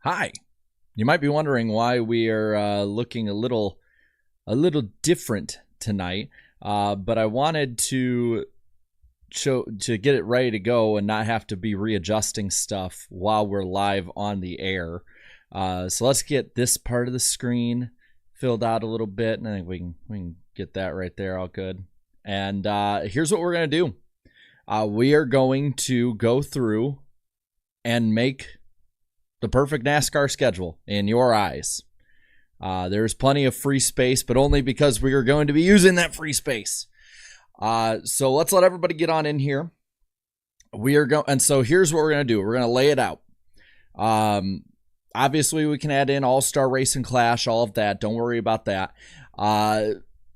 Hi. You might be wondering why we are looking a little different tonight, but I wanted to get it ready to go and not have to be readjusting stuff while we're live on the air. So let's get this part of the screen filled out a little bit, and I think we can get that right there all good. And here's what we're gonna do. We are going to go through and make the perfect NASCAR schedule in your eyes. There's plenty of free space, but only because we are going to be using that free space. So let's let everybody get on in here. And so here's what we're going to do. We're going to lay it out. Obviously, we can add in All-Star Race and Clash, all of that. Don't worry about that.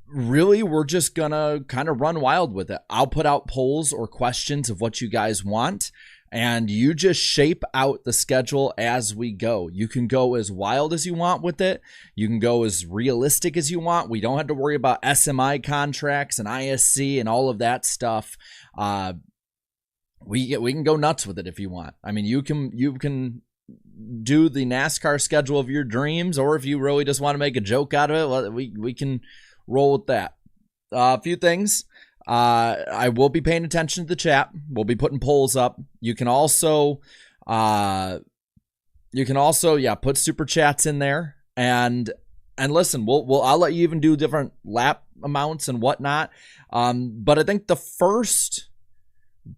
Really, we're just going to kind of run wild with it. I'll put out polls or questions of what you guys want, and you just shape out the schedule as we go. You can go as wild as you want with it. You can go as realistic as you want. We don't have to worry about SMI contracts and ISC and all of that stuff. We can go nuts with it if you want. I mean, you can do the NASCAR schedule of your dreams, or if you really just want to make a joke out of it, we can roll with that. A few things. I will be paying attention to the chat. We'll be putting polls up. You can also put super chats in there and listen. I'll let you even do different lap amounts and whatnot. But I think the first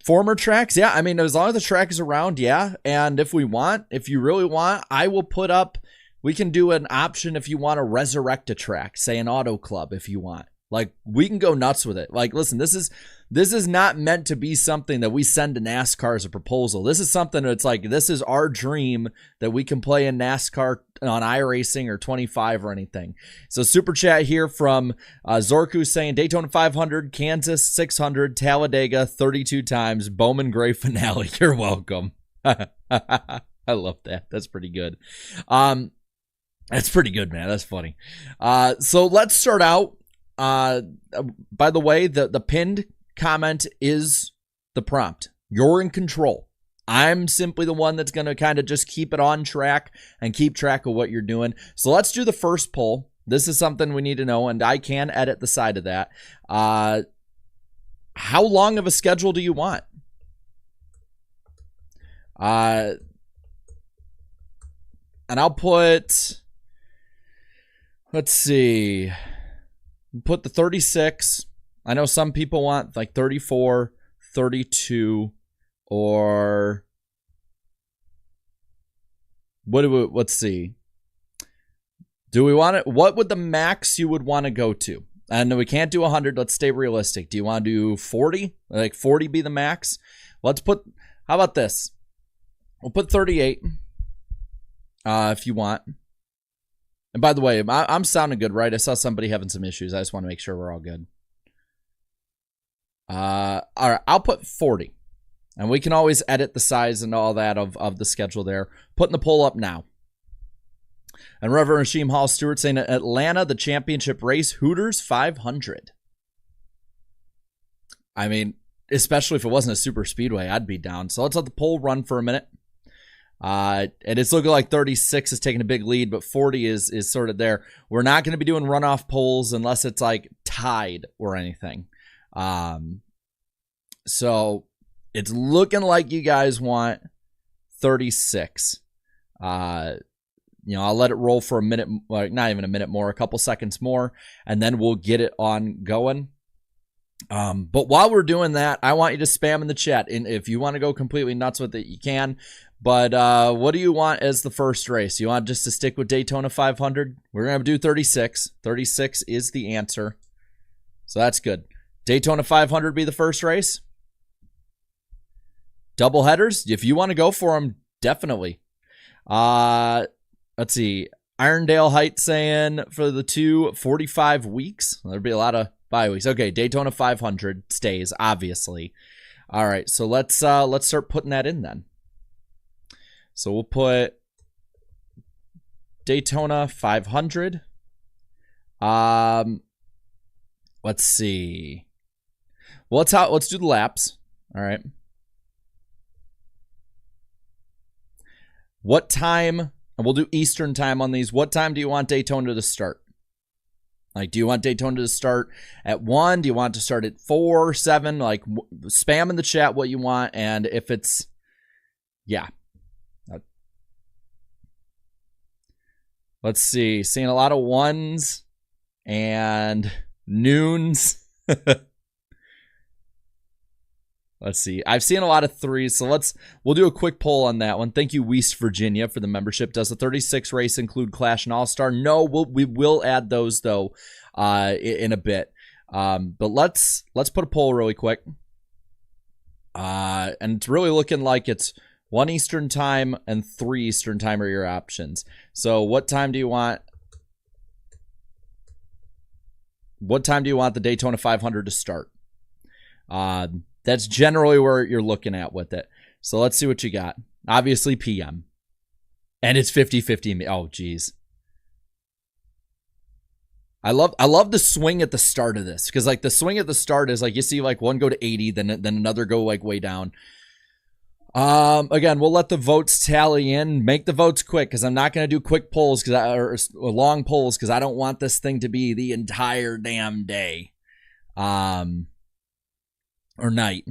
former tracks, yeah. I mean, as long as the track is around, yeah. And if you really want, I will put up. We can do an option if you want to resurrect a track, say an Auto Club, if you want. Like, we can go nuts with it. Like, listen, this is not meant to be something that we send to NASCAR as a proposal. This is something that's like, this is our dream that we can play in NASCAR on iRacing or 25 or anything. So super chat here from Zorku saying Daytona 500, Kansas 600, Talladega 32 times, Bowman Gray finale. You're welcome. I love that. That's pretty good. That's pretty good, man. That's funny. So let's start out. By the way, the pinned comment is the prompt. You're in control. I'm simply the one that's going to kind of just keep it on track and keep track of what you're doing. So let's do the first poll. This is something we need to know, and I can edit the side of that. How long of a schedule do you want? And I'll put, let's see. Put the 36. I know some people want like 34, 32, or let's see. Do we want it? What would the max you would want to go to? And we can't do 100. Let's stay realistic. Do you want to do 40? Like 40 be the max? How about this? We'll put 38 if you want. And by the way, I'm sounding good, right? I saw somebody having some issues. I just want to make sure we're all good. All right, I'll put 40. And we can always edit the size and all that of the schedule there. Putting the poll up now. And Reverend Rasheem Hall Stewart saying Atlanta, the championship race, Hooters 500. I mean, especially if it wasn't a super speedway, I'd be down. So let's let the poll run for a minute. And it's looking like 36 is taking a big lead, but 40 is sort of there. We're not going to be doing runoff polls unless it's like tied or anything. So it's looking like you guys want 36. I'll let it roll for a minute, like not even a minute more, a couple seconds more, and then we'll get it on going. But while we're doing that, I want you to spam in the chat. And if you want to go completely nuts with it, you can. But what do you want as the first race? You want just to stick with Daytona 500? We're going to do 36. 36 is the answer. So that's good. Daytona 500 be the first race? Double headers? If you want to go for them, definitely. Let's see. Irondale Heights saying for the 45 weeks. There'll be a lot of bye weeks. Okay, Daytona 500 stays, obviously. All right, so let's start putting that in then. So we'll put Daytona 500. Let's see. Well, let's do the laps. All right. What time And we'll do Eastern time on these. What time do you want Daytona to start? Like, do you want Daytona to start at 1? Do you want it to start at 4, 7? Like, spam in the chat what you want. And if it's, yeah. Let's see. Seeing a lot of 1s and noons. Let's see. I've seen a lot of 3s, so we'll do a quick poll on that one. Thank you, West Virginia, for the membership. Does the 36 race include Clash and All-Star? No, we will add those though in a bit. But let's put a poll really quick. And it's really looking like it's 1 Eastern time and 3 Eastern time are your options. So what time do you want? What time do you want the Daytona 500 to start? That's generally where you're looking at with it. So let's see what you got. Obviously PM. And it's 50-50. Oh, geez. I love the swing at the start of this. Because like the swing at the start is like you see like one go to 80, then another go like way down. Again, we'll let the votes tally in. Make the votes quick because I'm not going to do quick polls or long polls because I don't want this thing to be the entire damn day. Or night.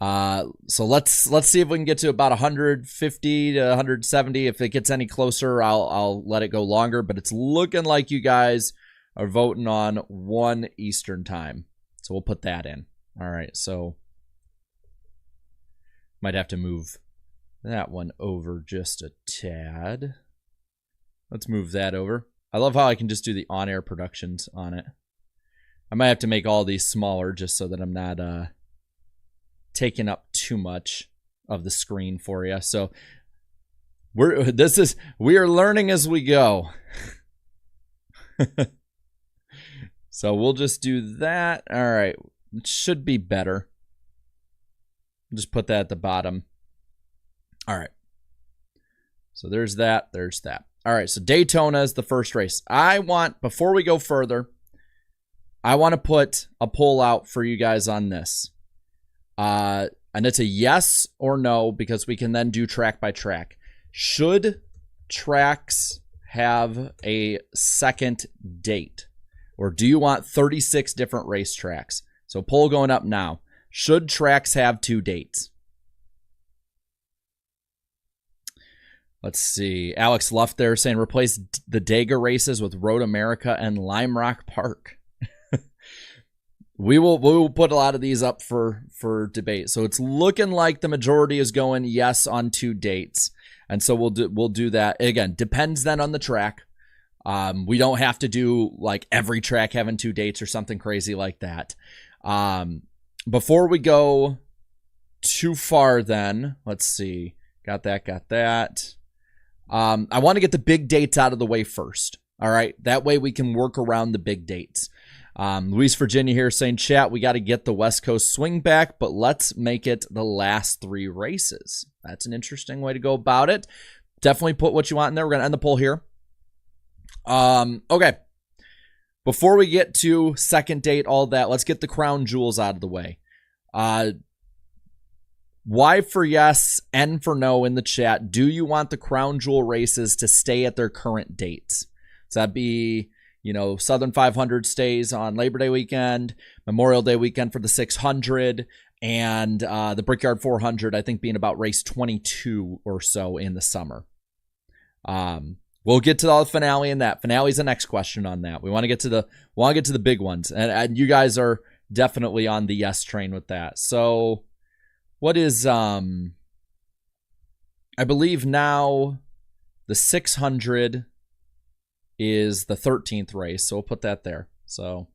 So let's see if we can get to about 150 to 170. If it gets any closer, I'll let it go longer. But it's looking like you guys are voting on 1 Eastern time. So we'll put that in. All right. So might have to move that one over just a tad. Let's move that over. I love how I can just do the on-air productions on it. I might have to make all these smaller just so that I'm not taking up too much of the screen for you. So we are learning as we go. So we'll just do that. All right, it should be better. Just put that at the bottom. All right. So there's that. There's that. All right. So Daytona is the first race. Before we go further, I want to put a poll out for you guys on this. And it's a yes or no because we can then do track by track. Should tracks have a second date? Or do you want 36 different racetracks? So poll going up now. Should tracks have 2 dates? Let's see. Alex Luff there saying replace the Dega races with Road America and Lime Rock Park. We will put a lot of these up for debate. So it's looking like the majority is going yes on 2 dates. And so we'll do that. Again, depends then on the track. We don't have to do like every track having 2 dates or something crazy like that. Before we go too far then, let's see. Got that. I want to get the big dates out of the way first. All right. That way we can work around the big dates. Luis Virginia here saying, chat, we got to get the West Coast swing back, but let's make it the last 3 races. That's an interesting way to go about it. Definitely put what you want in there. We're going to end the poll here. Okay. Before we get to second date, all that, let's get the crown jewels out of the way. Y for yes, N for no in the chat. Do you want the crown jewel races to stay at their current dates? So that'd be, Southern 500 stays on Labor Day weekend, Memorial Day weekend for the 600, and the Brickyard 400, I think, being about race 22 or so in the summer. We'll get to the finale in that. Finale's the next question on that. We want to get to the big ones, and you guys are definitely on the yes train with that. So, what is I believe now the 600 is the 13th race, so we'll put that there. So,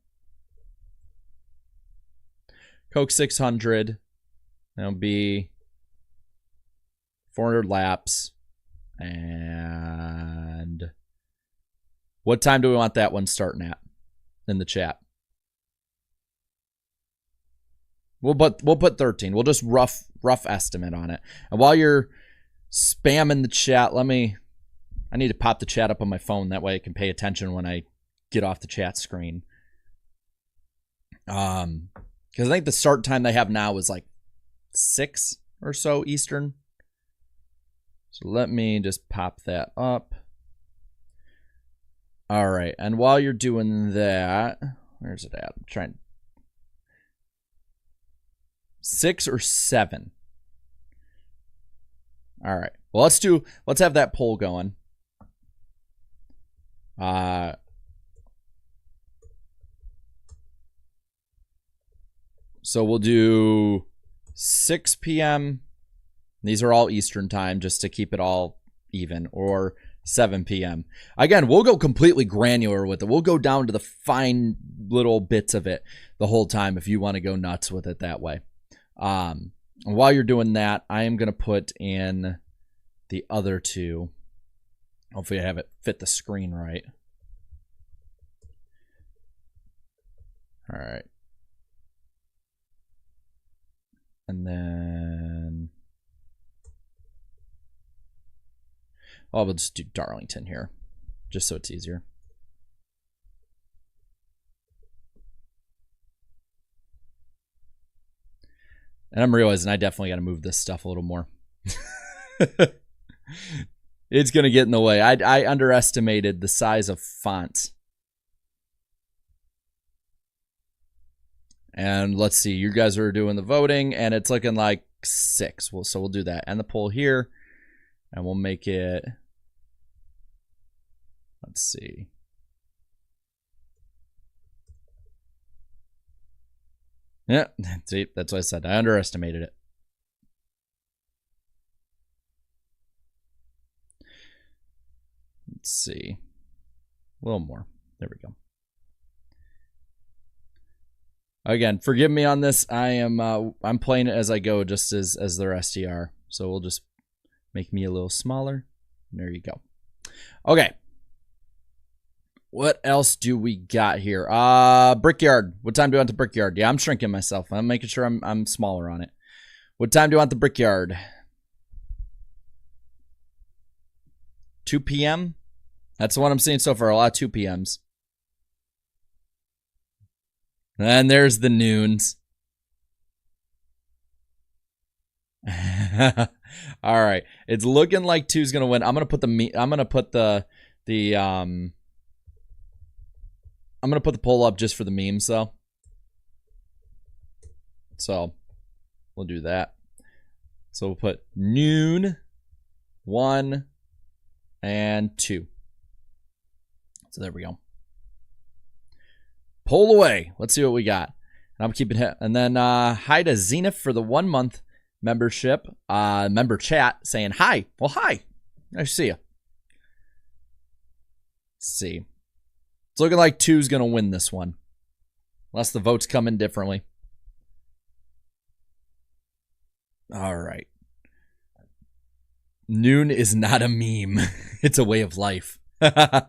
Coke 600, that'll be 400 laps. And what time do we want that one starting at in the chat? We'll put 13. We'll just rough estimate on it. And while you're spamming the chat, I need to pop the chat up on my phone. That way I can pay attention when I get off the chat screen. Because I think the start time they have now is like 6 or so Eastern. So let me just pop that up. All right, and while you're doing that, where's it at? I'm trying 6 or 7. All right. Well, let's have that poll going. So we'll do 6 p.m. These are all Eastern time just to keep it all even, or 7 p.m. Again, we'll go completely granular with it. We'll go down to the fine little bits of it the whole time if you want to go nuts with it that way. While you're doing that, I am going to put in the other two. Hopefully I have it fit the screen right. All right. And then we'll just do Darlington here, just so it's easier. And I'm realizing I definitely got to move this stuff a little more. It's going to get in the way. I underestimated the size of fonts. And let's see, you guys are doing the voting, and it's looking like 6. So we'll do that. And the poll here, and we'll make it, let's see. Yeah, see, that's what I said. I underestimated it. Let's see. A little more. There we go. Again, forgive me on this. I'm playing it as I go, just as the rest of you are. So we'll just make me a little smaller. There you go. Okay. What else do we got here? Brickyard. What time do you want the Brickyard? Yeah, I'm shrinking myself. I'm making sure I'm smaller on it. What time do you want the Brickyard? 2 p.m.? That's the one I'm seeing so far. A lot of 2 p.m.s. And there's the noons. All right. It's looking like 2's gonna win. I'm gonna put the poll up just for the memes though. So we'll do that. So we'll put noon, 1, and 2. So there we go. Poll away. Let's see what we got. I'm keeping it. And then hi to Zenith for the 1 month membership. Member chat saying hi. Well, hi. Nice to see you. Let's see. It's looking like 2's going to win this one. Unless the votes come in differently. All right. Noon is not a meme. It's a way of life. All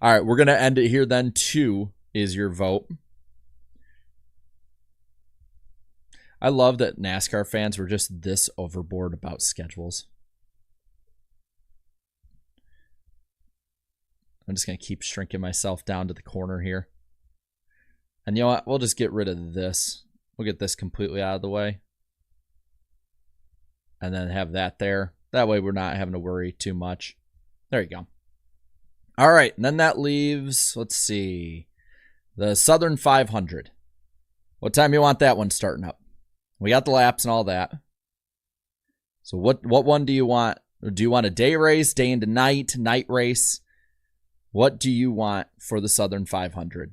right. We're going to end it here then. 2 is your vote. I love that NASCAR fans were just this overboard about schedules. I'm just going to keep shrinking myself down to the corner here. And you know what? We'll just get rid of this. We'll get this completely out of the way. And then have that there. That way we're not having to worry too much. There you go. All right. And then that leaves, let's see, the Southern 500. What time you want that one starting up? We got the laps and all that. So what one do you want? Do you want a day race, day into night, night race? What do you want for the Southern 500?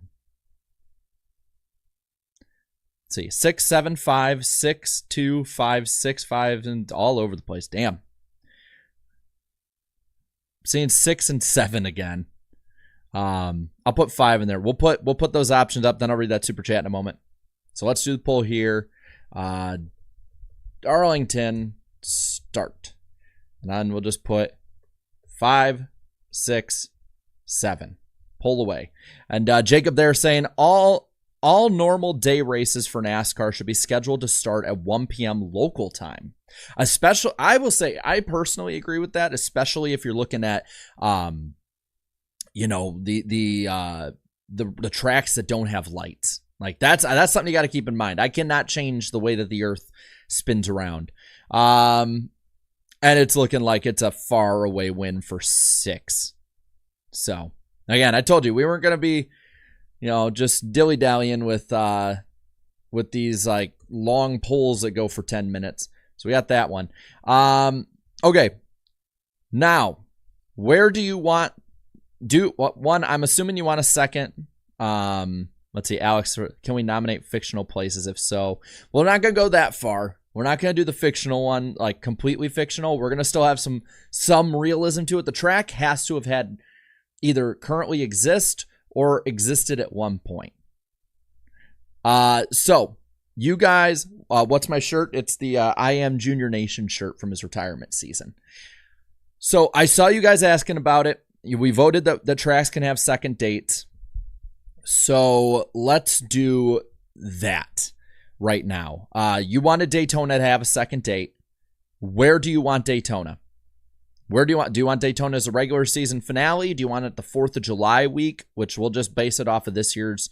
Let's see. 6, 7, 5, 6, 2, 5, 6, 5, and all over the place. Damn. I'm seeing 6 and 7 again. I'll put 5 in there. We'll put those options up, then I'll read that super chat in a moment. So let's do the poll here. Darlington, start. And then we'll just put 5, 6, 7. Pull away. And Jacob there saying all normal day races for NASCAR should be scheduled to start at 1 p.m. local time. I will say, I personally agree with that, especially if you're looking at, the tracks that don't have lights. Like that's something you got to keep in mind. I cannot change the way that the earth spins around. And it's looking like it's a far away win for 6. So, again, I told you we weren't going to be, just dilly-dallying with these like long polls that go for 10 minutes. So we got that one. Okay. Now, where do you want one? I'm assuming you want a second. Let's see, Alex, can we nominate fictional places? If so, we're not going to go that far. We're not going to do the fictional one, like completely fictional. We're going to still have some realism to it. The track has to have had either currently exist or existed at one point. So you guys, what's my shirt? It's the I Am Junior Nation shirt from his retirement season. So I saw you guys asking about it. We voted that the tracks can have second dates. So let's do that right now. You wanted Daytona to have a second date. Where do you want Daytona? Do you want Daytona as a regular season finale? Do you want it the 4th of July week, which we'll just base it off of this year's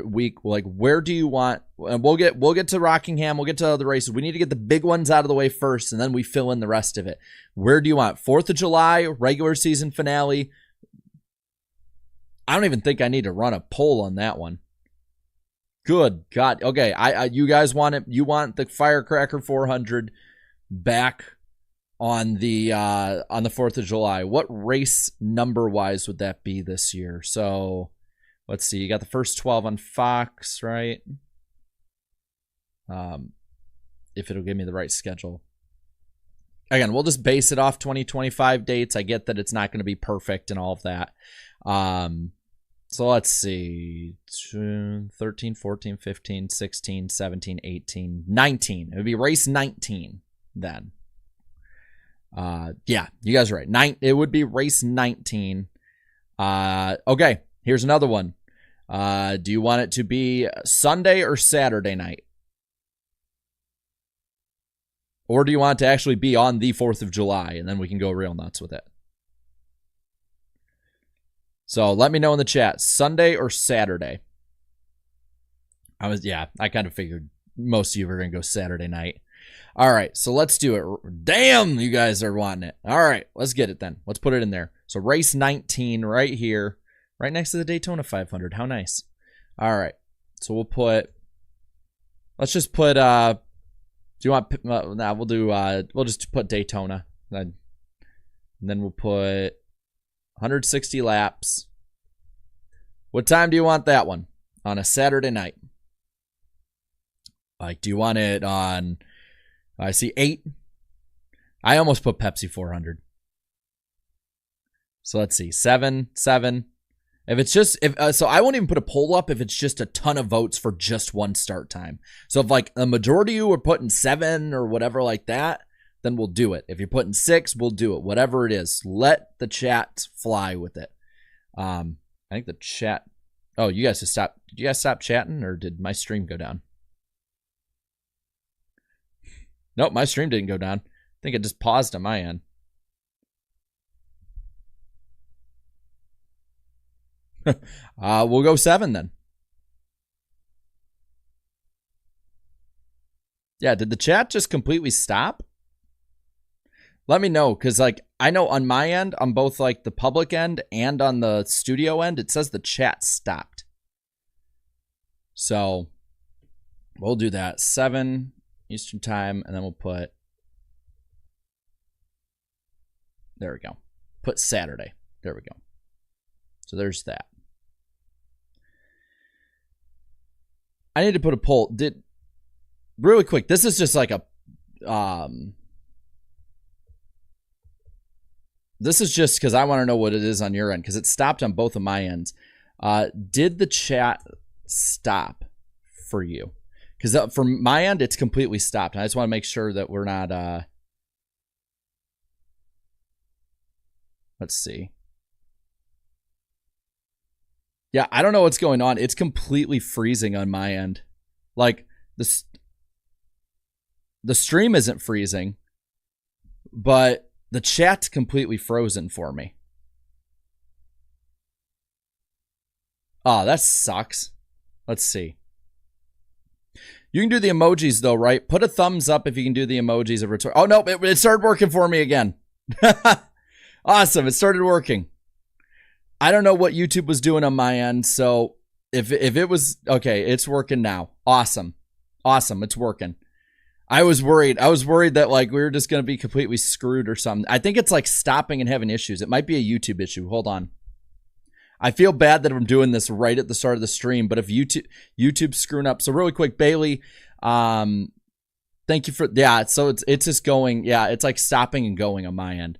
week? Like, where do you want? And we'll get to Rockingham. We'll get to other races. We need to get the big ones out of the way first, and then we fill in the rest of it. Where do you want? 4th of July, regular season finale? I don't even think I need to run a poll on that one. Good God. Okay, you guys want it. You want the Firecracker 400 back on the 4th of July. What race number wise would that be this year? So let's see. You got the first 12 on Fox, right? If it'll give me the right schedule. Again, we'll just base it off 2025 dates. I get that it's not going to be perfect and all of that. So let's see. 13, 14, 15, 16, 17, 18, 19. It would be race 19 then. Yeah, you guys are right. It would be race 19. Okay, here's another one. Do you want it to be Sunday or Saturday night? Or do you want it to actually be on the 4th of July, and then we can go real nuts with it? So let me know in the chat, Sunday or Saturday. I kind of figured most of you were going to go Saturday night. All right, so let's do it. Damn, you guys are wanting it. All right, let's get it then. Let's put it in there. So race 19 right here, right next to the Daytona 500. How nice. All right, so let's just put, do you want, we'll just put Daytona. And then we'll put 160 laps. What time do you want that one? On a Saturday night. Like, do you want it on, I see 8. I almost put Pepsi 400. So let's see, 7. If it's just, so I won't even put a poll up if it's just a ton of votes for just one start time. So if like a majority of you are putting 7 or whatever like that, then we'll do it. If you're putting 6, we'll do it. Whatever it is, let the chat fly with it. I think the chat. Oh, you guys just stopped. Did you guys stop chatting, or did my stream go down? Nope, my stream didn't go down. I think it just paused on my end. We'll go 7 then. Yeah, did the chat just completely stop? Let me know, because like I know on my end, on both like the public end and on the studio end, it says the chat stopped. So we'll do that. 7 Eastern time, and then we'll put, there we go. Put Saturday. There we go. So there's that. I need to put a poll. Really quick, this is just like a this is just because I want to know what it is on your end, because it stopped on both of my ends. Did the chat stop for you? Because from my end, it's completely stopped. I just want to make sure that we're not... let's see. Yeah, I don't know what's going on. It's completely freezing on my end. Like, the stream isn't freezing, but the chat's completely frozen for me. Oh, that sucks. Let's see. You can do the emojis though, right? Put a thumbs up if you can do the emojis of return. Oh no, it started working for me again. Awesome, it started working. I don't know what YouTube was doing on my end, so if it was okay, it's working now. Awesome, it's working. I was worried that like we were just gonna be completely screwed or something. I think it's like stopping and having issues. It might be a YouTube issue. Hold on. I feel bad that I'm doing this right at the start of the stream, but if YouTube's screwing up. So really quick, Bailey, thank you for, yeah, so it's just going, yeah, it's like stopping and going on my end.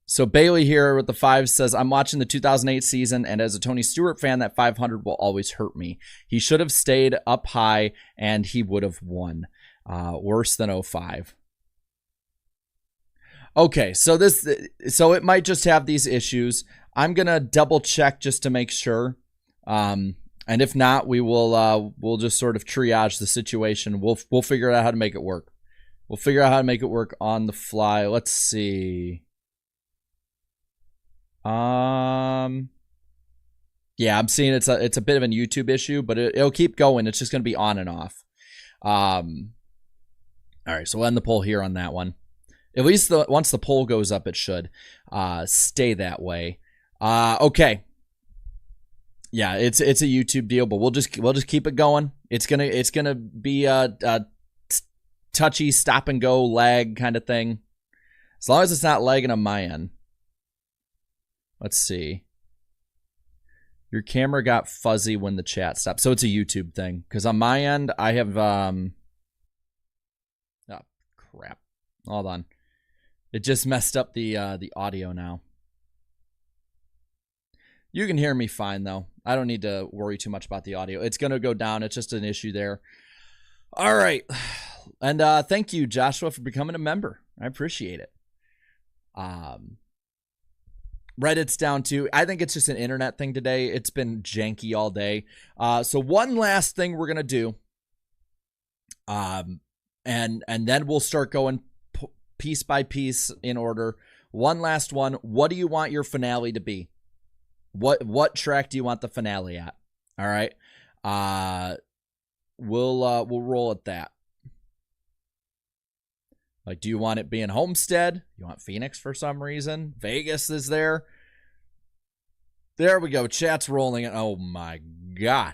So Bailey here with the 5 says, I'm watching the 2008 season, and as a Tony Stewart fan, that 500 will always hurt me. He should have stayed up high, and he would have won. Worse than 05. Okay, so it might just have these issues. I'm gonna double check just to make sure, and if not, we'll just sort of triage the situation. We'll figure out how to make it work. We'll figure out how to make it work on the fly. Let's see. Yeah, I'm seeing it's a bit of a YouTube issue, but it'll keep going. It's just gonna be on and off. All right, so we'll end the poll here on that one. At least once the poll goes up, it should stay that way. Okay. Yeah, it's a YouTube deal, but we'll just keep it going. It's gonna be a touchy stop and go lag kind of thing, as long as it's not lagging on my end. Let's see. Your camera got fuzzy when the chat stopped, so it's a YouTube thing. Because on my end, I have oh crap. Hold on. It just messed up the audio now. You can hear me fine, though. I don't need to worry too much about the audio. It's going to go down. It's just an issue there. All right. And thank you, Joshua, for becoming a member. I appreciate it. Reddit's down too. I think it's just an internet thing today. It's been janky all day. So one last thing we're going to do. And then we'll start going piece by piece in order. One last one. What do you want your finale to be? What track do you want the finale at? All right. We'll roll at that. Like, do you want it being Homestead? You want Phoenix for some reason? Vegas is there. There we go. Chat's rolling. Oh my God.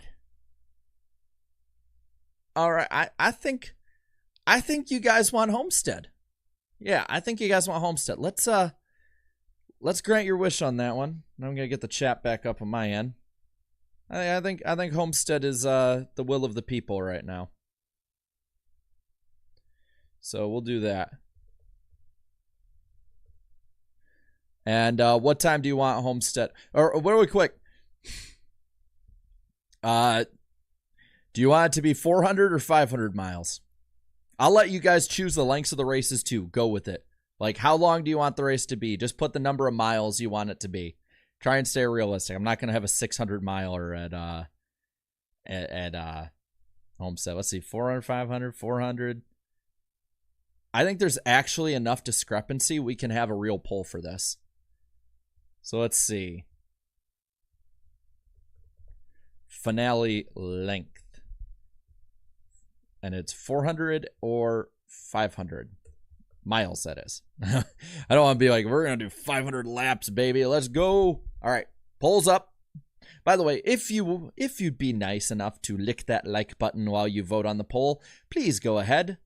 All right. I think you guys want Homestead. Yeah, I think you guys want Homestead. Let's grant your wish on that one. I'm gonna get the chat back up on my end. I think Homestead is the will of the people right now. So we'll do that. And what time do you want Homestead? Or really quick. Do you want it to be 400 or 500 miles? I'll let you guys choose the lengths of the races too. Go with it. Like, how long do you want the race to be? Just put the number of miles you want it to be. Try and stay realistic. I'm not going to have a 600 miler at Homestead. Let's see, 400, 500, 400. I think there's actually enough discrepancy. We can have a real poll for this. So let's see. Finale length. And it's 400 or 500 miles, that is. I don't want to be like, we're going to do 500 laps, baby. Let's go. All right. Polls up. By the way, if you'd be nice enough to lick that like button while you vote on the poll, please go ahead.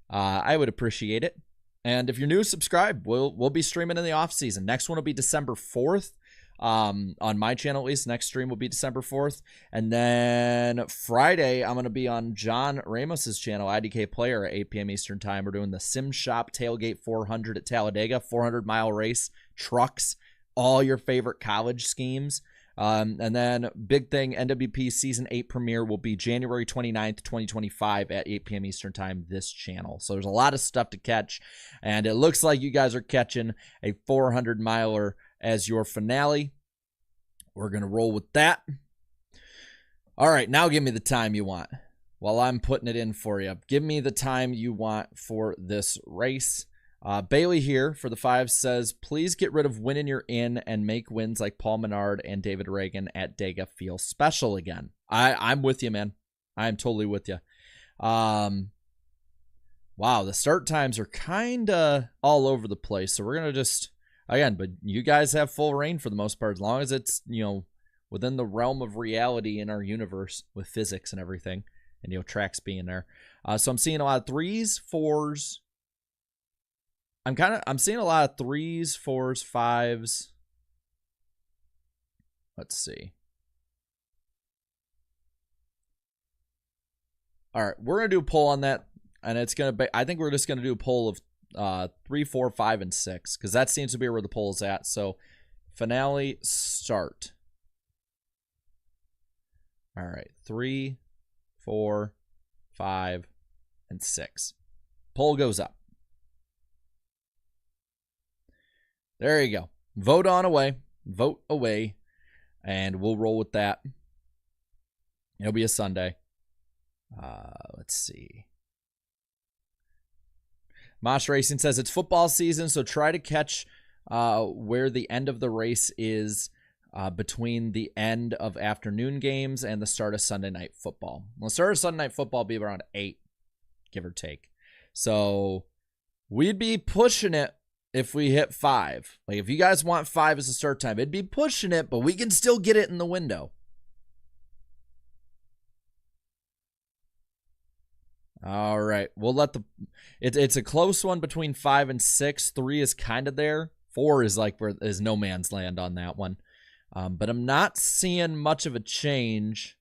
I would appreciate it. And if you're new, subscribe. We'll be streaming in the off season. Next one will be December 4th. On my channel, at least. Next stream will be December 4th. And then Friday, I'm going to be on John Ramos's channel, IDK Player, at 8 p.m. Eastern Time. We're doing the Sim Shop Tailgate 400 at Talladega, 400-mile race, trucks, all your favorite college schemes. And then big thing, NWP Season 8 premiere will be January 29th, 2025 at 8 p.m. Eastern Time, this channel. So there's a lot of stuff to catch. And it looks like you guys are catching a 400-miler as your finale. We're going to roll with that. All right, now give me the time you want while I'm putting it in for you. Give me the time you want for this race. Bailey here for the 5 says, please get rid of winning you're in and make wins like Paul Menard and David Reagan at Dega feel special again. I'm with you, man. I am totally with you. Wow, the start times are kind of all over the place. So we're going to just, again, but you guys have full reign for the most part, as long as it's, within the realm of reality in our universe with physics and everything, and, tracks being there. So I'm seeing a lot of 3s, 4s. I'm seeing a lot of 3s, 4s, 5s. Let's see. All right, we're going to do a poll on that, and it's going to be, I think we're just going to do a poll of 3, 4, 5, and 6, because that seems to be where the poll is at. So, finale start. All right, 3, 4, 5, and 6. Poll goes up. There you go. Vote on away. Vote away. And we'll roll with that. It'll be a Sunday. Let's see. Mosh Racing says it's football season, so try to catch where the end of the race is between the end of afternoon games and the start of Sunday night football. Well, the start of Sunday night football will be around 8, give or take. So we'd be pushing it if we hit 5. Like, if you guys want 5 as a start time, it'd be pushing it, but we can still get it in the window. All right, we'll let it's a close one between 5 and 6. 3 is kind of there. 4 is like where is no man's land on that one. But I'm not seeing much of a change.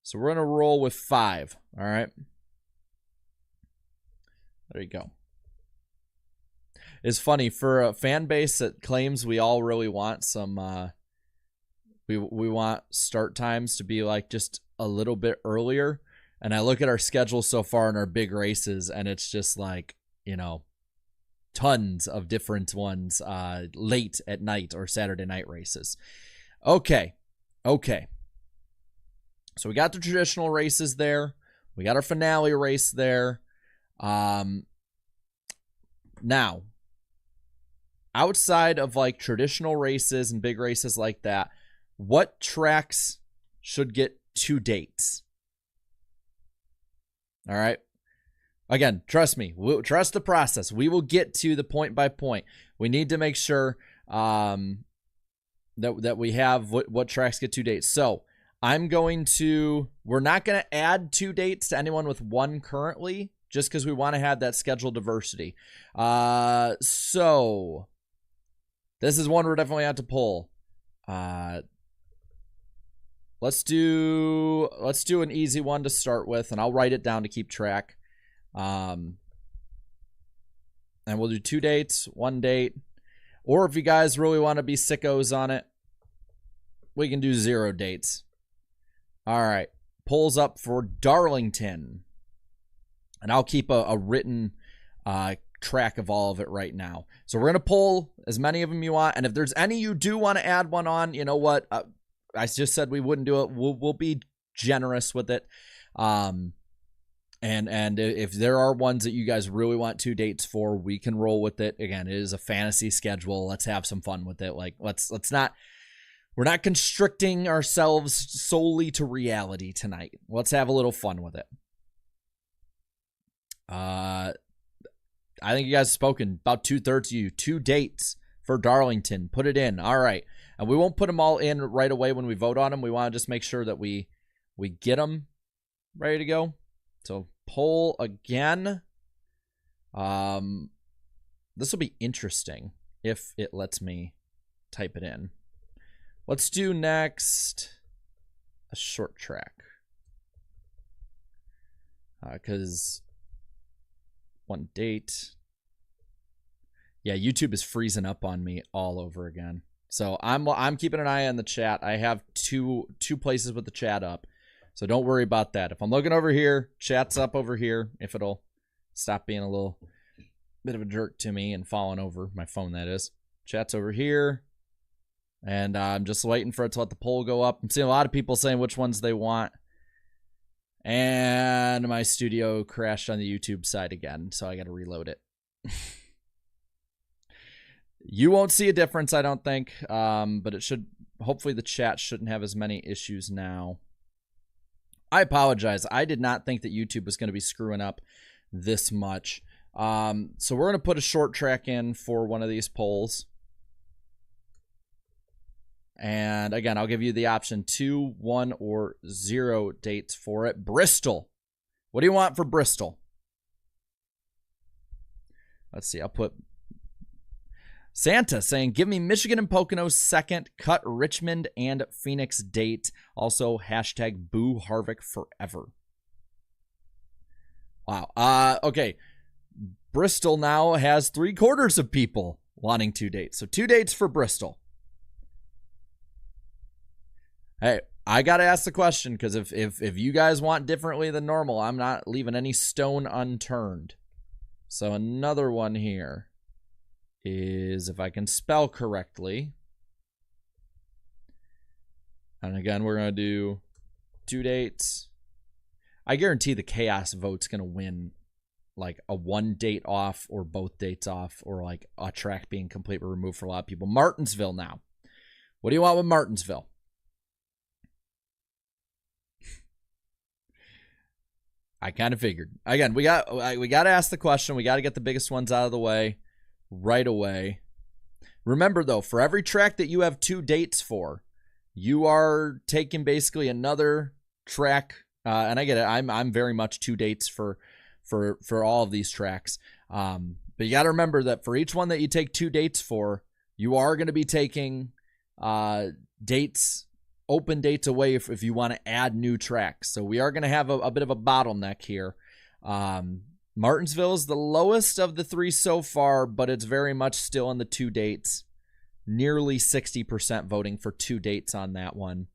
So we're going to roll with 5. All right. There you go. It's funny, for a fan base that claims we all really want some, we want start times to be like just a little bit earlier. And I look at our schedule so far in our big races, and it's just like, tons of different ones late at night or Saturday night races. Okay. So we got the traditional races there. We got our finale race there. Now, outside of like traditional races and big races like that, what tracks should get 2 dates? All right. Again, trust me. We'll trust the process. We will get to the point by point. We need to make sure that we have what tracks get 2 dates. So we're not going to add 2 dates to anyone with 1 currently, just because we want to have that schedule diversity. So this is one we're definitely have to pull. Let's do an easy one to start with, and I'll write it down to keep track. And we'll do 2 dates, 1 date. Or if you guys really want to be sickos on it, we can do 0 dates. All right. Polls up for Darlington. And I'll keep a written track of all of it right now. So we're going to pull as many of them you want. And if there's any you do want to add one on, you know what? I just said we wouldn't do it. We'll be generous with it. And if there are ones that you guys really want 2 dates for, we can roll with it. Again, it is a fantasy schedule. Let's have some fun with it. Like, we're not constricting ourselves solely to reality tonight. Let's have a little fun with it. I think you guys have spoken, about 2/3 of you. 2 dates for Darlington. Put it in. All right. And we won't put them all in right away when we vote on them. We want to just make sure that we get them ready to go. So poll again. This will be interesting if it lets me type it in. Let's do next a short track. Because 1 date. Yeah, YouTube is freezing up on me all over again. So I'm keeping an eye on the chat. I have two places with the chat up. So don't worry about that. If I'm looking over here, chat's up over here. If it'll stop being a little bit of a jerk to me and falling over my phone, that is. Chat's over here. And I'm just waiting for it to let the poll go up. I'm seeing a lot of people saying which ones they want. And my studio crashed on the YouTube side again, so I got to reload it. You won't see a difference, I don't think, but it should. Hopefully the chat shouldn't have as many issues now. I apologize. I did not think that YouTube was going to be screwing up this much. So we're going to put a short track in for one of these polls. And again, I'll give you the option 2, 1, or 0 dates for it. Bristol. What do you want for Bristol? Let's see. I'll put Santa saying, give me Michigan and Pocono second, cut Richmond and Phoenix date. Also, hashtag boo Harvick forever. Wow. Okay. Bristol now has 3/4 of people wanting 2 dates. So 2 dates for Bristol. Hey, I got to ask the question because if you guys want differently than normal, I'm not leaving any stone unturned. So another one here is, if I can spell correctly. And again, we're going to do 2 dates. I guarantee the chaos vote's going to win like a 1 date off or both dates off, or like a track being completely removed for a lot of people. Martinsville now. What do you want with Martinsville? I kind of figured. Again, we got to ask the question. We got to get the biggest ones out of the way right away. Remember, though, for every track that you have 2 dates for, you are taking basically another track. And I get it. I'm very much 2 dates for all of these tracks. But you got to remember that for each one that you take 2 dates for, you are going to be taking dates, open dates away if you want to add new tracks. So we are going to have a bit of a bottleneck here. Martinsville is the lowest of the 3 so far, but it's very much still in the 2 dates. Nearly 60% voting for 2 dates on that one.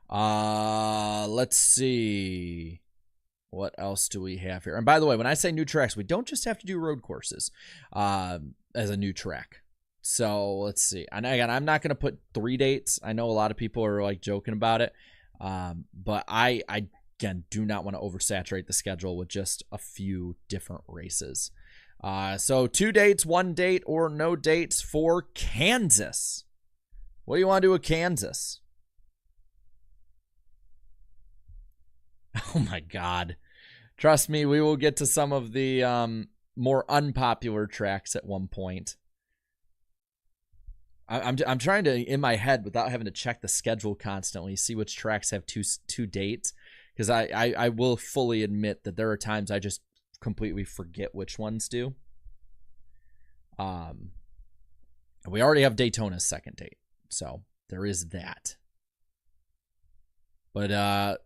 Let's see. What else do we have here? And by the way, when I say new tracks, we don't just have to do road courses as a new track. So let's see. And again, I'm not going to put 3 dates. I know a lot of people are like joking about it. But I again, do not want to oversaturate the schedule with just a few different races. So 2 dates, 1 date, or no dates for Kansas. What do you want to do with Kansas? Oh my God. Trust me, we will get to some of the more unpopular tracks at one point. I'm trying to, in my head, without having to check the schedule constantly, see which tracks have two dates. Because I will fully admit that there are times I just completely forget which ones do. We already have Daytona's second date. So there is that. But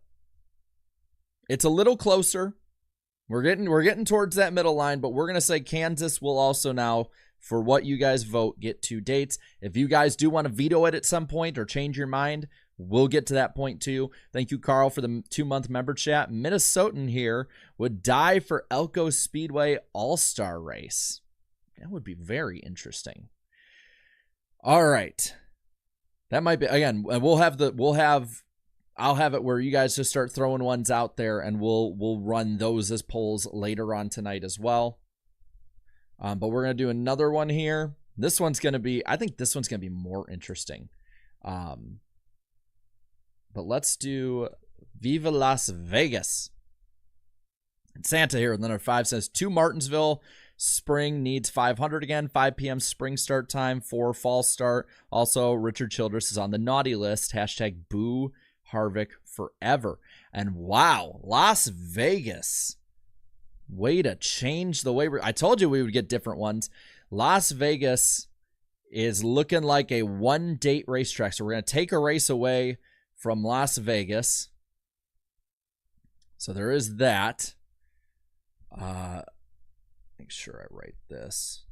it's a little closer. We're getting towards that middle line, but we're going to say Kansas will also now, for what you guys vote, get 2 dates. If you guys do want to veto it at some point or change your mind, we'll get to that point too. Thank you, Carl, for the 2-month member chat. Minnesotan here would die for Elko Speedway All-Star Race. That would be very interesting. All right. That might be, again, I'll have it where you guys just start throwing ones out there, and we'll run those as polls later on tonight as well. But we're going to do another one here. This one's going to be, I think this one's going to be more interesting. But let's do Viva Las Vegas. And Santa here with number 5 says, 2 Martinsville. Spring needs 500 again. 5 p.m. spring start time. 4 fall start. Also, Richard Childress is on the naughty list. Hashtag boo Harvick forever. And wow, Las Vegas. Way to change the way I told you we would get different ones. Las Vegas is looking like a 1-date racetrack. So we're going to take a race away from Las Vegas. So there is that. Make sure I write this.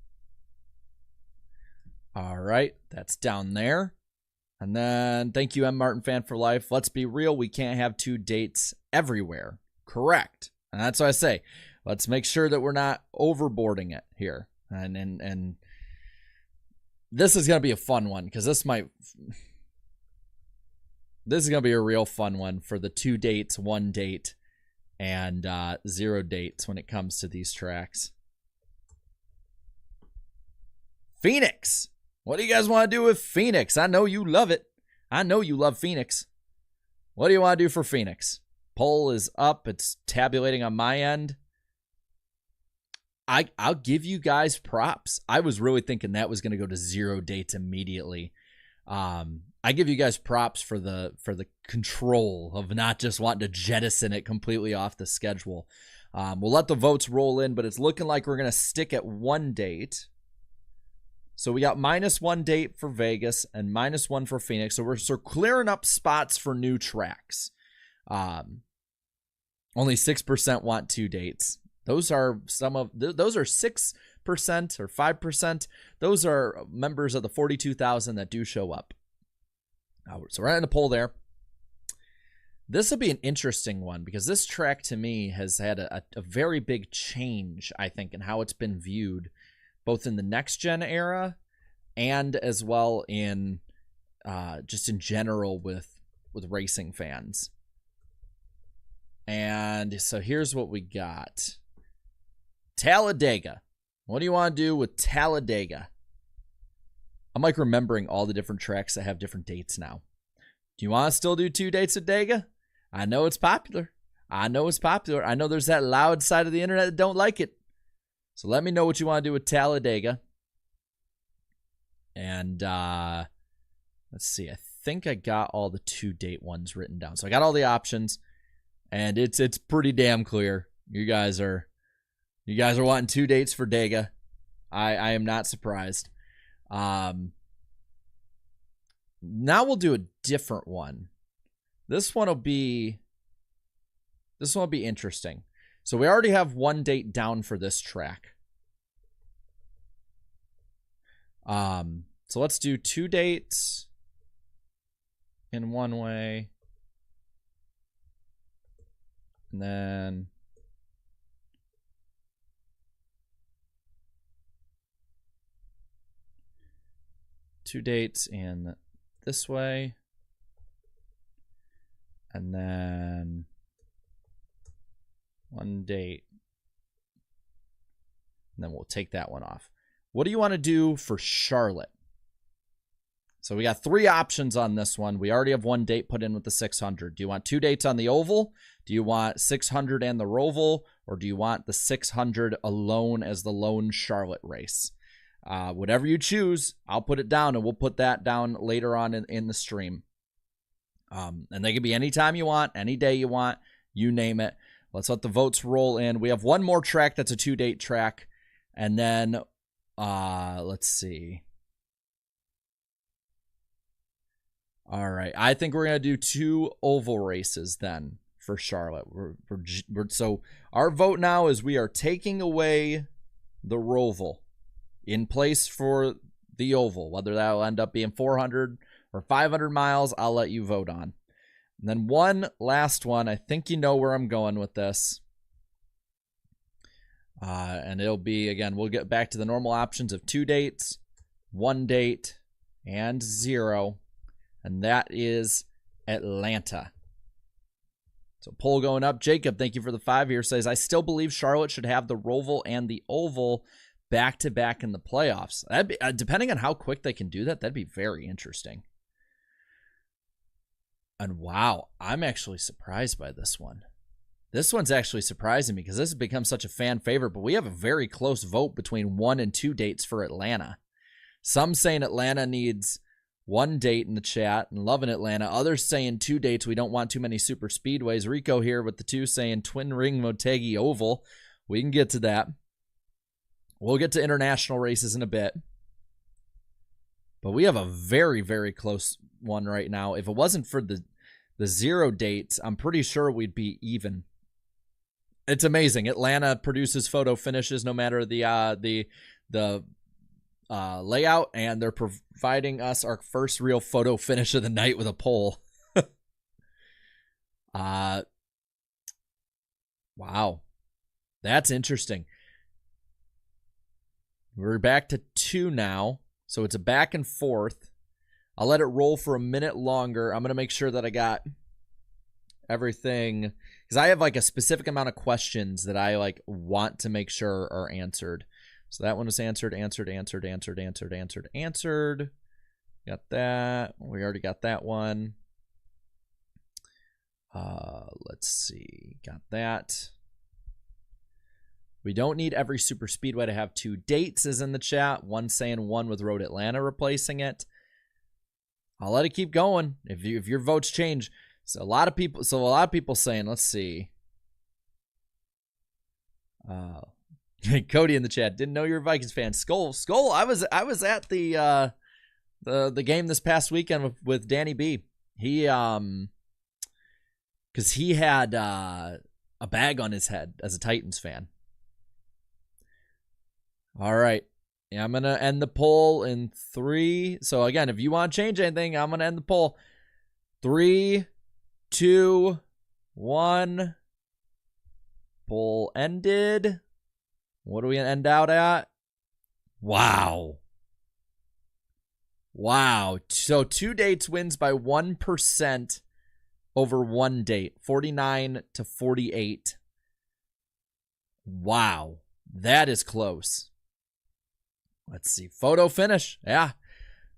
All right, that's down there. And then thank you, M. Martin Fan for Life. Let's be real, we can't have 2 dates everywhere. Correct. And that's what I say. Let's make sure that we're not overboarding it here. And this is going to be a fun one, because this is going to be a real fun one for the 2 dates, 1 date, and 0 dates when it comes to these tracks. Phoenix. What do you guys want to do with Phoenix? I know you love it. I know you love Phoenix. What do you want to do for Phoenix? Poll is up. It's tabulating on my end. I'll give you guys props. I was really thinking that was going to go to 0 dates immediately. I give you guys props for the control of not just wanting to jettison it completely off the schedule. We'll let the votes roll in, but it's looking like we're going to stick at 1 date. So we got -1 date for Vegas and -1 for Phoenix. So we're clearing up spots for new tracks. Only 6% want 2 dates. Those are those are 6% or 5%. Those are members of the 42,000 that do show up. So we're in the poll there. This will be an interesting one because this track to me has had a very big change, I think, in how it's been viewed, both in the next gen era and as well in just in general with racing fans. And so here's what we got. Talladega. What do you want to do with Talladega? I'm like remembering all the different tracks that have different dates now. Do you want to still do 2 dates at Dega? I know it's popular. I know there's that loud side of the internet that don't like it. So let me know what you want to do with Talladega. And let's see. I think I got all the 2 date ones written down. So I got all the options, and it's pretty damn clear. You guys are wanting 2 dates for Dega. I am not surprised. Now we'll do a different one. This one will be interesting. So we already have 1 date down for this track. So let's do 2 dates in one way. And then two dates in this way. And then 1 date. And then we'll take that one off. What do you want to do for Charlotte? So we got 3 options on this one. We already have 1 date put in with the 600. Do you want 2 dates on the oval? Do you want 600 and the Roval? Or do you want the 600 alone as the lone Charlotte race? Whatever you choose, I'll put it down, and we'll put that down later on in the stream. And they can be any time you want, any day you want, you name it. Let's let the votes roll in. We have 1 more track that's a 2 date track. And then, let's see. All right. I think we're going to do 2 oval races then for Charlotte. So our vote now is we are taking away the Roval in place for the oval. Whether that will end up being 400 or 500 miles, I'll let you vote on. And then one last one. I think you know where I'm going with this. And it'll be, again, we'll get back to the normal options of 2 dates, 1 date, and 0. And that is Atlanta. So poll going up. Jacob, thank you for the 5 here, says, I still believe Charlotte should have the Roval and the oval back-to-back in the playoffs. That'd be, depending on how quick they can do that, that'd be very interesting. And wow, I'm actually surprised by this one. This one's actually surprising me because this has become such a fan favorite, but we have a very close vote between 1 and 2 dates for Atlanta. Some saying Atlanta needs 1 date in the chat and loving Atlanta. Others saying 2 dates. We don't want too many super speedways. Rico here with the 2 saying Twin Ring Motegi Oval. We can get to that. We'll get to international races in a bit. But we have a very, very close one right now. If it wasn't for the 0 dates, I'm pretty sure we'd be even. It's amazing. Atlanta produces photo finishes no matter the layout, and they're providing us our first real photo finish of the night with a poll. Wow. That's interesting. We're back to 2 now, so it's a back and forth. I'll let it roll for a minute longer. I'm going to make sure that I got everything, because I have like a specific amount of questions that I like want to make sure are answered. So that one was answered. Got that. We already got that one. Let's see. Got that. We don't need every super speedway to have 2 dates is in the chat. One saying 1 with Road Atlanta replacing it. I'll let it keep going if your votes change. So a lot of people saying, let's see. Cody in the chat, didn't know you're a Vikings fan. Skull, I was at the game this past weekend with Danny B. He because he had a bag on his head as a Titans fan. All right. Yeah, I'm going to end the poll in 3. So, again, if you want to change anything, I'm going to end the poll. 3, 2, 1. Poll ended. What are we going to end out at? Wow. Wow. So, 2 dates wins by 1% over 1 date. 49 to 48. Wow. That is close. Let's see. Photo finish. Yeah.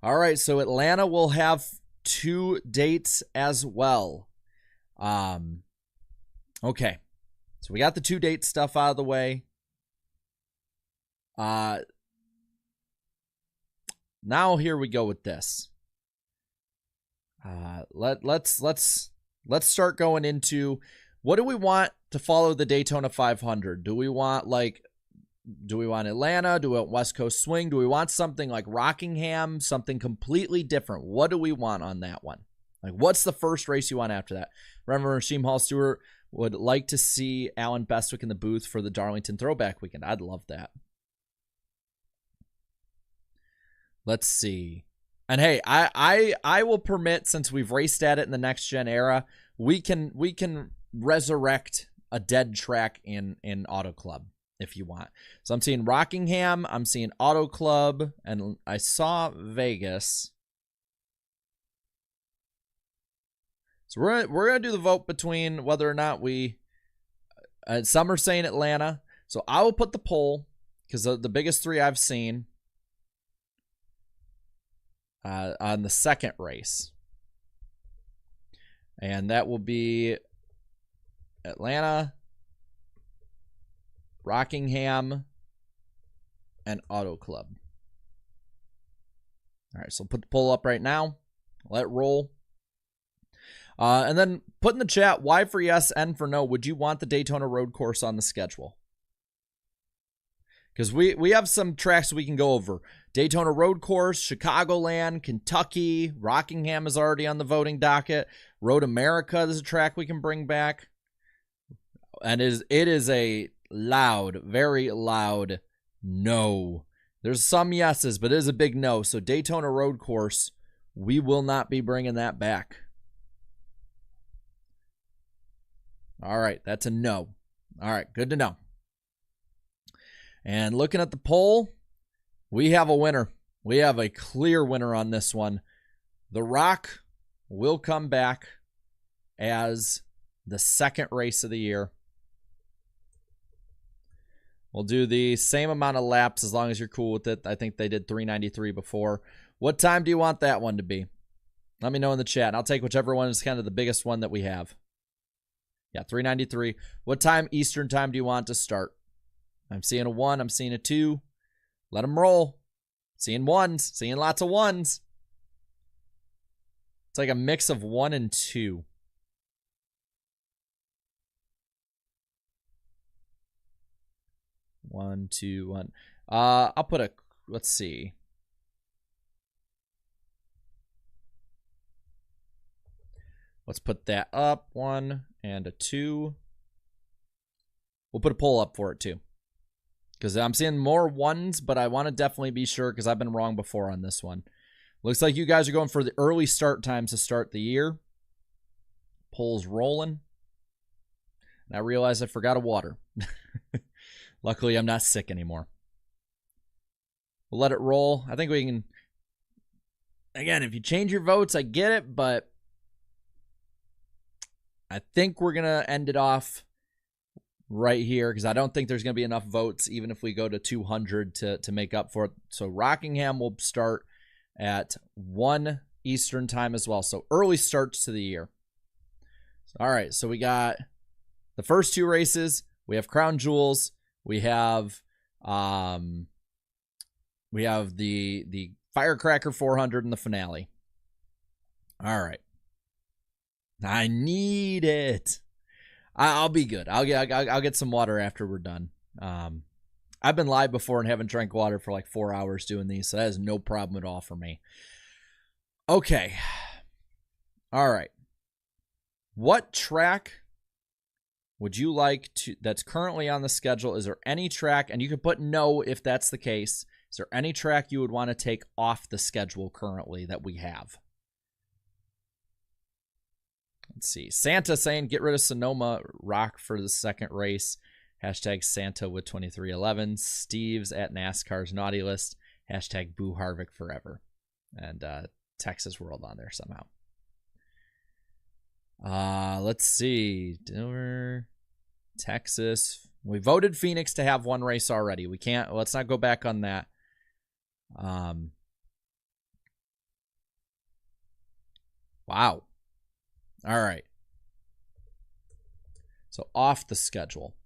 All right. So Atlanta will have 2 dates as well. Okay. So we got the 2 date stuff out of the way. Now here we go with this. Let's start going into what do we want to follow the Daytona 500? Do we want Atlanta? Do we want West Coast Swing? Do we want something like Rockingham? Something completely different? What do we want on that one? Like, what's the first race you want after that? Remember, Rasheem Hall Stewart would like to see Alan Bestwick in the booth for the Darlington Throwback Weekend. I'd love that. Let's see. And hey, I will permit, since we've raced at it in the next gen era, we can resurrect a dead track in Auto Club if you want. So I'm seeing Rockingham, I'm seeing Auto Club, and I saw Vegas. So we're gonna do the vote between whether or not we. Some are saying Atlanta, so I will put the poll because the biggest 3 I've seen on the second race, and that will be Atlanta, Rockingham, and Auto Club. All right, so put the poll up right now. Let it roll. And then put in the chat, Y for yes, N for no. Would you want the Daytona Road Course on the schedule? Because we have some tracks we can go over. Daytona Road Course, Chicagoland, Kentucky, Rockingham is already on the voting docket. Road America is a track we can bring back. And it is a loud, very loud no. There's some yeses, but it is a big no. So Daytona Road Course, we will not be bringing that back. All right, that's a no. All right, good to know. And looking at the poll, we have a winner. We have a clear winner on this one. The Rock will come back as the second race of the year. We'll do the same amount of laps as long as you're cool with it. I think they did 393 before. What time do you want that one to be? Let me know in the chat. I'll take whichever one is kind of the biggest one that we have. Yeah, 393. What time Eastern time do you want to start? I'm seeing a 1. I'm seeing a 2. Let them roll. Seeing 1s. Seeing lots of 1s. It's like a mix of 1 and 2. One, 2, 1. I'll put a, let's see. Let's put that up. 1 and a 2. We'll put a poll up for it too. Because I'm seeing more 1s, but I want to definitely be sure because I've been wrong before on this one. Looks like you guys are going for the early start times to start the year. Poll's rolling. And I realized I forgot a water. Luckily, I'm not sick anymore. We'll let it roll. I think we can... Again, if you change your votes, I get it, but I think we're going to end it off right here because I don't think there's going to be enough votes even if we go to 200 to make up for it. So Rockingham will start at 1 Eastern time as well. So early starts to the year. All right, so we got the first 2 races. We have Crown Jewels. We have the Firecracker 400 in the finale. All right. I need it. I'll be good. I'll get some water after we're done. I've been live before and haven't drank water for like 4 hours doing these, so that is no problem at all for me. Okay. All right. What track would you like to that's currently on the schedule? Is there any track, and you can put no if that's the case. Is there any track you would want to take off the schedule currently that we have? Let's see. Santa saying get rid of Sonoma Rock for the second race. Hashtag Santa with 2311. Steve's at NASCAR's naughty list. Hashtag Boo Harvick forever. And Texas World on there somehow. Let's see. Denver, Texas. We voted Phoenix to have 1 race already. We can't. Let's not go back on that. Wow. All right. So off the schedule.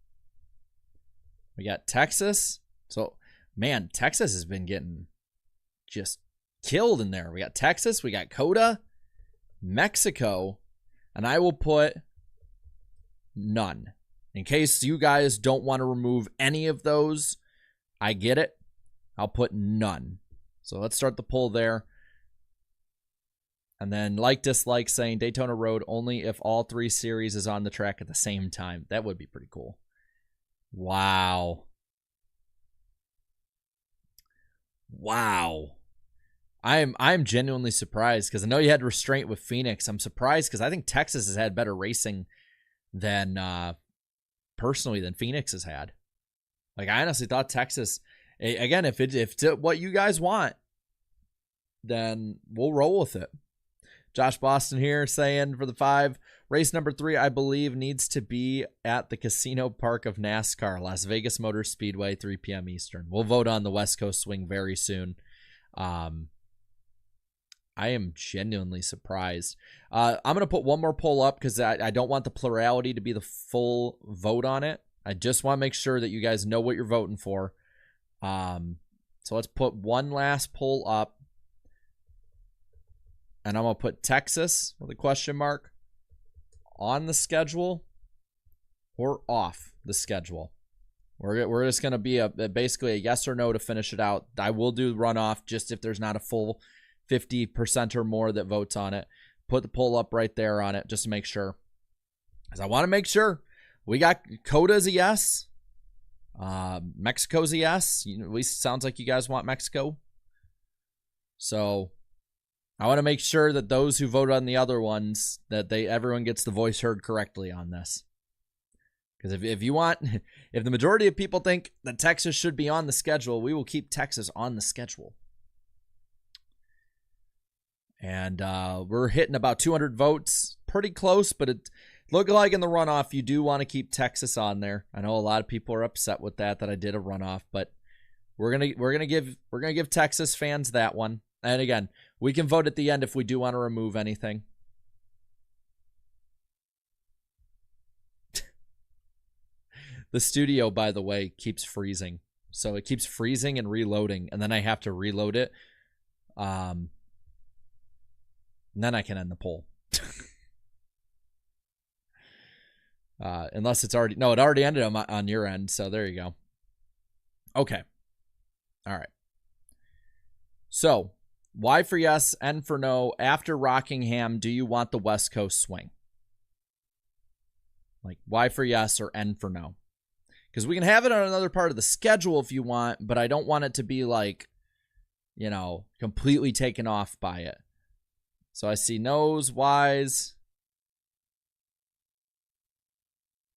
We got Texas. So, man, Texas has been getting just killed in there. We got Texas. We got COTA. Mexico. And I will put none. In case you guys don't want to remove any of those, I get it. I'll put none. So let's start the poll there. And then like, dislike saying Daytona Road only if all 3 series is on the track at the same time. That would be pretty cool. Wow. Wow. I'm genuinely surprised because I know you had restraint with Phoenix. I'm surprised because I think Texas has had better racing than personally than Phoenix has had. Like I honestly thought Texas, again, if it's what you guys want, then we'll roll with it. Josh Boston here saying for the 5, race number 3, I believe needs to be at the Casino Park of NASCAR, Las Vegas Motor Speedway, 3 p.m. Eastern. We'll vote on the West Coast swing very soon. I am genuinely surprised. I'm going to put one more poll up because I don't want the plurality to be the full vote on it. I just want to make sure that you guys know what you're voting for. So let's put one last poll up. And I'm going to put Texas with a question mark on the schedule or off the schedule. We're just going to be basically a yes or no to finish it out. I will do runoff just if there's not a full 50% or more that votes on it. Put the poll up right there on it just to make sure. Because I want to make sure. We got COTA's a yes. Mexico's a yes. At least it sounds like you guys want Mexico. So I want to make sure that those who voted on the other ones, that everyone gets the voice heard correctly on this. Because if the majority of people think that Texas should be on the schedule, we will keep Texas on the schedule. And we're hitting about 200 votes. Pretty close, but it looked like in the runoff you do want to keep Texas on there. I know a lot of people are upset with that I did a runoff, but we're gonna give Texas fans that one. And again, we can vote at the end if we do want to remove anything. The studio, by the way, keeps freezing. So it keeps freezing and reloading, and then I have to reload it. And then I can end the poll. Unless it's already... No, it already ended on your end, so there you go. Okay. All right. So, Y for yes, N for no. After Rockingham, do you want the West Coast swing? Like Y for yes or N for no. Because we can have it on another part of the schedule if you want, but I don't want it to be like, you know, completely taken off by it. So I see no's, Y's.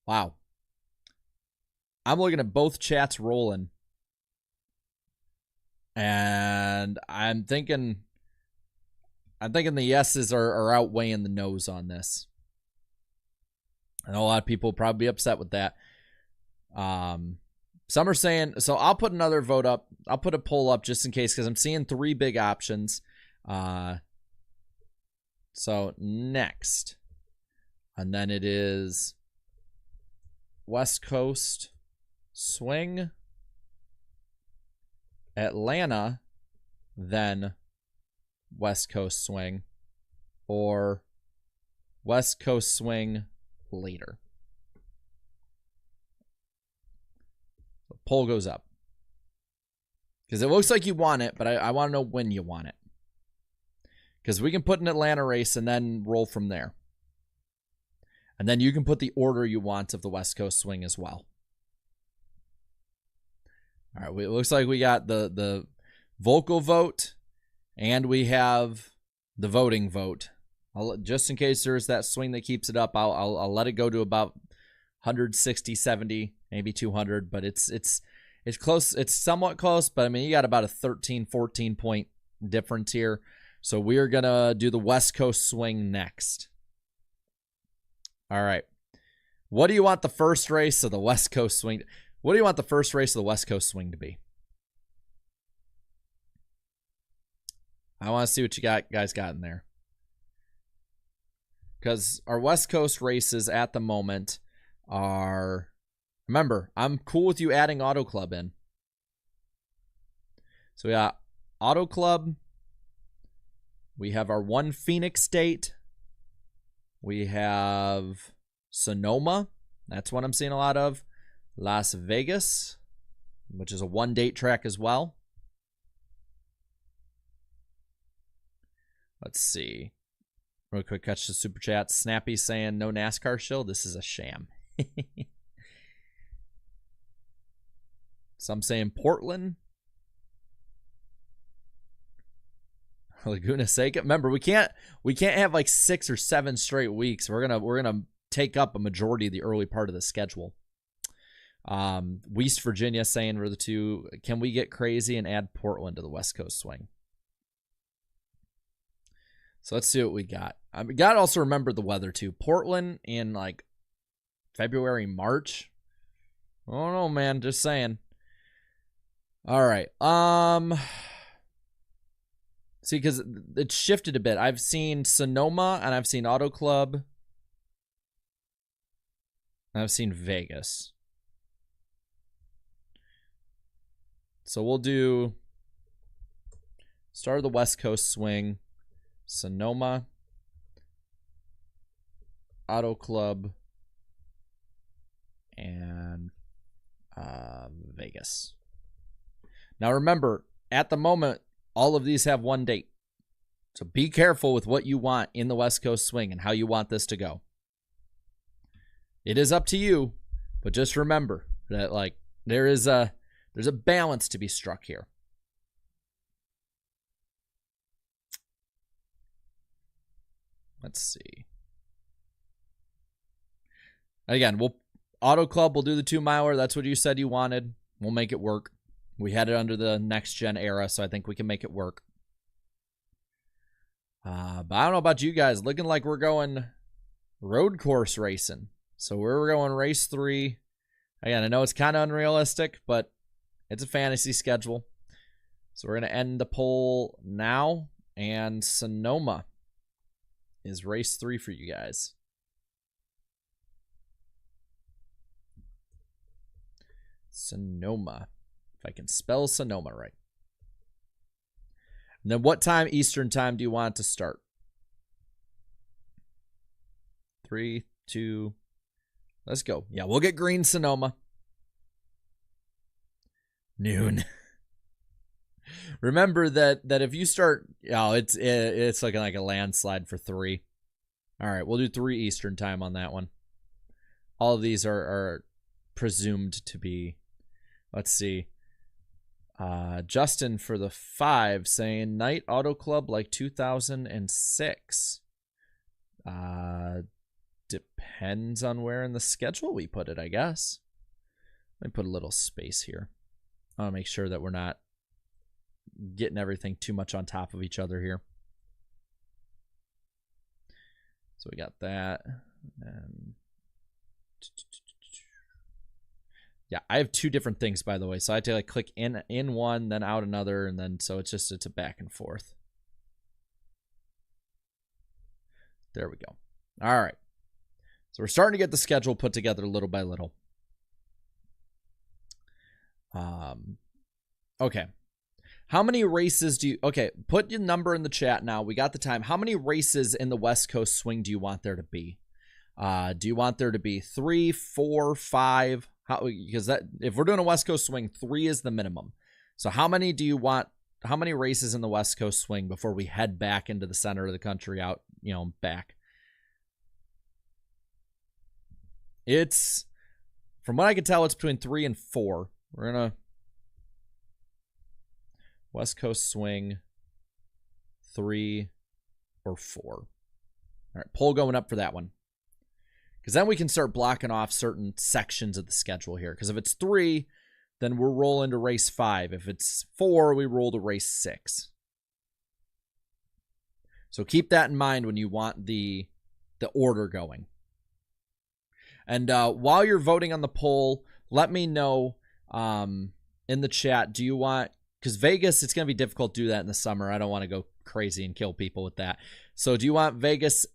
Wow. I'm looking at both chats rolling. And I'm thinking the yeses are outweighing the no's on this. I know a lot of people will probably be upset with that. Some are saying, so I'll put another vote up. I'll put a poll up just in case because I'm seeing 3 big options. So next, And then it is West Coast swing, Atlanta, then West Coast swing, or West Coast swing later. The poll goes up. Because it looks like you want it, but I want to know when you want it. Because we can put an Atlanta race and then roll from there. And then you can put the order you want of the West Coast swing as well. All right, it looks like we got the vocal vote, and we have the voting vote. Just in case there's that swing that keeps it up, I'll let it go to about 160, 70, maybe 200, but it's close. It's somewhat close, but I mean, you got about a 13, 14 point difference here. So we are going to do the West Coast swing next. All right. What do you want the first race of the West Coast swing? What do you want the first race of the West Coast swing to be? I want to see what you guys got in there. Because our West Coast races at the moment are... Remember, I'm cool with you adding Auto Club in. So we got Auto Club. We have our one Phoenix date. We have Sonoma. That's what I'm seeing a lot of. Las Vegas, which is a one-date track as well. Let's see. Real quick, catch the super chat. Snappy saying no NASCAR show. This is a sham. Some saying Portland. Laguna Seca. Remember, we can't have like 6 or 7 straight weeks. We're gonna take up a majority of the early part of the schedule. West Virginia saying we're the two. Can we get crazy and add Portland to the West Coast swing? So let's see what we got. We got to also remember the weather too. Portland in like February, March. I don't know, man. Just saying. All right. See, because it shifted a bit. I've seen Sonoma and I've seen Auto Club. And I've seen Vegas. So we'll do start of the West Coast swing, Sonoma, Auto Club, and Vegas. Now remember, at the moment, all of these have one date. So be careful with what you want in the West Coast swing and how you want this to go. It is up to you, but just remember that like there's a balance to be struck here. Let's see. Again, Auto Club will do the 2-miler. That's what you said you wanted. We'll make it work. We had it under the next gen era, so I think we can make it work. But I don't know about you guys. Looking like we're going road course racing. So we're going race 3. Again, I know it's kind of unrealistic, but it's a fantasy schedule. So we're going to end the poll now. And Sonoma is race 3 for you guys. Sonoma. If I can spell Sonoma right. And then what time, Eastern time, do you want it to start? 3, 2, let's go. Yeah, we'll get green Sonoma. Noon. Remember that if you start, it's looking like a landslide for 3. All right, we'll do 3 Eastern time on that one. All of these are presumed to be. Let's see. Justin for the 5 saying Night Auto Club like 2006. Depends on where in the schedule we put it, I guess. Let me put a little space here. I want to make sure that we're not getting everything too much on top of each other here. So we got that. And yeah, I have 2 different things, by the way. So I have to like click in one, then out another, and then so it's a back and forth. There we go. All right. So we're starting to get the schedule put together little by little. Okay. How many races do you... Okay, put your number in the chat now. We got the time. How many races in the West Coast swing do you want there to be? Do you want there to be 3, 4, 5? Because that, if we're doing a West Coast swing, 3 is the minimum. So how many do you want? How many races in the West Coast swing before we head back into the center of the country out, back? It's, from what I can tell, it's between 3 and 4. We're going to West Coast swing 3 or 4. All right, poll going up for that one. Because then we can start blocking off certain sections of the schedule here. Because if it's 3, then we're rolling to race 5. If it's 4, we roll to race 6. So keep that in mind when you want the order going. And while you're voting on the poll, let me know in the chat, do you want... Because Vegas, it's going to be difficult to do that in the summer. I don't want to go crazy and kill people with that. So do you want Vegas...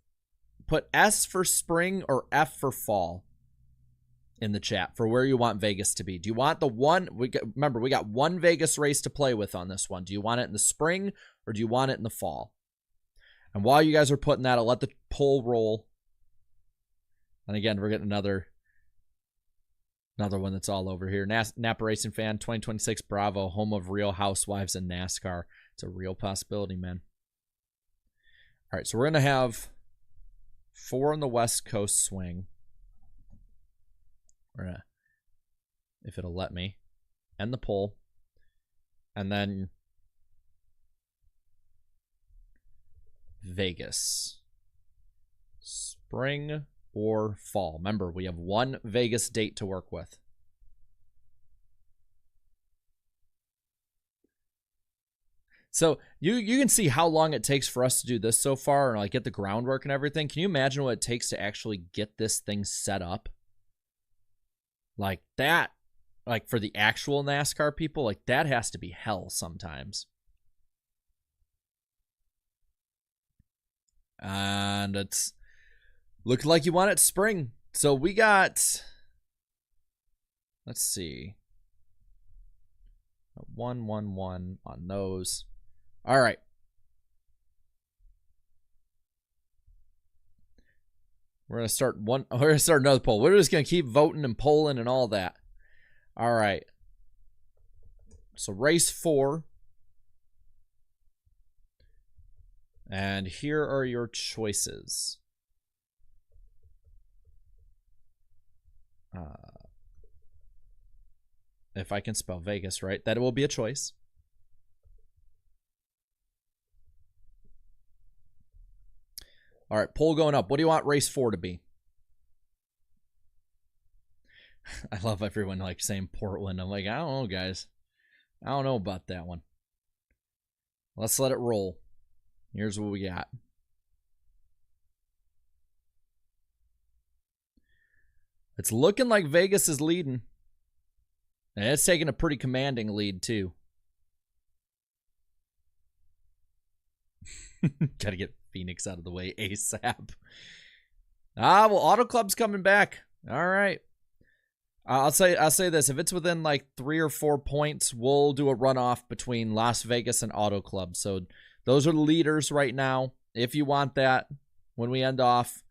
Put S for spring or F for fall in the chat for where you want Vegas to be. Do you want the one? Remember, we got one Vegas race to play with on this one. Do you want it in the spring or do you want it in the fall? And while you guys are putting that, I'll let the poll roll. And again, we're getting another one that's all over here. Napa Racing Fan 2026 Bravo, home of Real Housewives and NASCAR. It's a real possibility, man. All right, so we're going to have 4 in the West Coast swing. We're gonna, if it'll let me, end the poll. And then Vegas. Spring or fall. Remember, we have one Vegas date to work with. So you can see how long it takes for us to do this so far and like get the groundwork and everything. Can you imagine what it takes to actually get this thing set up? Like that, like for the actual NASCAR people, like that has to be hell sometimes. And it's looking like you want it spring. So we got, let's see, 1, 1, 1 on those. All right. We're gonna start another poll. We're just gonna keep voting and polling and all that. All right. So race 4. And here are your choices. If I can spell Vegas right, that will be a choice. All right, poll going up. What do you want race 4 to be? I love everyone like saying Portland. I'm like, I don't know, guys. I don't know about that one. Let's let it roll. Here's what we got. It's looking like Vegas is leading. And it's taking a pretty commanding lead, too. Gotta get Phoenix out of the way ASAP. Well, Auto Club's coming back. All right. I'll say this. If it's within like 3 or 4 points, we'll do a runoff between Las Vegas and Auto Club. So those are the leaders right now. If you want that, when we end off,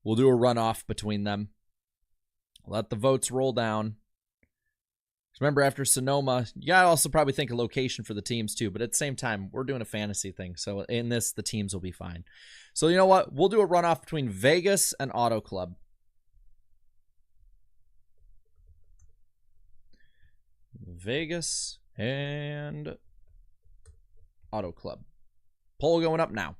we'll do a runoff between them. Let the votes roll down. Remember, after Sonoma, you gotta also probably think of location for the teams too, but at the same time, we're doing a fantasy thing. So in this, the teams will be fine. So you know what? We'll do a runoff between Vegas and Auto Club. Vegas and Auto Club. Poll going up now.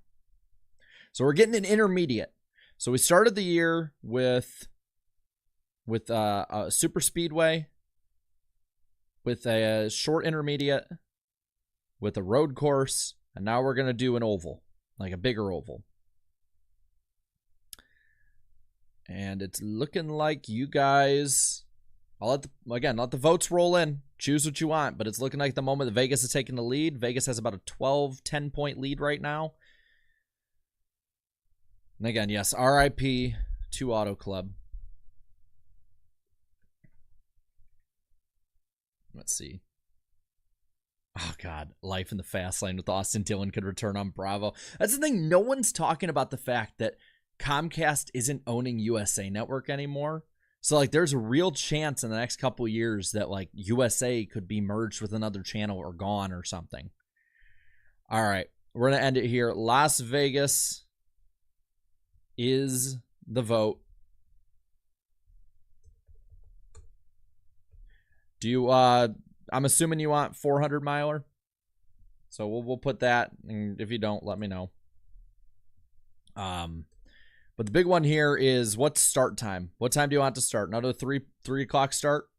So we're getting an intermediate. So we started the year with a super speedway, with a short intermediate, with a road course, and now we're going to do an oval, like a bigger oval. And it's looking like you guys, let the votes roll in. Choose what you want, but it's looking like the moment that Vegas is taking the lead. Vegas has about a 10-point lead right now. And again, yes, RIP 2 Auto Club. Let's see. Oh, God. Life in the fast lane with Austin Dillon could return on Bravo. That's the thing. No one's talking about the fact that Comcast isn't owning USA Network anymore. So, like, there's a real chance in the next couple of years that, like, USA could be merged with another channel or gone or something. All right. We're going to end it here. Las Vegas is the vote. Do you, I'm assuming you want 400 miler. So we'll put that. And if you don't, let me know. But the big one here is what's start time? What time do you want to start? Another 3 o'clock start?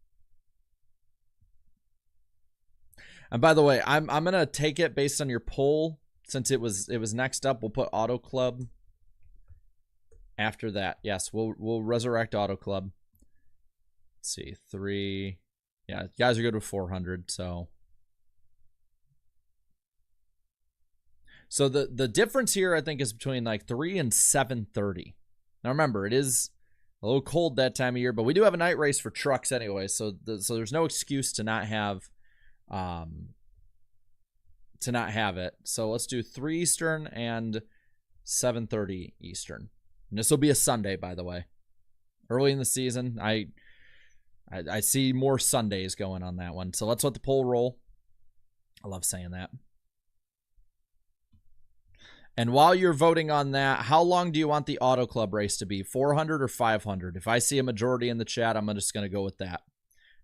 And by the way, I'm gonna take it based on your poll. Since it was next up, we'll put Auto Club after that. Yes, we'll resurrect Auto Club. Let's see, 3. Yeah, you guys are good with 400, so the difference here, I think, is between like 3 and 7:30. Now remember, it is a little cold that time of year, but we do have a night race for trucks anyway, so there's no excuse to not have it. So let's do 3 Eastern and 7:30 Eastern. And this will be a Sunday, by the way. Early in the season, I see more Sundays going on that one. So let's let the poll roll. I love saying that. And while you're voting on that, how long do you want the Auto Club race to be? 400 or 500? If I see a majority in the chat, I'm just going to go with that.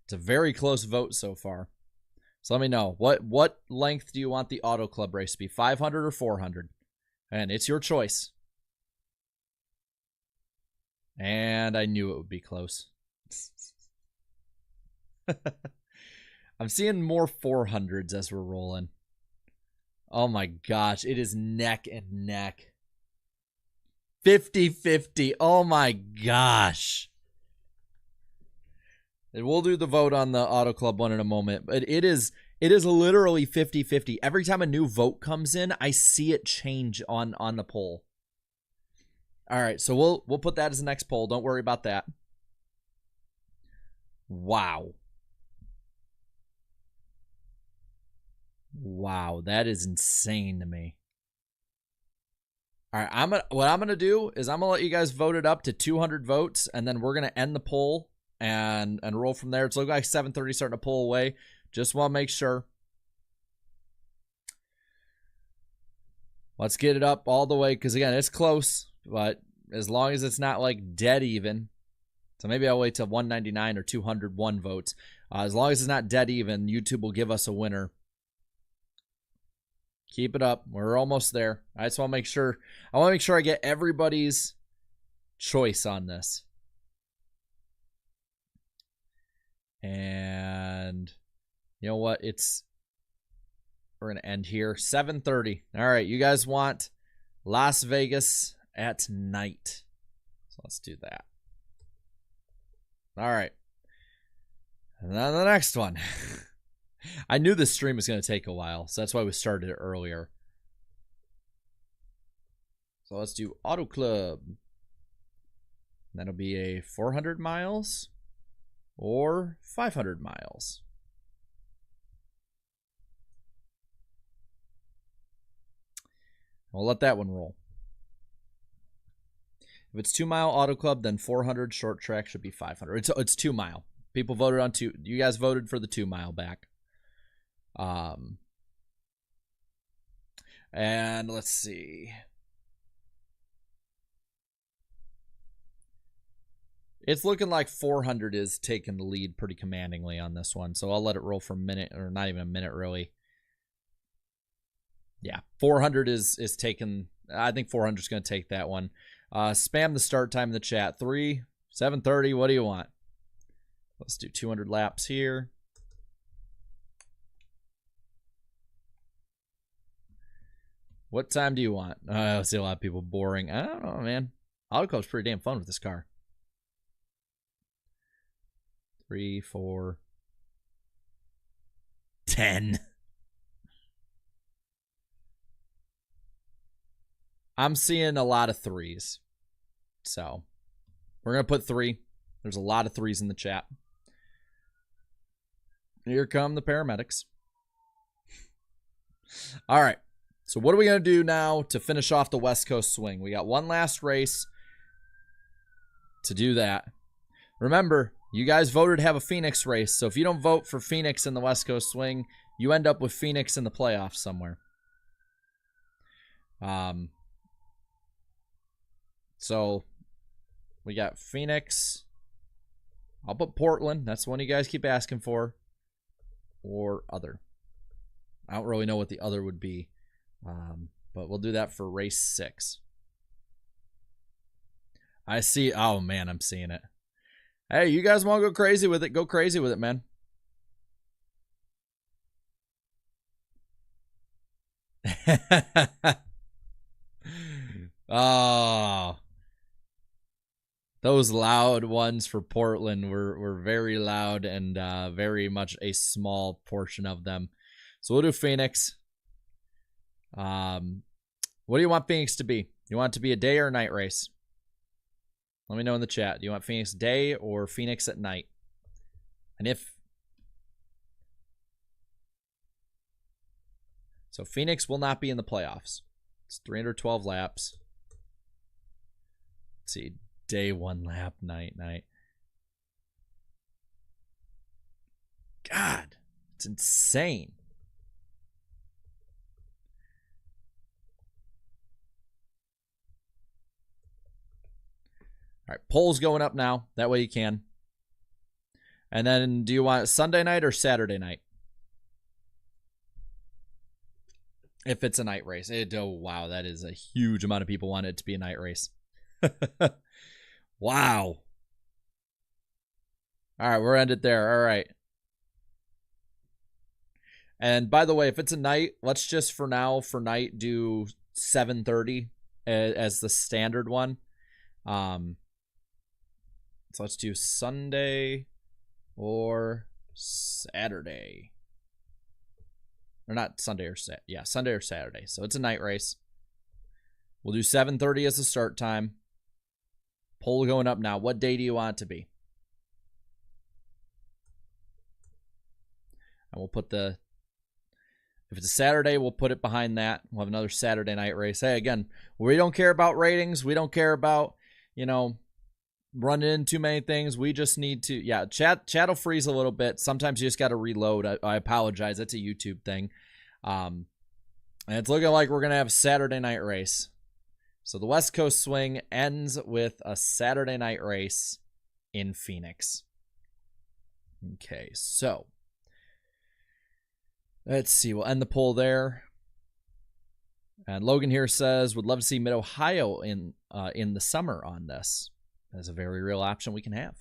It's a very close vote so far. So let me know. What length do you want the Auto Club race to be? 500 or 400? And it's your choice. And I knew it would be close. I'm seeing more 400s as we're rolling. Oh my gosh, it is neck and neck. 50-50. Oh my gosh. And we'll do the vote on the Auto Club one in a moment, but it is literally 50-50. Every time a new vote comes in, I see it change on the poll. All right, so we'll put that as the next poll. Don't worry about that. Wow. Wow, that is insane to me. All right, what I'm gonna do is I'm gonna let you guys vote it up to 200 votes, and then we're gonna end the poll and roll from there. It's looking like 7:30 starting to pull away. Just want to make sure. Let's get it up all the way, because again, it's close, but as long as it's not like dead even. So maybe I'll wait till 199 or 201 votes. As long as it's not dead even, YouTube will give us a winner. Keep it up. We're almost there. I just want to make sure. I want to make sure I get everybody's choice on this. And you know what? We're going to end here. 7:30. All right. You guys want Las Vegas at night. So let's do that. All right. And then the next one. I knew this stream was going to take a while, so that's why we started it earlier. So let's do Auto Club. That'll be a 400 miles or 500 miles. We'll let that one roll. If it's 2 mile Auto Club, then 400. Short track should be 500. It's 2 mile. People voted on 2. You guys voted for the 2 mile back. And let's see. It's looking like 400 is taking the lead pretty commandingly on this one. So I'll let it roll for a minute, or not even a minute really. Yeah, 400 is taking. I think 400 is going to take that one. Spam the start time in the chat. 7:30. What do you want? Let's do 200 laps here. What time do you want? I see a lot of people boring. I don't know, man. Auto Club's pretty damn fun with this car. 3, 4, 10. I'm seeing a lot of 3s. So We're going to put 3. There's a lot of 3s in the chat. Here come the paramedics. All right. So what are we going to do now to finish off the West Coast swing? We got one last race to do that. Remember, you guys voted to have a Phoenix race. So if you don't vote for Phoenix in the West Coast swing, you end up with Phoenix in the playoffs somewhere. So we got Phoenix. I'll put Portland. That's the one you guys keep asking for. Or other. I don't really know what the other would be. But we'll do that for race 6. I see. Oh, man, I'm seeing it. Hey, you guys want to go crazy with it? Go crazy with it, man. Oh. Those loud ones for Portland were very loud and very much a small portion of them. So we'll do Phoenix. What do you want Phoenix to be? You want it to be a day or a night race? Let me know in the chat. Do you want Phoenix day or Phoenix at night? And if... So Phoenix will not be in the playoffs. It's 312 laps. Let's see. Day 1 lap, night. God, it's insane. All right, polls going up now. That way you can. And then do you want Sunday night or Saturday night? If it's a night race. Oh, wow, that is a huge amount of people want it to be a night race. Wow. All right, we're ended there. All right. And by the way, if it's a night, let's just for now, for night, do 7:30 as the standard one. So let's do Sunday or Saturday. Or not Sunday or Saturday. Yeah, Sunday or Saturday. So it's a night race. We'll do 7:30 as the start time. Poll going up now. What day do you want it to be? And we'll put the... If it's a Saturday, we'll put it behind that. We'll have another Saturday night race. Hey, again, we don't care about ratings. We don't care about, running in too many things. We just need to... Yeah, chat will freeze a little bit. Sometimes you just got to reload. I apologize. That's a YouTube thing. And it's looking like we're going to have a Saturday night race. So the West Coast swing ends with a Saturday night race in Phoenix. Okay, so let's see. We'll end the poll there. And Logan here says, would love to see Mid-Ohio in the summer on this. That's a very real option we can have.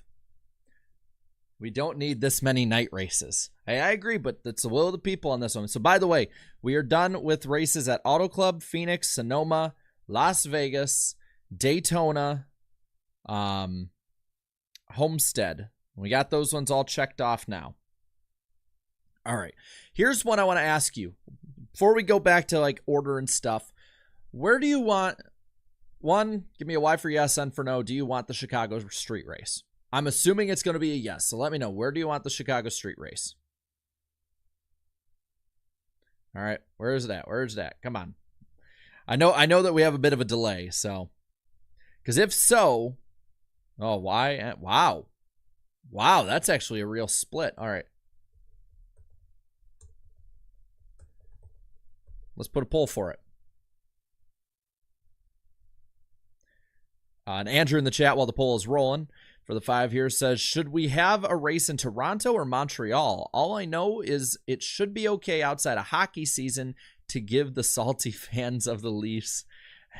We don't need this many night races. Hey, I agree, but it's the will of the people on this one. So by the way, we are done with races at Auto Club, Phoenix, Sonoma, Las Vegas, Daytona, Homestead. We got those ones all checked off now. All right. Here's one I want to ask you. Before we go back to like order and stuff, where do you want... One, give me a Y for yes, N for no. Do you want the Chicago street race? I'm assuming it's going to be a yes. So let me know. Where do you want the Chicago street race? All right. Where is it at? Where is that? Come on. I know that we have a bit of a delay, so. Because if so. Oh, why? Wow. Wow, that's actually a real split. All right. Let's put a poll for it. And Andrew in the chat while the poll is rolling for the 5 here says, should we have a race in Toronto or Montreal? All I know is it should be okay outside of hockey season to give the salty fans of the Leafs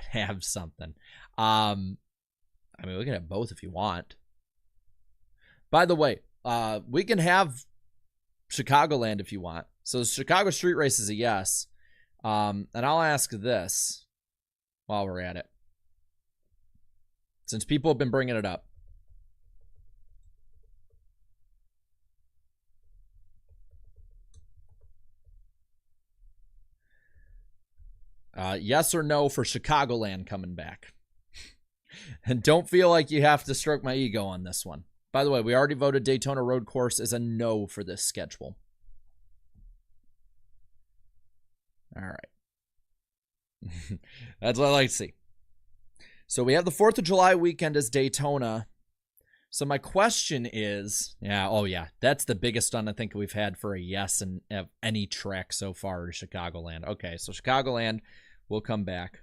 have something. I mean, we can have both if you want. By the way, we can have Chicagoland if you want. So the Chicago street race is a yes. And I'll ask this while we're at it, since people have been bringing it up. Yes or no for Chicagoland coming back? And don't feel like you have to stroke my ego on this one. By the way, we already voted Daytona Road Course as a no for this schedule. All right. That's what I like to see. So we have the 4th of July weekend as Daytona. So my question is, that's the biggest one I think we've had for a yes in any track so far is Chicagoland. Okay, so Chicagoland will come back.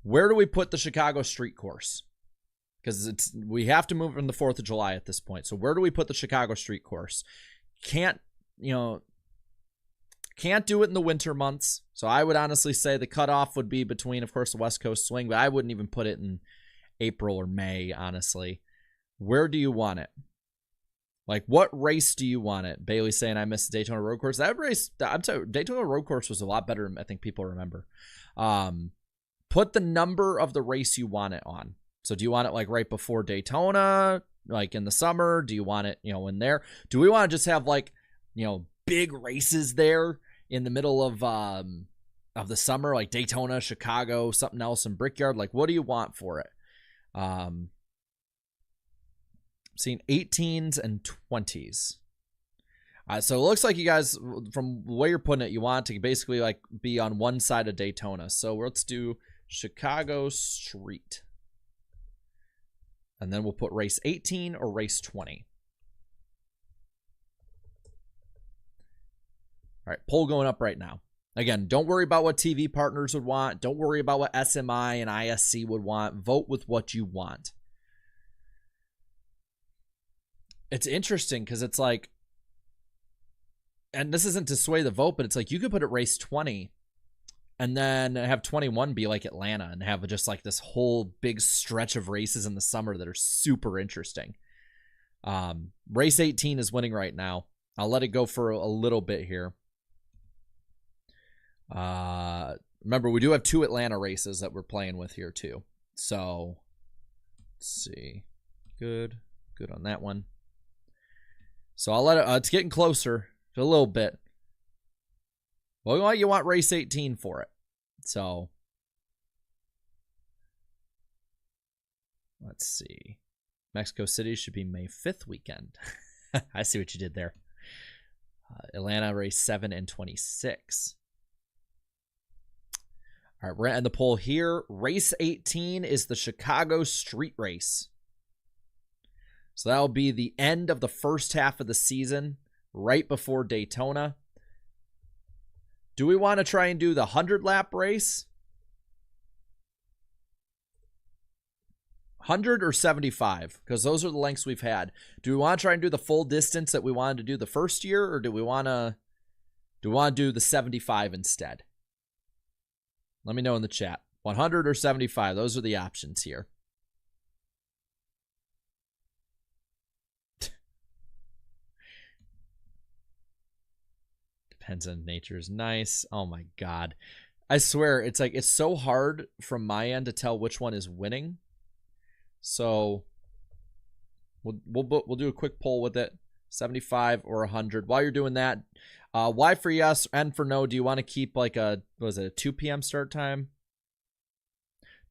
Where do we put the Chicago Street Course? Because we have to move from the 4th of July at this point. So where do we put the Chicago Street Course? Can't do it in the winter months. So I would honestly say the cutoff would be between, of course, the West Coast Swing, but I wouldn't even put it in April or May, honestly. Where do you want it? Like, what race do you want it? Bailey saying I missed the Daytona Road Course. That race, I'm telling you, Daytona Road Course was a lot better than I think people remember. Put the number of the race you want it on. So do you want it like right before Daytona, like in the summer? Do you want it, in there? Do we want to just have like, big races there in the middle of the summer, like Daytona, Chicago, something else in Brickyard? Like, what do you want for it? I'm seeing 18s and 20s. So it looks like you guys, from the way you're putting it, you want to basically like be on one side of Daytona. So let's do Chicago Street. And then we'll put race 18 or race 20. All right, poll going up right now. Again, don't worry about what TV partners would want. Don't worry about what SMI and ISC would want. Vote with what you want. It's interesting because it's like, and this isn't to sway the vote, but it's like you could put it race 20 and then have 21 be like Atlanta and have just like this whole big stretch of races in the summer that are super interesting. Race 18 is winning right now. I'll let it go for a little bit here. Remember, we do have 2 Atlanta races that we're playing with here too. So let's see. Good on that one. So I'll let it, it's getting closer a little bit. Well, you want race 18 for it. So let's see. Mexico City should be May 5th weekend. I see what you did there. Atlanta race 7 and 26. All right, we're going to end the poll here. Race 18 is the Chicago Street Race. So that'll be the end of the first half of the season, right before Daytona. Do we want to try and do the 100-lap race? 100 or 75? Because those are the lengths we've had. Do we want to try and do the full distance that we wanted to do the first year, or do we want to do the 75 instead? Let me know in the chat. 100 or 75? Those are the options here. Depends on nature is nice. Oh my God. I swear, it's like, it's so hard from my end to tell which one is winning. So we'll do a quick poll with it. 75 or 100. While you're doing that, Y for yes, N for no. Do you want to keep like a 2 p.m. start time?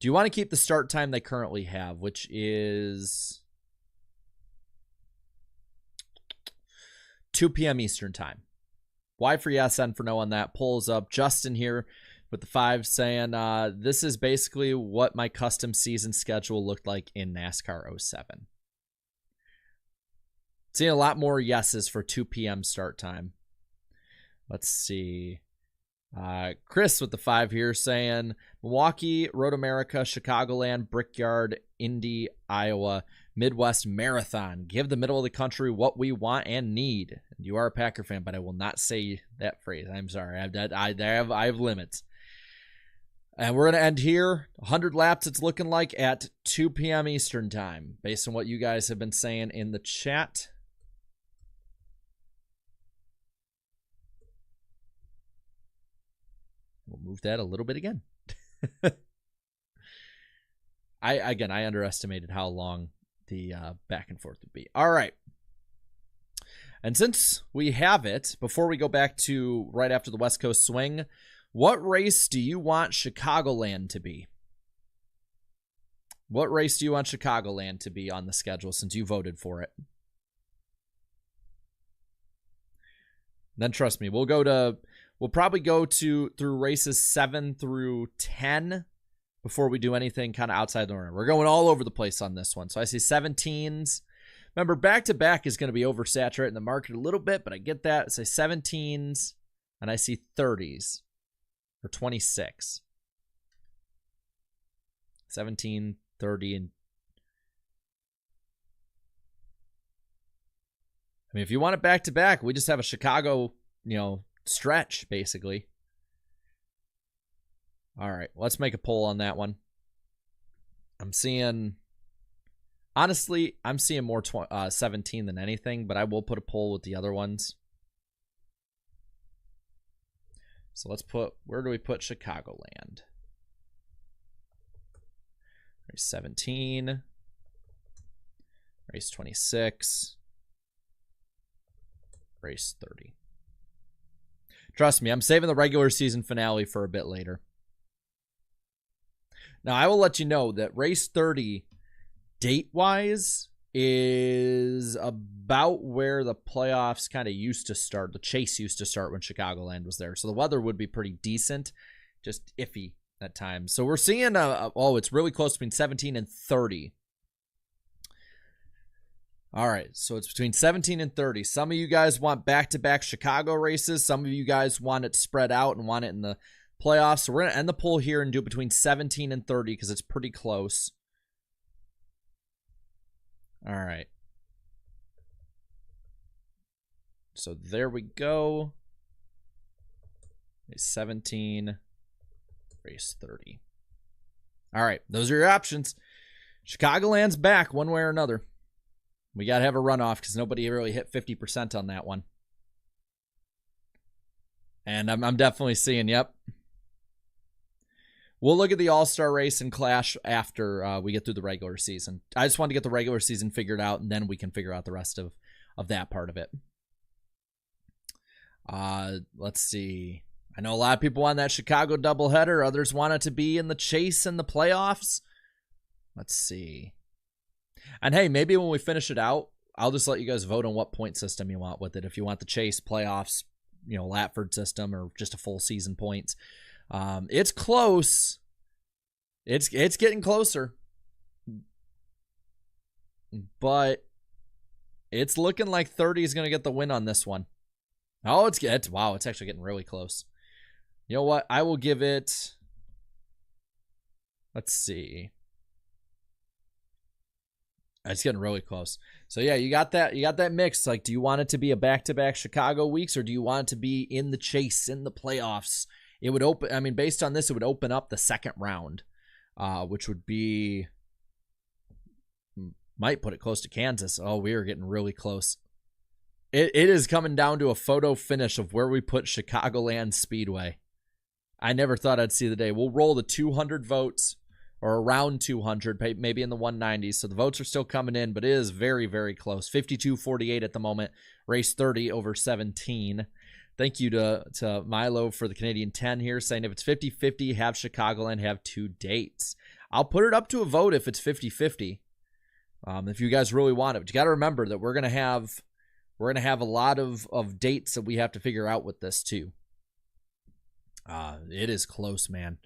Do you want to keep the start time they currently have, which is 2 p.m. Eastern time? Y for yes, N for no on that. Polls up. Justin here with the 5 saying, this is basically what my custom season schedule looked like in NASCAR 07. Seeing a lot more yeses for 2 p.m. start time. Let's see. Chris with the 5 here saying, Milwaukee, Road America, Chicagoland, Brickyard, Indy, Iowa, Midwest Marathon. Give the middle of the country what we want and need. You are a Packer fan, but I will not say that phrase. I'm sorry. I have limits. And we're going to end here. 100 laps it's looking like at 2 p.m. Eastern time, based on what you guys have been saying in the chat. We'll move that a little bit again. I underestimated how long the back and forth would be. All right. And since we have it, before we go back to right after the West Coast Swing, What race do you want Chicagoland to be? What race do you want Chicagoland to be on the schedule since you voted for it? Then trust me, we'll probably go through races 7 through 10 before we do anything kind of outside the order. We're going all over the place on this one. So I see 17s. Remember, back-to-back is going to be oversaturating the market a little bit, but I get that. I say 17s, and I see 30s or 26. 17, 30, and I mean, if you want it back-to-back, we just have a Chicago, stretch, basically. All right, let's make a poll on that one. Honestly, I'm seeing more 17 than anything, but I will put a poll with the other ones. So let's where do we put Chicagoland? Race 17, race 26, race 30. Trust me, I'm saving the regular season finale for a bit later. Now, I will let you know that race 30, date-wise, is about where the playoffs kind of used to start. The chase used to start when Chicagoland was there. So the weather would be pretty decent, just iffy at times. So we're seeing, it's really close between 17 and 30. All right, so it's between 17 and 30. Some of you guys want back-to-back Chicago races. Some of you guys want it spread out and want it in the playoffs. So we're going to end the poll here and do it between 17 and 30 because it's pretty close. All right. So there we go. Race 17, race 30. All right, those are your options. Chicagoland's back one way or another. We got to have a runoff because nobody really hit 50% on that one. And I'm definitely seeing, yep. We'll look at the All-Star race and Clash after we get through the regular season. I just want to get the regular season figured out, and then we can figure out the rest of that part of it. Let's see. I know a lot of people want that Chicago doubleheader. Others want it to be in the chase and the playoffs. Let's see. And hey, maybe when we finish it out, I'll just let you guys vote on what point system you want with it. If you want the chase, playoffs, Latford system, or just a full season points. It's close. It's getting closer. But it's looking like 30 is going to get the win on this one. Oh, it's actually getting really close. You know what? I will give it, let's see. It's getting really close. So yeah, you got that mix. Like, do you want it to be a back-to-back Chicago weeks, or do you want it to be in the chase, in the playoffs? It would open, I mean, based on this, it would open up the second round, which would be, might put it close to Kansas. Oh, we are getting really close. It is coming down to a photo finish of where we put Chicagoland Speedway. I never thought I'd see the day. We'll roll the 200 votes, or around 200, maybe in the 190s. So the votes are still coming in, but it is very, very close. 52-48 at the moment. Race 30 over 17. Thank you to Milo for the Canadian 10 here, saying if it's 50-50, have Chicagoland have 2 dates. I'll put it up to a vote if it's 50-50. If you guys really want it. But you got to remember that we're gonna have a lot of dates that we have to figure out with this too. It is close, man.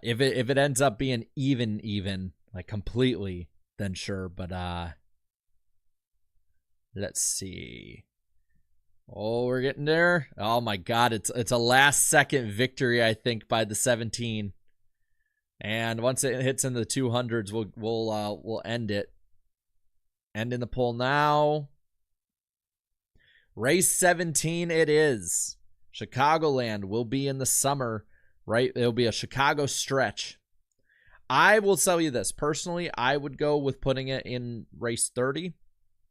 If it ends up being even like completely, then sure. But let's see. Oh, we're getting there. Oh my God, it's a last second victory, I think, by the 17. And once it hits in the 200s, we'll end it. End in the poll now. Race 17 it is. Chicagoland will be in the summer, right? It'll be a Chicago stretch. I will tell you this. Personally, I would go with putting it in race 30.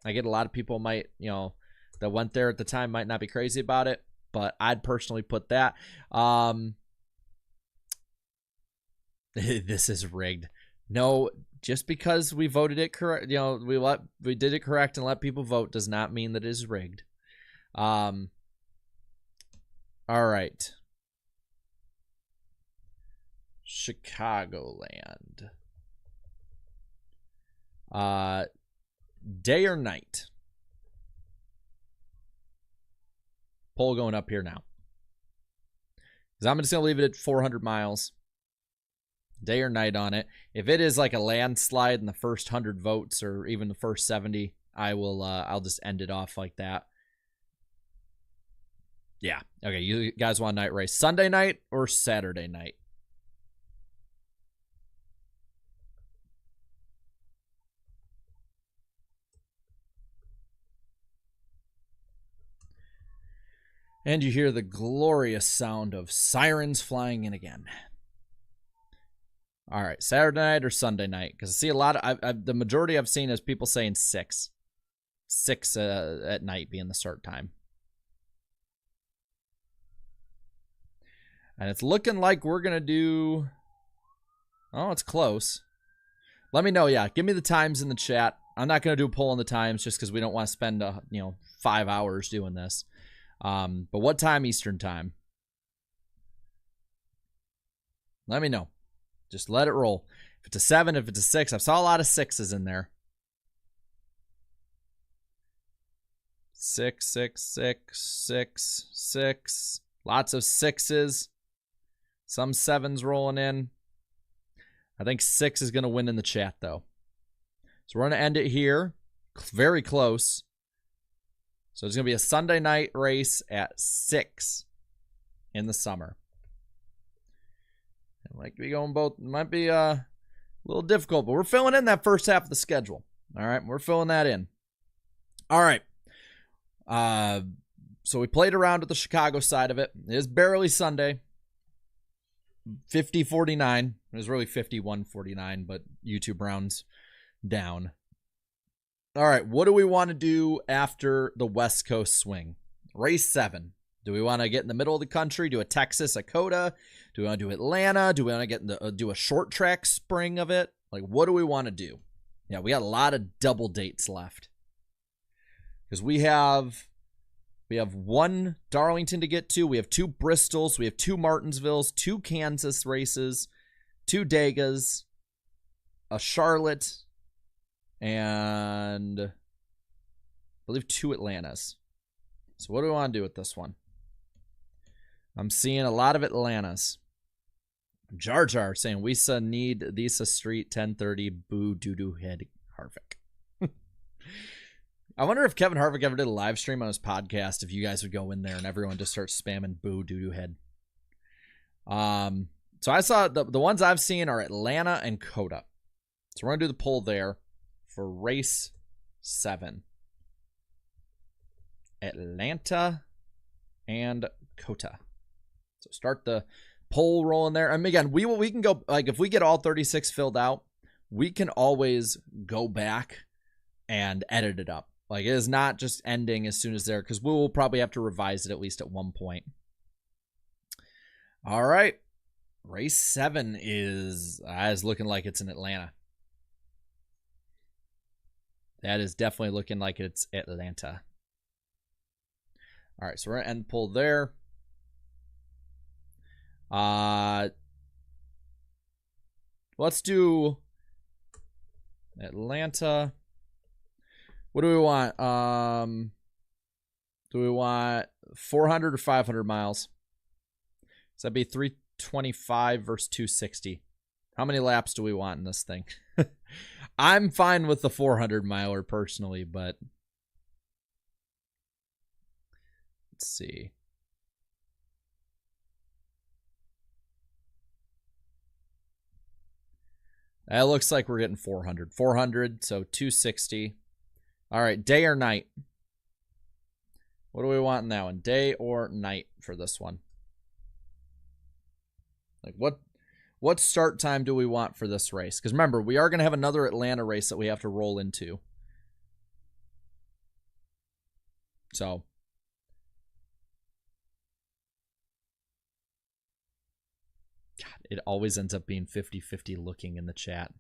I get a lot of people might, that went there at the time might not be crazy about it, but I'd personally put that. This is rigged. No, just because we voted it correct, we did it correct and let people vote does not mean that it is rigged. All right. Chicagoland. Day or night? Poll going up here now. Because I'm just going to leave it at 400 miles. Day or night on it. If it is like a landslide in the first 100 votes or even the first 70, I'll just end it off like that. Yeah. Okay, you guys want a night race. Sunday night or Saturday night? And you hear the glorious sound of sirens flying in again. All right, Saturday night or Sunday night? Because I see a lot of, the majority I've seen is people saying 6. 6 at night being the start time. And it's looking like we're going to do, oh, it's close. Let me know, yeah. Give me the times in the chat. I'm not going to do a poll on the times just because we don't want to spend, 5 hours doing this. But what time Eastern time? Let me know. Just let it roll. If it's a 7, if it's a 6. I saw a lot of 6s in there. 6, 6, 6, 6, 6. Lots of 6s. Some 7s rolling in. I think 6 is going to win in the chat, though. So we're going to end it here. Very close. So it's going to be a Sunday night race at 6 in the summer. It might be going both. It might be a little difficult, but we're filling in that first half of the schedule. All right, we're filling that in. All right. So we played around with the Chicago side of it. It is barely Sunday. 50-49. It was really 51-49, but YouTube rounds down. All right, what do we want to do after the West Coast swing? Race 7. Do we want to get in the middle of the country, do a Texas, a COTA? Do we want to do Atlanta? Do we want to get in the, do a short track spring of it? Like, what do we want to do? Yeah, we got a lot of double dates left. Because we have 1 Darlington to get to. We have 2 Bristols. We have 2 Martinsvilles, 2 Kansas races, 2 Dagas, a Charlotte, and I believe 2 Atlantas. So what do we want to do with this one? I'm seeing a lot of Atlantas. Jar Jar saying, Wisa need Thesa Street 1030 boo doo doo head Harvick. I wonder if Kevin Harvick ever did a live stream on his podcast, if you guys would go in there and everyone just starts spamming boo doo doo head. So I saw the ones I've seen are Atlanta and COTA. So we're going to do the poll there for race 7. Atlanta and COTA. So start the poll rolling there. I mean, again, we can go, like, if we get all 36 filled out, we can always go back and edit it up. Like, it is not just ending as soon as there, because we will probably have to revise it at least at one point. All right. Race 7 is looking like it's in Atlanta. That is definitely looking like it's Atlanta. All right, so we're going to end poll there. Let's do Atlanta. What do we want? Do we want 400 or 500 miles? So that'd be 325 versus 260. How many laps do we want in this thing? I'm fine with the 400 miler personally, but let's see. That looks like we're getting 400. 400, so 260. All right, day or night? What do we want in that one? Day or night for this one? Like, what start time do we want for this race? Because remember, we are going to have another Atlanta race that we have to roll into. So God, it always ends up being 50-50 looking in the chat.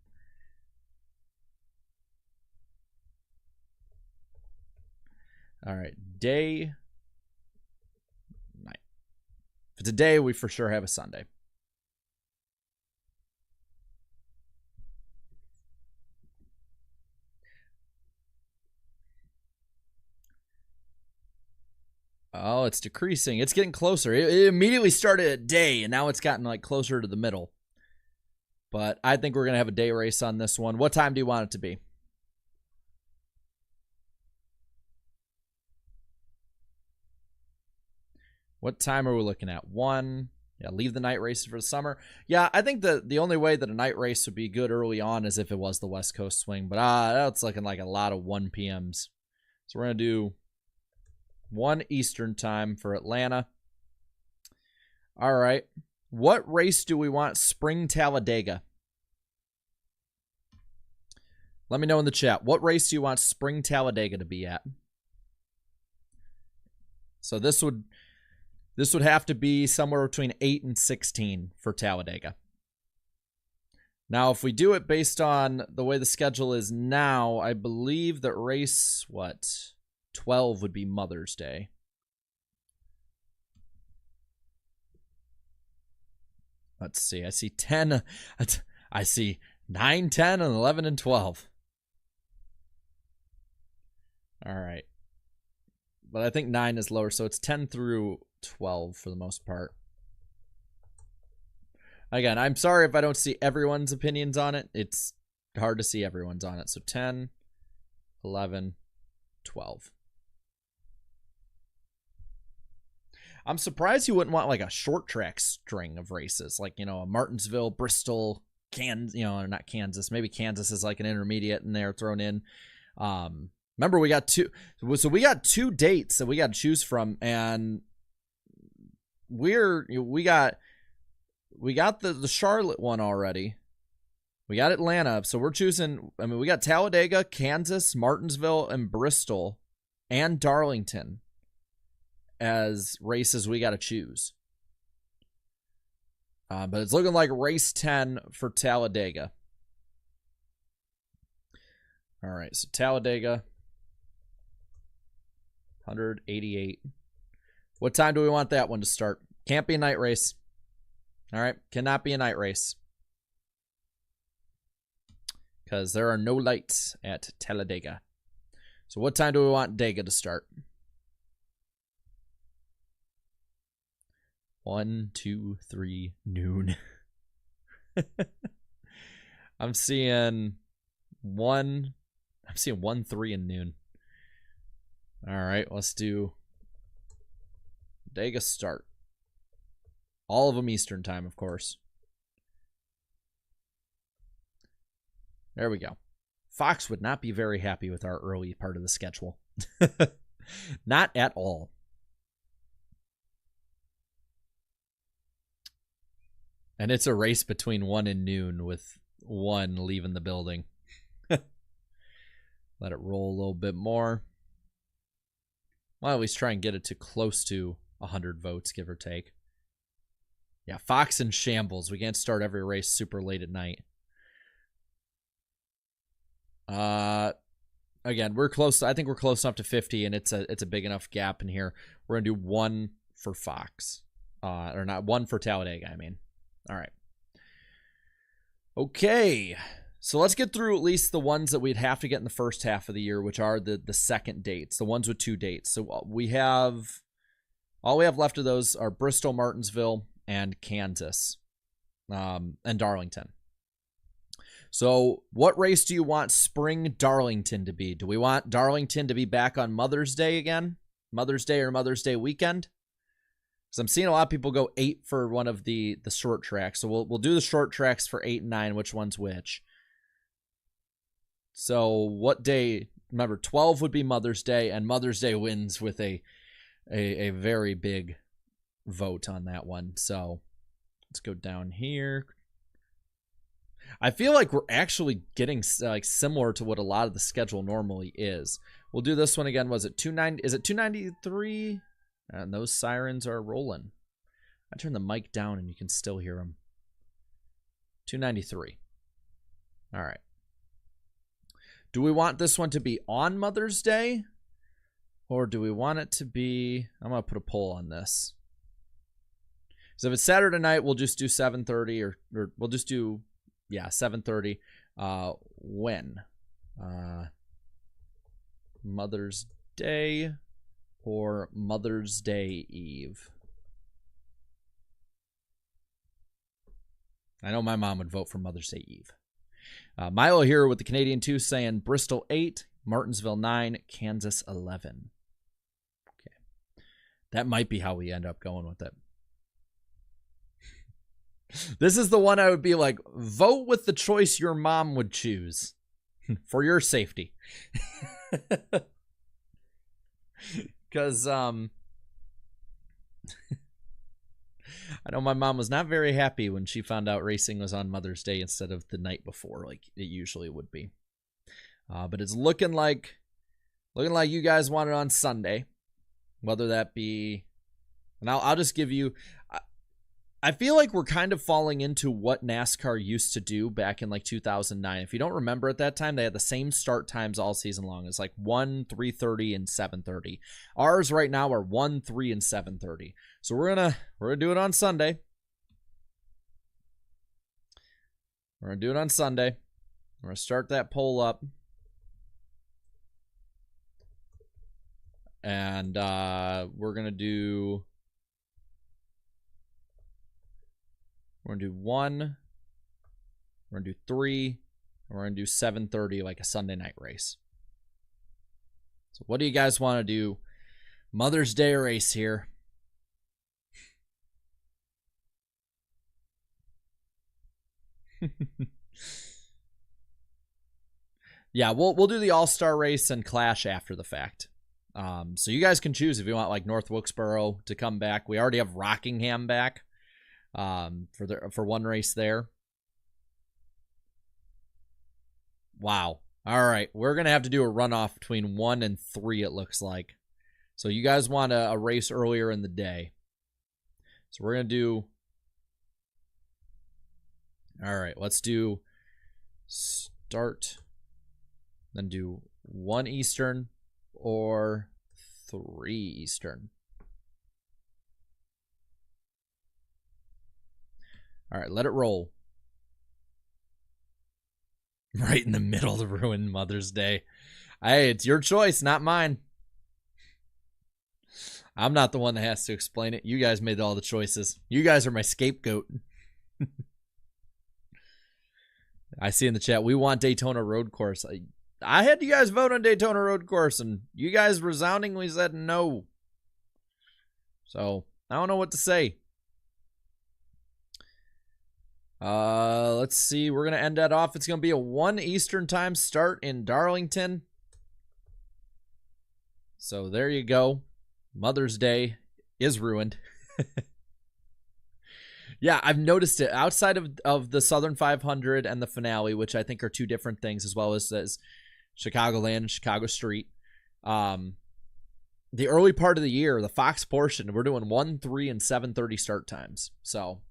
All right, day, night. If it's a day, we for sure have a Sunday. No, it's decreasing. It's getting closer. It immediately started at day, and now it's gotten like closer to the middle. But I think we're going to have a day race on this one. What time do you want it to be? What time are we looking at? 1. Yeah, leave the night races for the summer. Yeah, I think the only way that a night race would be good early on is if it was the West Coast swing. But that's looking like a lot of 1 p.m.s. So we're going to do 1 Eastern time for Atlanta. All right. What race do we want Spring Talladega? Let me know in the chat. What race do you want Spring Talladega to be at? So this would have to be somewhere between 8 and 16 for Talladega. Now, if we do it based on the way the schedule is now, I believe that race, 12 would be Mother's Day. Let's see. I see 10. I see 9, 10, and 11, and 12. All right. But I think 9 is lower, so it's 10 through 12 for the most part. Again, I'm sorry if I don't see everyone's opinions on it. It's hard to see everyone's on it. So 10, 11, 12. I'm surprised you wouldn't want like a short track string of races, like, a Martinsville, Bristol, not Kansas. Maybe Kansas is like an intermediate in there thrown in. Remember, we got 2. So we got 2 dates that we got to choose from, and we got the Charlotte one already. We got Atlanta, so we're choosing. I mean, we got Talladega, Kansas, Martinsville, and Bristol, and Darlington as races we got to choose. But it's looking like race 10 for Talladega. All right, so Talladega, 188. What time do we want that one to start? Can't be a night race. All right, cannot be a night race. Because there are no lights at Talladega. So what time do we want Dega to start? 1, 2, 3, noon. I'm seeing 1, 3, and noon. All right, let's do Dega start. All of them Eastern time, of course. There we go. Fox would not be very happy with our early part of the schedule. Not at all. And it's a race between 1 and noon with 1 leaving the building. Let it roll a little bit more. Well, at least try and get it to close to 100 votes, give or take. Yeah, Fox in shambles. We can't start every race super late at night. Again, we're close. I think we're close enough to 50, and it's a big enough gap in here. We're gonna do 1 for Fox, or not 1 for Talladega. I mean, all right. Okay, so let's get through at least the ones that we'd have to get in the first half of the year, which are the second dates, the ones with 2 dates. So all we have left of those are Bristol, Martinsville, and Kansas, and Darlington. So what race do you want Spring Darlington to be? Do we want Darlington to be back on Mother's Day again? Mother's Day or Mother's Day weekend? Because I'm seeing a lot of people go 8 for one of the short tracks. So we'll do the short tracks for 8 and 9, which one's which. So what day? Remember, 12 would be Mother's Day, and Mother's Day wins with a very big vote on that one. So let's go down here. I feel like we're actually getting like similar to what a lot of the schedule normally is. We'll do this one again. Was it 290? Is it 293? And those sirens are rolling. I turn the mic down and you can still hear them. 293. All right. Do we want this one to be on Mother's Day? Or do we want it to be... I'm going to put a poll on this. So if it's Saturday night, we'll just do 7:30 or we'll just do... Yeah, 7:30. When? Mother's Day or Mother's Day Eve? I know my mom would vote for Mother's Day Eve. Milo here with the Canadian 2 saying Bristol 8, Martinsville 9, Kansas 11. Okay. That might be how we end up going with it. This is the one I would be like, vote with the choice your mom would choose for your safety. Because, I know my mom was not very happy when she found out racing was on Mother's Day instead of the night before, like it usually would be. But it's looking like you guys want it on Sunday, whether that be, and I'll just give you. I feel like we're kind of falling into what NASCAR used to do back in like 2009. If you don't remember at that time, they had the same start times all season long. It's like 1, 3:30, and 7:30. Ours right now are 1, 3, and 7:30. So we're gonna do it on Sunday. We're gonna do it on Sunday. We're gonna start that poll up, and we're gonna do 1, we're gonna do 3, and we're gonna do 7:30, like a Sunday night race. So what do you guys want to do? Mother's Day race here. Yeah, we'll do the All-Star race and Clash after the fact. So you guys can choose if you want like North Wilkesboro to come back. We already have Rockingham back. For one race there. Wow. All right. We're going to have to do a runoff between 1 and 3, it looks like. So you guys want a race earlier in the day. So we're going to do... All right. Let's do start. Then do 1 Eastern or 3 Eastern. All right, let it roll. Right in the middle to ruin Mother's Day. Hey, it's your choice, not mine. I'm not the one that has to explain it. You guys made all the choices. You guys are my scapegoat. I see in the chat, we want Daytona Road Course. I had you guys vote on Daytona Road Course, and you guys resoundingly said no. So, I don't know what to say. Let's see. We're going to end that off. It's going to be a 1 Eastern time start in Darlington. So there you go. Mother's Day is ruined. Yeah, I've noticed it outside of the Southern 500 and the finale, which I think are 2 different things, as well as Chicagoland and Chicago Street. The early part of the year, the Fox portion, we're doing 1, 3, and 7:30 start times. So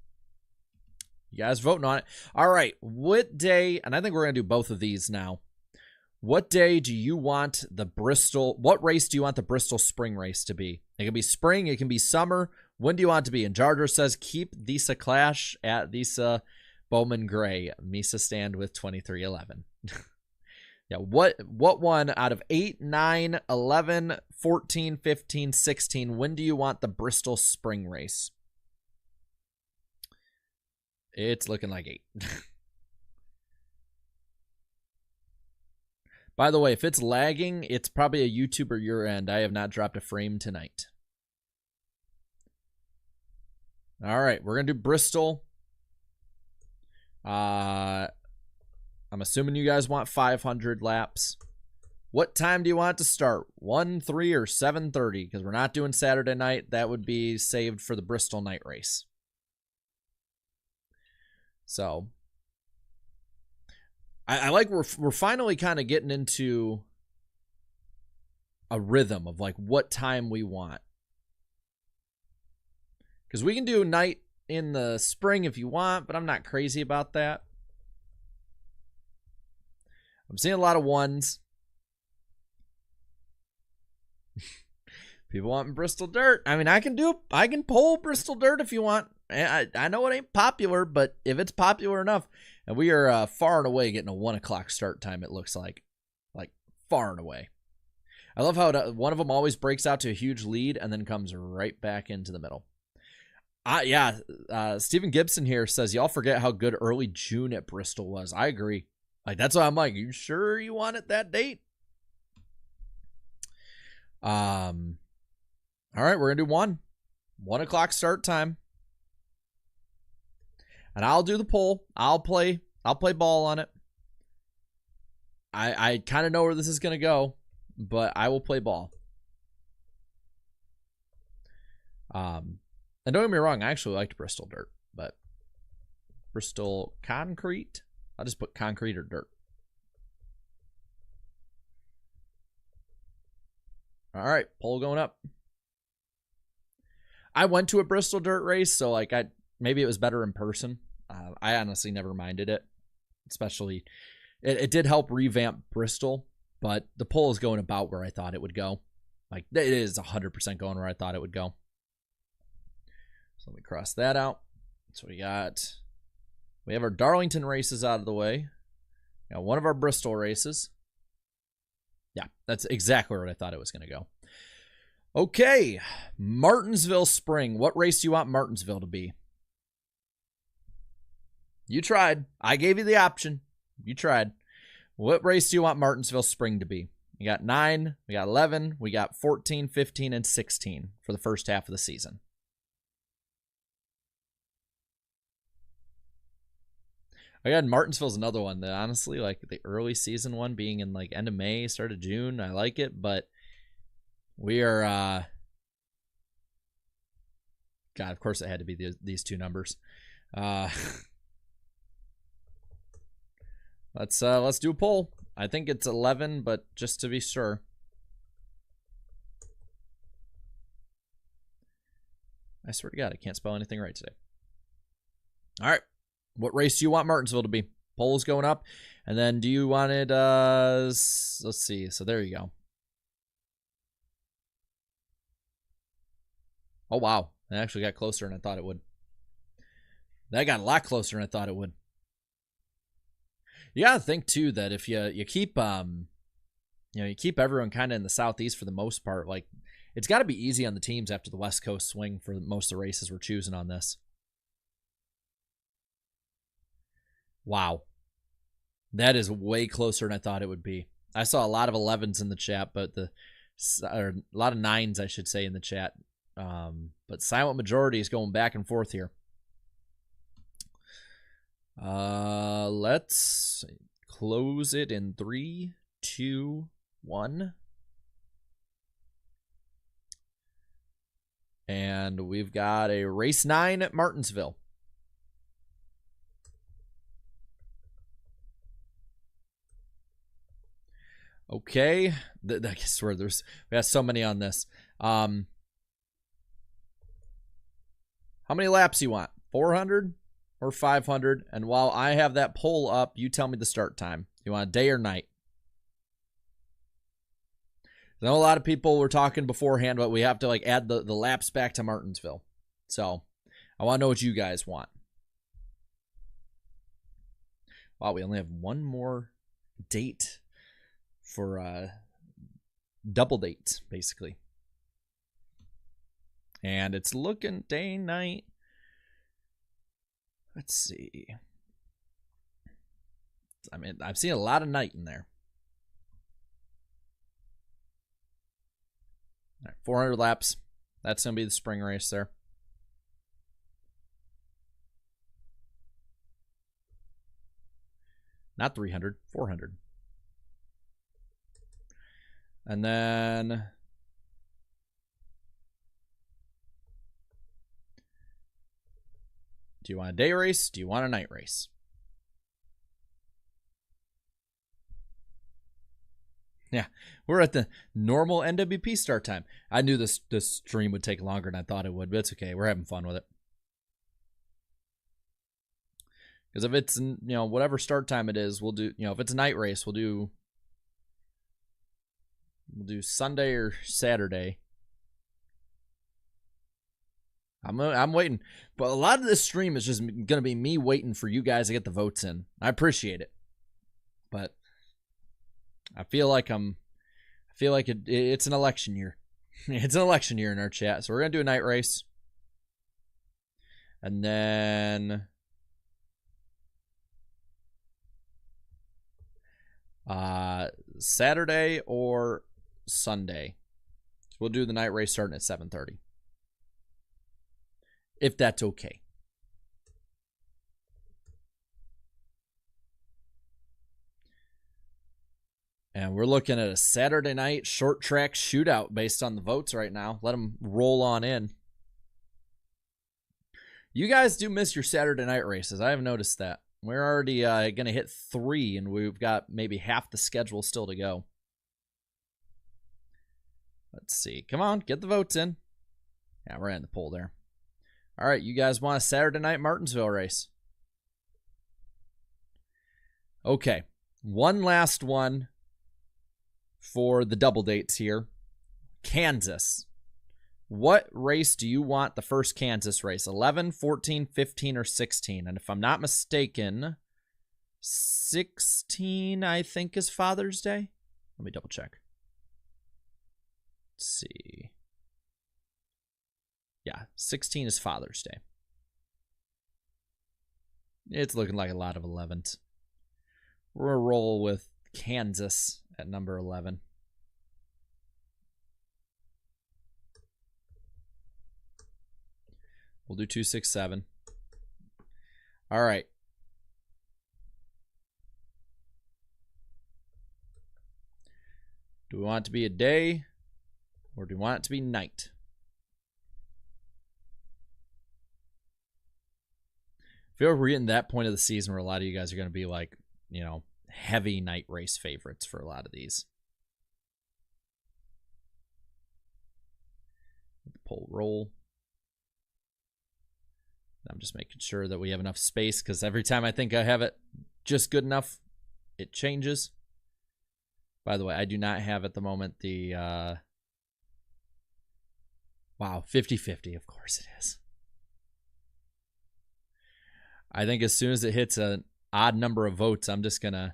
you guys voting on it. All right. What day, and I think we're going to do both of these now. What day do you want the Bristol, what race do you want the Bristol spring race to be? It can be spring, it can be summer. When do you want it to be? And Jar Jar says, keep Thesa Clash at Thesa Bowman Gray. Misa stand with 2311. Yeah, what one out of 8, 9, 11, 14, 15, 16, when do you want the Bristol spring race? It's looking like 8. By the way, if it's lagging, it's probably a YouTuber your end. I have not dropped a frame tonight. All right, we're going to do Bristol. I'm assuming you guys want 500 laps. What time do you want it to start? 1, 3, or 7:30? Because we're not doing Saturday night. That would be saved for the Bristol night race. So I like we're finally kind of getting into a rhythm of like what time we want. Because we can do night in the spring if you want, but I'm not crazy about that. I'm seeing a lot of 1s. People want Bristol Dirt. I mean, I can poll Bristol Dirt if you want. I know it ain't popular, but if it's popular enough, and we are far and away getting a 1 o'clock start time, it looks like far and away. I love how one of them always breaks out to a huge lead and then comes right back into the middle. Yeah, Stephen Gibson here says, y'all forget how good early June at Bristol was. I agree. Like, that's why I'm like, you sure you want it that date? All right, we're going to do 1 o'clock start time. And I'll do the poll. I'll play ball on it. I kind of know where this is going to go, but I will play ball. And don't get me wrong, I actually liked Bristol dirt, but Bristol concrete, I'll just put concrete or dirt. All right, poll going up. I went to a Bristol dirt race, so like maybe it was better in person. I honestly never minded it, especially it did help revamp Bristol, but the poll is going about where I thought it would go. Like, it is 100% going where I thought it would go. So let me cross that out. So we have our Darlington races out of the way. We got one of our Bristol races. Yeah, that's exactly where I thought it was going to go. Okay, Martinsville Spring. What race do you want Martinsville to be? You tried. I gave you the option. You tried. What race do you want Martinsville Spring to be? We got 9, we got 11, we got 14, 15, and 16 for the first half of the season. Again, Martinsville's another one that honestly, like the early season one being in like end of May, start of June, I like it, but we are, God, of course it had to be these two numbers. Let's do a poll. I think it's 11, but just to be sure. I swear to God, I can't spell anything right today. All right. What race do you want Martinsville to be? Poll's going up. And then do you want it, let's see. So there you go. Oh, wow. It actually got closer than I thought it would. That got a lot closer than I thought it would. You gotta think too that if you keep you keep everyone kind of in the southeast for the most part, like it's got to be easy on the teams after the West Coast swing for most of the races we're choosing on this. Wow, that is way closer than I thought it would be. I saw a lot of 11s in the chat, but or a lot of 9s, I should say, in the chat. But silent majority is going back and forth here. Let's close it in 3, 2, 1. And we've got a race 9 at Martinsville. Okay. I swear we have so many on this. How many laps you want? 400? Or 500, and while I have that poll up, you tell me the start time. You want day or night? I know a lot of people were talking beforehand, but we have to like add the laps back to Martinsville. So I want to know what you guys want. Wow, we only have one more date for double dates, basically. And it's looking day, night. Let's see. I mean, I've seen a lot of night in there. All right, 400 laps. That's going to be the spring race there. Not 300, 400. And then do you want a day race? Do you want a night race? Yeah, we're at the normal NWP start time. I knew this stream would take longer than I thought it would, but it's okay. We're having fun with it. Because if it's, whatever start time it is, we'll do, if it's a night race, we'll do Sunday or Saturday. I'm waiting, but a lot of this stream is just going to be me waiting for you guys to get the votes in. I appreciate it, but I feel like I'm I feel like it's an election year. It's an election year in our chat. So we're going to do a night race. And then Saturday or Sunday. So we'll do the night race starting at 7:30. If that's okay. And we're looking at a Saturday night short track shootout based on the votes right now. Let them roll on in. You guys do miss your Saturday night races. I have noticed that. We're already going to hit 3, and we've got maybe half the schedule still to go. Let's see. Come on, get the votes in. Yeah, we're in the poll there. All right, you guys want a Saturday night Martinsville race? Okay, one last one for the double dates here. Kansas. What race do you want the first Kansas race? 11, 14, 15, or 16? And if I'm not mistaken, 16, I think, is Father's Day. Let me double check. Let's see. Yeah, 16 is Father's Day. It's looking like a lot of 11s. We're going to roll with Kansas at number 11. We'll do 2, 6, 7. All right. Do we want it to be a day or do we want it to be night? I feel like we're getting to that point of the season where a lot of you guys are going to be like, you know, heavy night race favorites for a lot of these. Poll roll. I'm just making sure that we have enough space because every time I think I have it just good enough, it changes. By the way, I do not have at the moment the, wow, 50-50. Of course it is. I think as soon as it hits an odd number of votes, I'm just going to,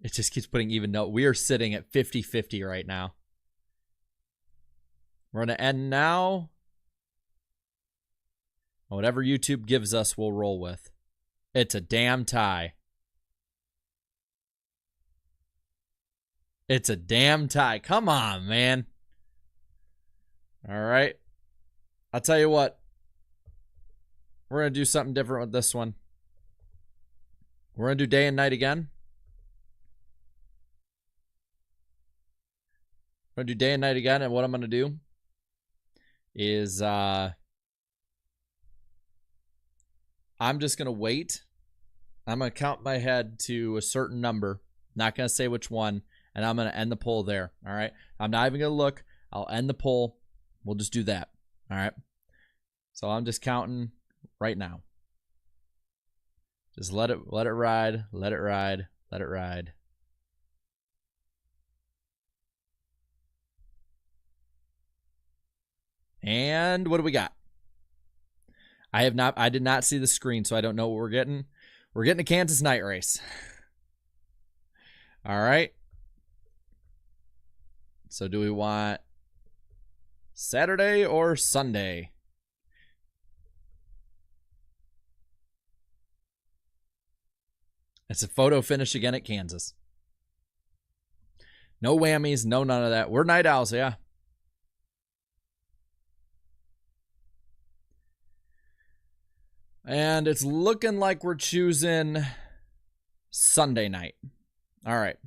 it just keeps putting even note. We are sitting at 50-50 right now. We're going to end now. Whatever YouTube gives us, we'll roll with. It's a damn tie. It's a damn tie. Come on, man. All right. I'll tell you what. We're going to do something different with this one. We're going to do day and night again. We're going to do day and night again, and what I'm going to do is I'm just going to wait. I'm going to count my head to a certain number. Not going to say which one. And I'm going to end the poll there. All right. I'm not even going to look. I'll end the poll. We'll just do that. All right. So I'm just counting right now. Just let it ride. Let it ride. Let it ride. And what do we got? I did not see the screen, so I don't know what we're getting. We're getting a Kansas night race. All right. So do we want Saturday or Sunday? It's a photo finish again at Kansas. No whammies, no none of that. We're night owls, yeah. And it's looking like we're choosing Sunday night. All right.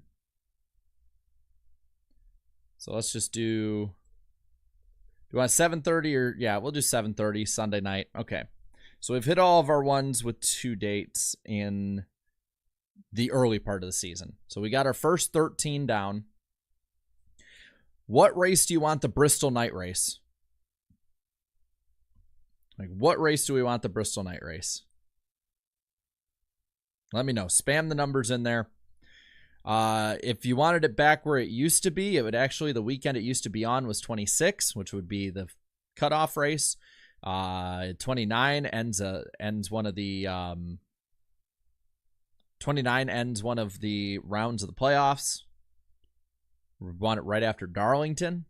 So let's just do you want 7:30 or, yeah, we'll do 7:30 Sunday night. Okay. So we've hit all of our ones with 2 dates in the early part of the season. So we got our first 13 down. What race do you want the Bristol night race? Like, what race do we want the Bristol night race? Let me know. Spam the numbers in there. If you wanted it back where it used to be, it would actually, the weekend it used to be on was 26, which would be the cutoff race. 29 ends one of the 29 ends one of the rounds of the playoffs. We want it right after Darlington.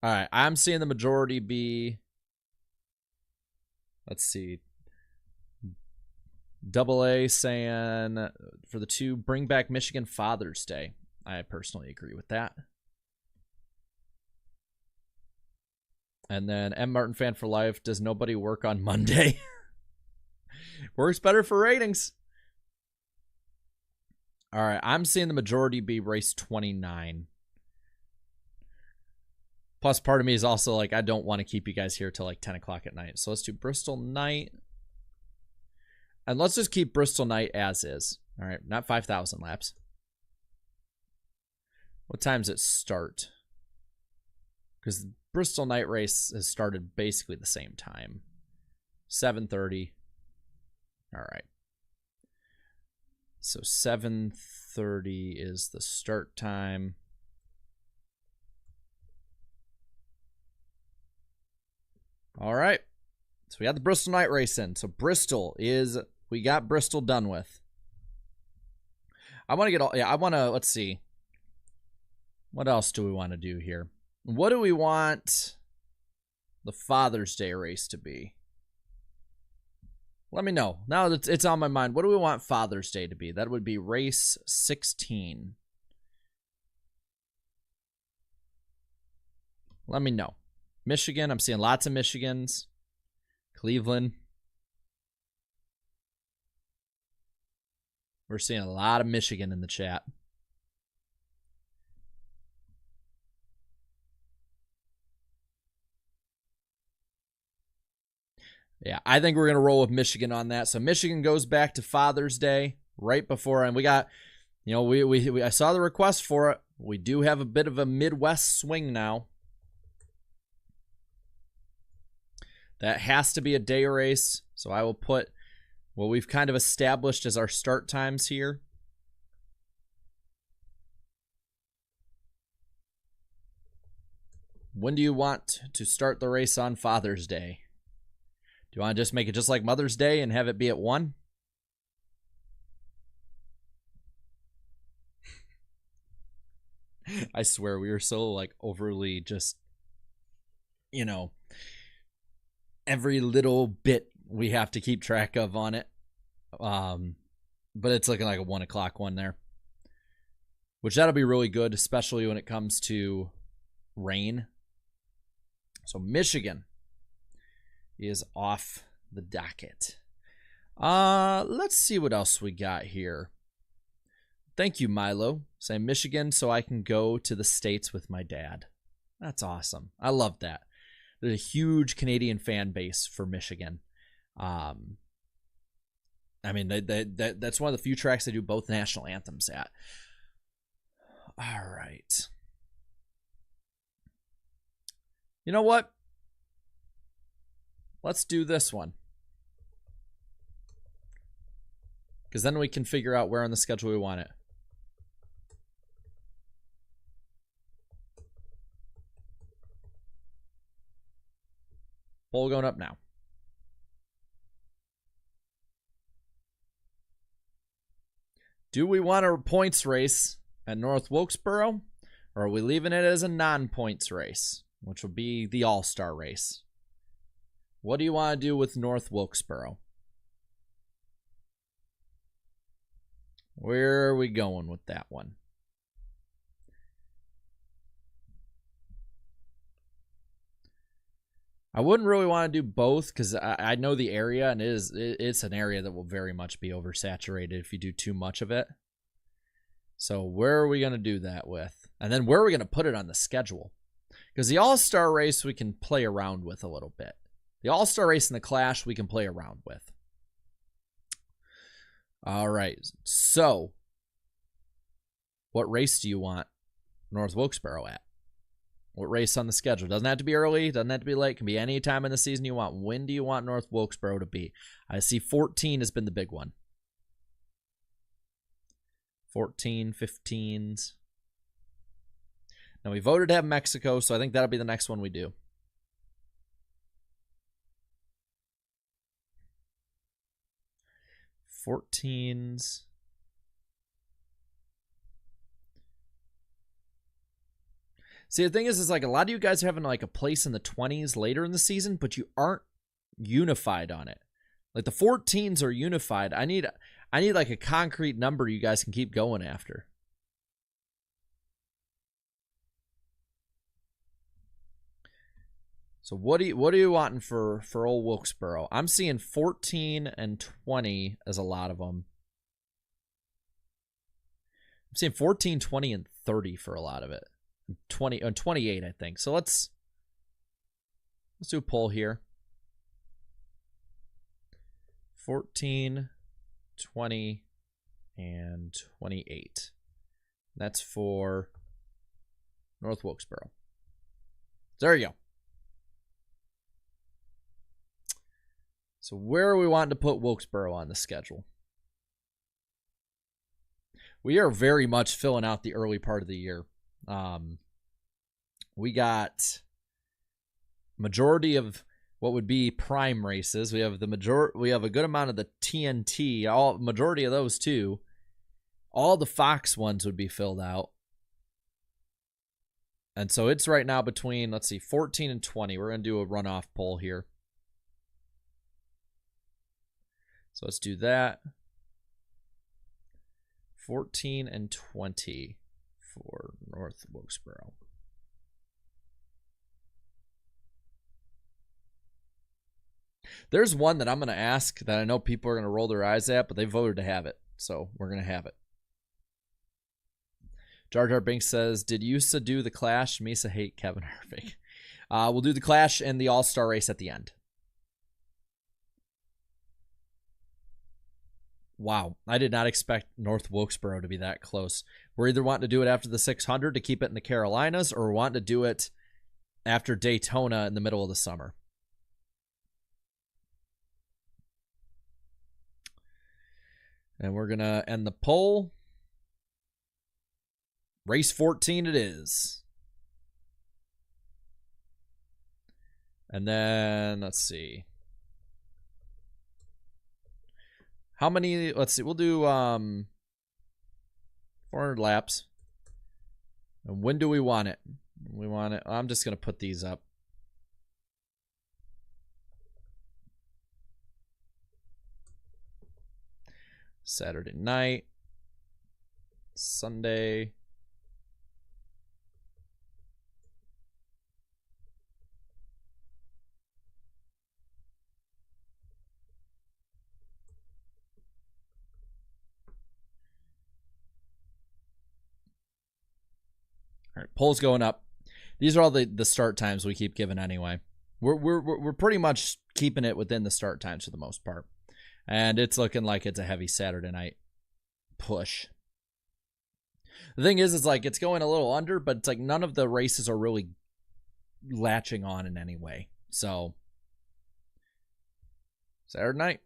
All right, I'm seeing the majority be, let's see, Double A saying for the 2, bring back Michigan Father's Day. I personally agree with that. And then M. Martin Fan for Life, does nobody work on Monday? Works better for ratings. All right, I'm seeing the majority be race 29. Plus, part of me is also like, I don't want to keep you guys here till like 10 o'clock at night. So let's do Bristol night. And let's just keep Bristol night as is. All right, not 5,000 laps. What time does it start? Because the Bristol night race has started basically the same time. 7:30. All right. So 7:30 is the start time. All right. So we got the Bristol night race in. So Bristol is, we got Bristol done with. I want to get all, yeah, I want to, let's see. What else do we want to do here? What do we want the Father's Day race to be? Let me know. Now that it's on my mind, what do we want Father's Day to be? That would be race 16. Let me know. Michigan, I'm seeing lots of Michigans. Cleveland. We're seeing a lot of Michigan in the chat. Yeah, I think we're going to roll with Michigan on that. So Michigan goes back to Father's Day right before, and we got, you know, I saw the request for it. We do have a bit of a Midwest swing now. That has to be a day race. So I will put what we've kind of established as our start times here. When do you want to start the race on Father's Day? Do you want to just make it just like Mother's Day and have it be at 1? I swear we were so like overly just, you know, every little bit we have to keep track of on it. But it's looking like a 1 o'clock one there, which that'll be really good, especially when it comes to rain. So Michigan is off the docket. Let's see what else we got here. Thank you, Milo. Saying Michigan so I can go to the States with my dad. That's awesome. I love that. There's a huge Canadian fan base for Michigan. I mean, that's one of the few tracks they do both national anthems at. All right. You know what? Let's do this one. Because then we can figure out where on the schedule we want it. Poll going up now. Do we want a points race at North Wilkesboro? Or are we leaving it as a non-points race, which will be the All-Star race? What do you want to do with North Wilkesboro? Where are we going with that one? I wouldn't really want to do both because I know the area, and it's an area that will very much be oversaturated if you do too much of it. So where are we going to do that with? And then where are we going to put it on the schedule? Because the All-Star race we can play around with a little bit. The All-Star race and the Clash we can play around with. All right. So what race do you want North Wilkesboro at? What race on the schedule? Doesn't have to be early. Doesn't have to be late. Can be any time in the season you want. When do you want North Wilkesboro to be? I see 14 has been the big one. 14, 15s. Now we voted to have Mexico, so I think that'll be the next one we do. '14s. See, the thing is like a lot of you guys are having like a place in the 20s later in the season, but you aren't unified on it. Like the 14s are unified. I need like a concrete number you guys can keep going after. So what are you wanting for old Wilkesboro? I'm seeing 14 and 20 as a lot of them. I'm seeing 14, 20, and 30 for a lot of it. 20 and 28, I think. So let's do a poll here. 14, 20, and 28. That's for North Wilkesboro. There you go. So where are we wanting to put Wilkesboro on the schedule? We are very much filling out the early part of the year. We got majority of what would be prime races. We have a good amount of the TNT, majority of those too. All the Fox ones would be filled out. And so it's right now between, let's see, 14 and 20. We're going to do a runoff poll here. So let's do that. 14 and 20 for North Wilkesboro. There's one that I'm going to ask that I know people are going to roll their eyes at, but they voted to have it. So we're going to have it. Jar Jar Binks says, did Yusa do the Clash? Misa hate Kevin Harvick. We'll do the Clash and the All-Star race at the end. Wow, I did not expect North Wilkesboro to be that close. We're either wanting to do it after the 600 to keep it in the Carolinas, or we're wanting to do it after Daytona in the middle of the summer. And we're going to end the poll. Race 14 it is. And then, let's see. How many, let's see, we'll do 400 laps. And when do we want it? We want it, I'm just going to put these up. Saturday night, Sunday, all right, poll's going up. These are all the start times we keep giving anyway. We're pretty much keeping it within the start times for the most part. And it's looking like it's a heavy Saturday night push. The thing is, it's like it's going a little under, but it's like none of the races are really latching on in any way. So, Saturday night.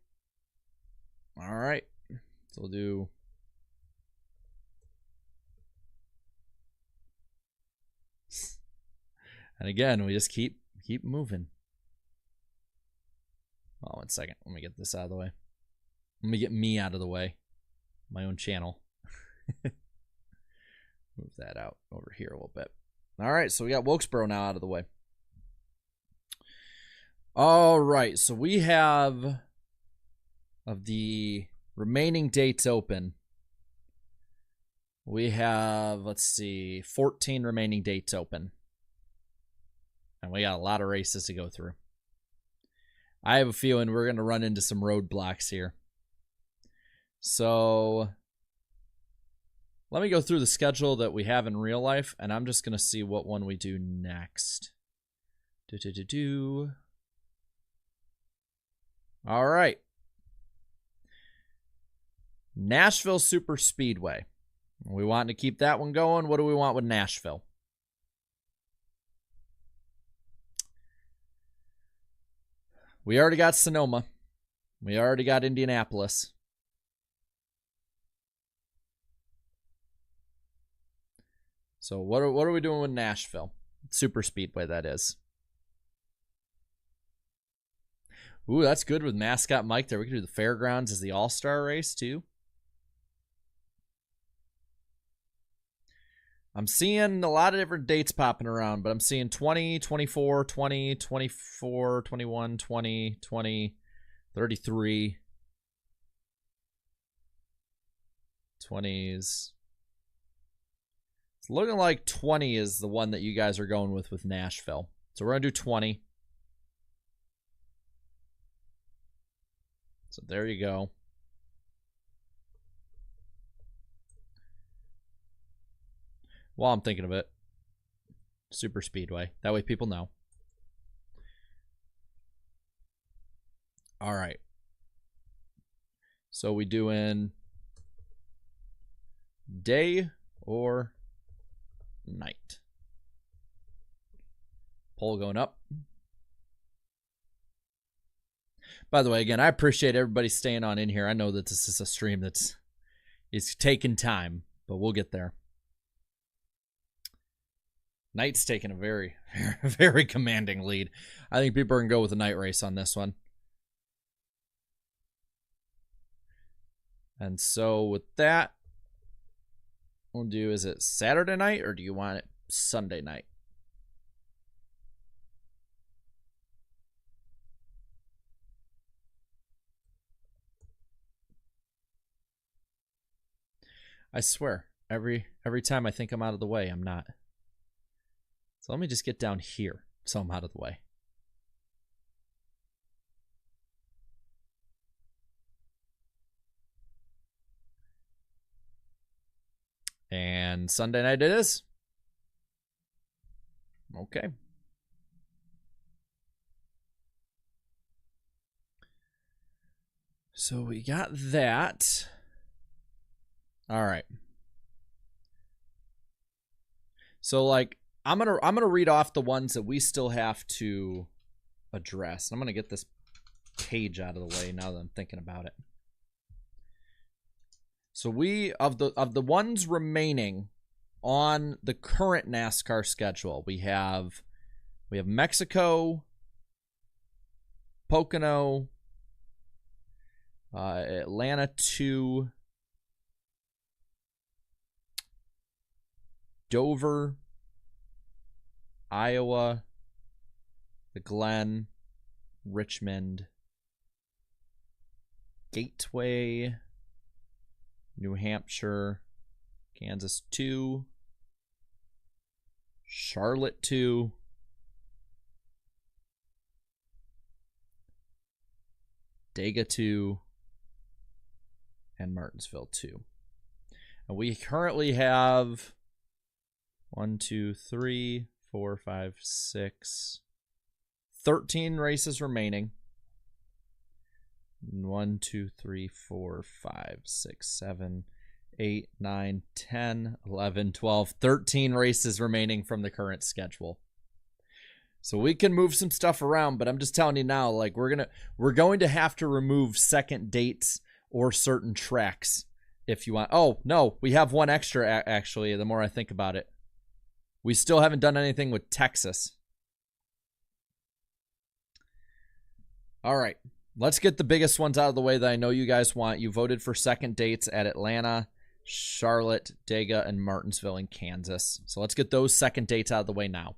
All right. So we'll do. And again, we just keep moving. Oh, 1 second. Let me get this out of the way. Let me get me out of the way. My own channel. Move that out over here a little bit. All right, so we got Wilkesboro now out of the way. All right, so we have, of the remaining dates open, we have, let's see, 14 remaining dates open. And we got a lot of races to go through. I have a feeling we're going to run into some roadblocks here. So let me go through the schedule that we have in real life, and I'm just going to see what one we do next. All right. Nashville Super Speedway. We want to keep that one going. What do we want with Nashville? We already got Sonoma. We already got Indianapolis. So what are we doing with Nashville? Super Speedway, that is. Ooh, that's good with Mascot Mike there. We can do the Fairgrounds as the All-Star race, too. I'm seeing a lot of different dates popping around, but I'm seeing 20, 24, 20, 24, 21, 20, 20, 33, 20s. It's looking like 20 is the one that you guys are going with Nashville. So we're going to do 20. So there you go. While I'm thinking of it, super speedway. That way people know. All right. So we doing day or night? Poll going up. By the way, again, I appreciate everybody staying on in here. I know that this is a stream that's taking time, but we'll get there. Night's taking a very, very commanding lead. I think people are going to go with a night race on this one. And so with that, we'll do, is it Saturday night or do you want it Sunday night? I swear, every time I think I'm out of the way, I'm not. So let me just get down here so I'm out of the way. And Sunday night it is. Okay. So we got that. All right. So like I'm gonna read off the ones that we still have to address. I'm gonna get this page out of the way now that I'm thinking about it. So we of the ones remaining on the current NASCAR schedule, we have Mexico, Pocono, Atlanta 2, Dover, Iowa, the Glen, Richmond, Gateway, New Hampshire, Kansas 2, Charlotte 2, Dega 2, and Martinsville 2. And we currently have 1, 2, 3, 4, 5, 6, 13 races remaining. 1, 2, 3, 4, 5, 6, 7, 8, 9, 10, 11, 12, 13 races remaining from the current schedule. So we can move some stuff around, but I'm just telling you now, like we're going to have to remove second dates or certain tracks if you want. Oh, no, we have one extra actually, the more I think about it. We still haven't done anything with Texas. All right. Let's get the biggest ones out of the way that I know you guys want. You voted for second dates at Atlanta, Charlotte, Dega, and Martinsville in Kansas. So let's get those second dates out of the way now.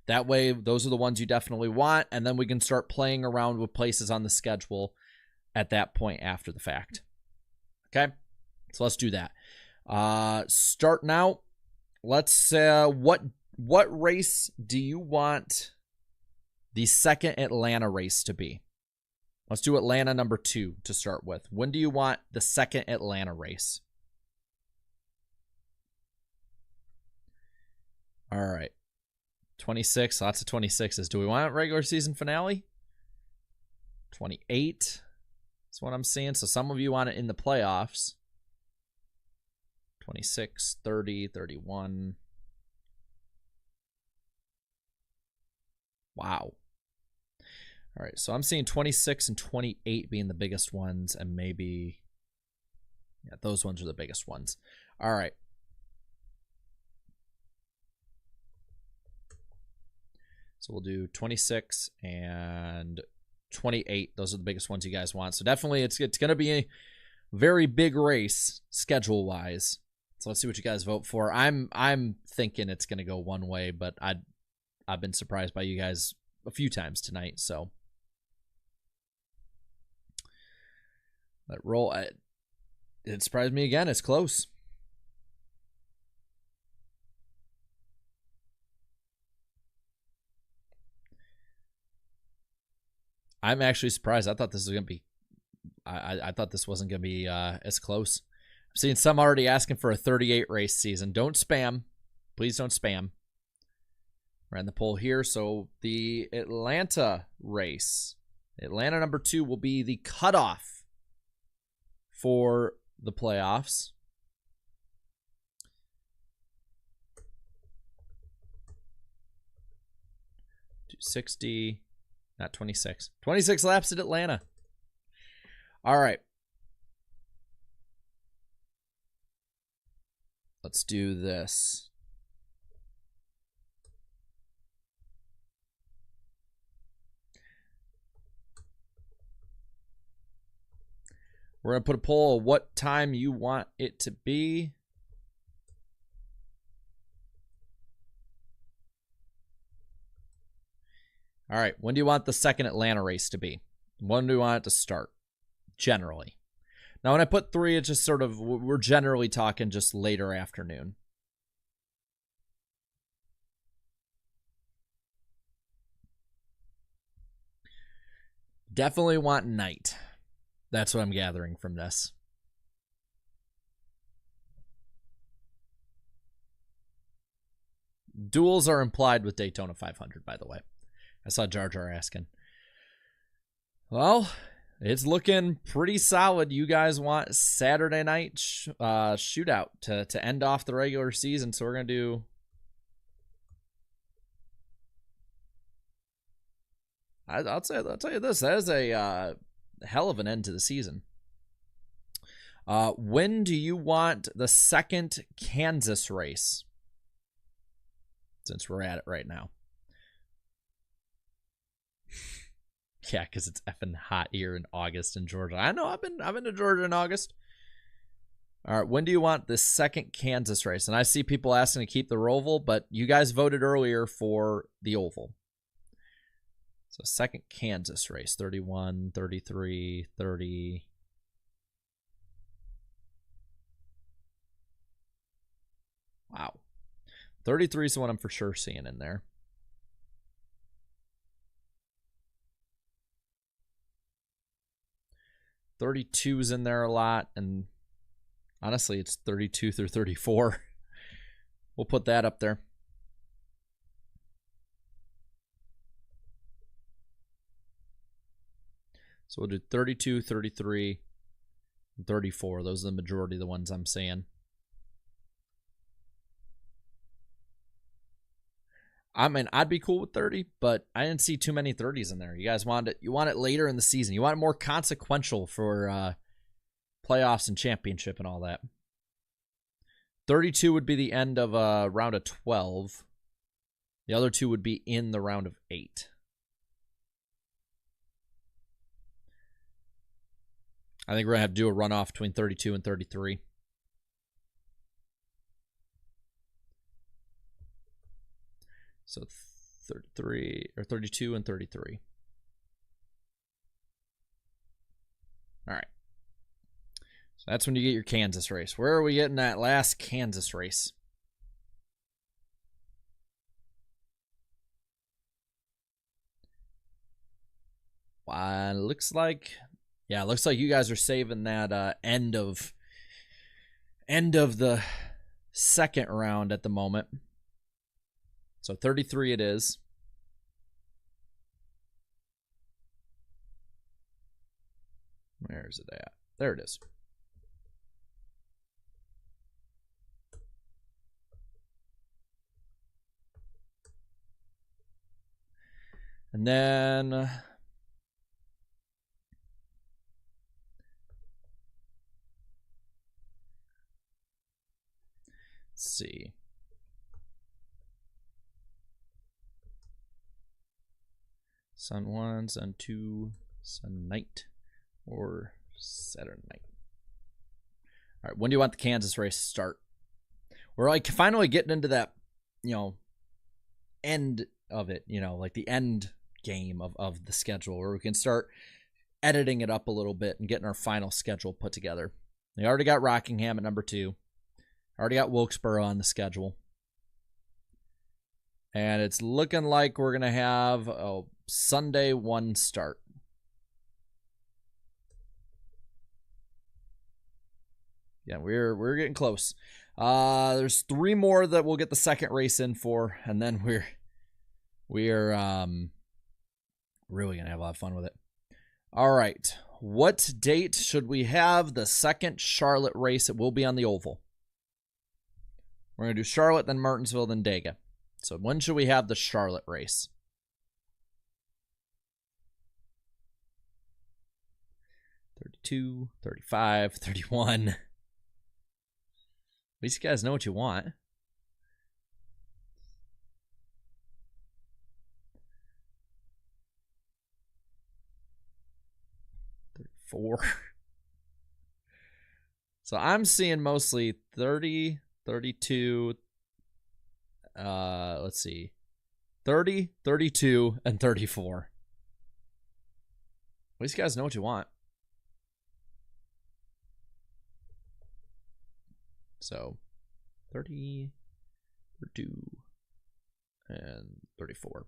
That way, those are the ones you definitely want, and then we can start playing around with places on the schedule at that point after the fact. Okay? So let's do that. Starting out, let's what race do you want the second Atlanta race to be? Let's do Atlanta number 2 to start with. When do you want the second Atlanta race? All right. 26, lots of 26s. Do we want regular season finale? 28 is what I'm seeing. So some of you want it in the playoffs. 26, 30, 31. Wow. All right, so I'm seeing 26 and 28 being the biggest ones, and maybe, yeah, those ones are the biggest ones. All right. So we'll do 26 and 28. Those are the biggest ones you guys want. So definitely it's going to be a very big race schedule-wise. So let's see what you guys vote for. I'm thinking it's gonna go one way, but I've been surprised by you guys a few times tonight. So that roll, it surprised me again. It's close. I'm actually surprised. I thought this was gonna be. I thought this wasn't gonna be as close. I'm seeing some already asking for a 38 race season. Don't spam, please don't spam. Ran the poll here, so the Atlanta race, Atlanta number 2, will be the cutoff for the playoffs. 260. Not 26. 26 laps at Atlanta. All right. Let's do this. We're going to put a poll of what time you want it to be. All right, when do you want the second Atlanta race to be? When do you want it to start, generally? Now, when I put 3, it's just sort of, we're generally talking just later afternoon. Definitely want night. That's what I'm gathering from this. Duels are implied with Daytona 500, by the way. I saw Jar Jar asking. Well, it's looking pretty solid. You guys want Saturday night shootout to end off the regular season, so we're going to do... I'll tell you this. That is a hell of an end to the season. When do you want the second Kansas race? Since we're at it right now. Yeah, because it's effing hot here in August in Georgia. I know, I've been to Georgia in August. All right, when do you want the second Kansas race? And I see people asking to keep the Roval, but you guys voted earlier for the Oval. So second Kansas race, 31, 33, 30. Wow. 33 is the one I'm for sure seeing in there. $32 is in there a lot, and honestly, it's 32 through 34. We'll put that up there. So we'll do 32, 33, and 34. Those are the majority of the ones I'm seeing. I mean, I'd be cool with 30, but I didn't see too many 30s in there. You guys want it. You want it later in the season. You want it more consequential for playoffs and championship and all that. 32 would be the end of a round of 12. The other 2 would be in the round of 8. I think we're going to have to do a runoff between 32 and 33. So 33 or 32 and 33. All right. So that's when you get your Kansas race. Where are we getting that last Kansas race? Looks like, yeah, looks like you guys are saving that end of the second round at the moment. So 33 it is. Where is it at? There it is. And then let's see. Sun 1, Sun 2, Sun night, or Saturday night. All right, when do you want the Kansas race to start? we're like finally getting into that, you know, end of it, you know, like the end game of the schedule where we can start editing it up a little bit and getting our final schedule put together. They already got Rockingham at number 2. Already got Wilkesboro on the schedule. And it's looking like we're going to have a Sunday 1 start. Yeah, we're getting close. There's 3 more that we'll get the second race in for, and then we're really going to have a lot of fun with it. All right. What date should we have the second Charlotte race? It will be on the oval. We're going to do Charlotte, then Martinsville, then Dega. So when should we have the Charlotte race? 32, 35, 31. At least you guys know what you want. 34. So I'm seeing mostly 30, 32, let's see, 30, 32, and 34. At least you guys know what you want. So 30, 32, and 34.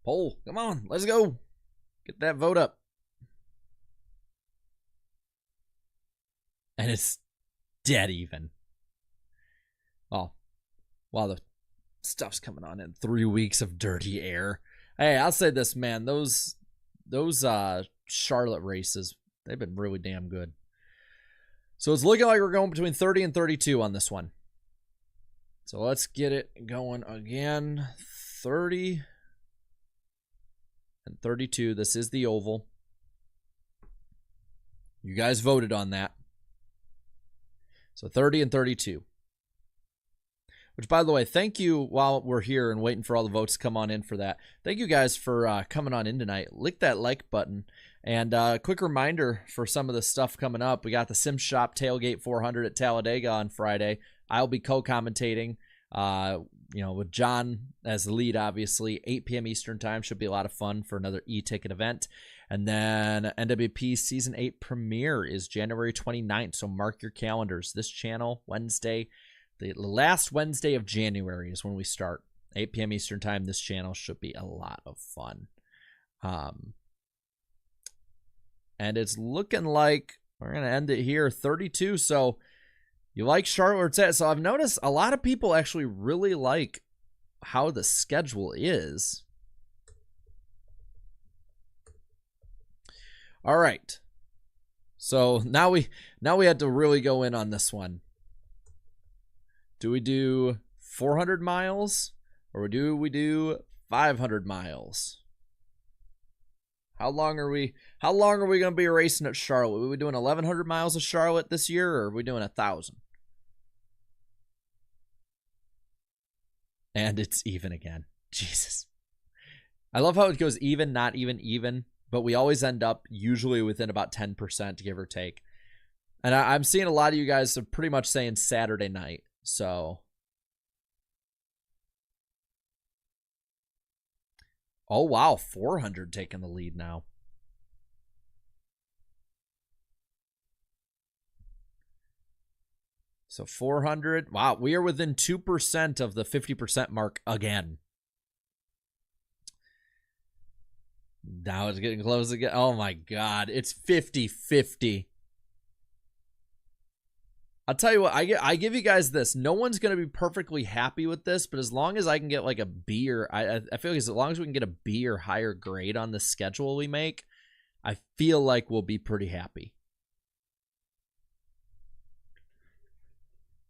Poll, come on, let's go. Get that vote up. And it's dead even. Oh, wow, the stuff's coming on in 3 weeks of dirty air. Hey, I'll say this, man. Those Charlotte races, they've been really damn good. So it's looking like we're going between 30 and 32 on this one. So let's get it going again. 30 and 32. This is the oval. You guys voted on that. So 30 and 32. Which, by the way, thank you while we're here and waiting for all the votes to come on in for that. Thank you guys for coming on in tonight. Lick that like button. And quick reminder for some of the stuff coming up. We got the Sim Shop Tailgate 400 at Talladega on Friday. I'll be co-commentating, with John as the lead, obviously. 8 p.m. Eastern time. Should be a lot of fun for another e-ticket event. And then NWP Season 8 premiere is January 29th. So mark your calendars. This channel, Wednesday. The last Wednesday of January is when we start. 8 p.m. Eastern time. This channel should be a lot of fun. And it's looking like we're going to end it here, 32. So you like Charlotte where it's at. So I've noticed a lot of people actually really like how the schedule is. All right. So now we had to really go in on this one. Do we do 400 miles or do we do 500 miles? How long are we going to be racing at Charlotte? Are we doing 1,100 miles of Charlotte this year, or are we doing 1,000? And it's even again. Jesus. I love how it goes even, not even, but we always end up usually within about 10%, give or take. And I'm seeing a lot of you guys are pretty much saying Saturday night. So, oh wow, 400 taking the lead now. So 400. Wow, we are within 2% of the 50% mark again. Now it's getting close again. Oh my God, it's 50-50. I'll tell you what, I give you guys this. No one's going to be perfectly happy with this, but as long as I can get like a B or I feel like as long as we can get a B or higher grade on the schedule we make, I feel like we'll be pretty happy.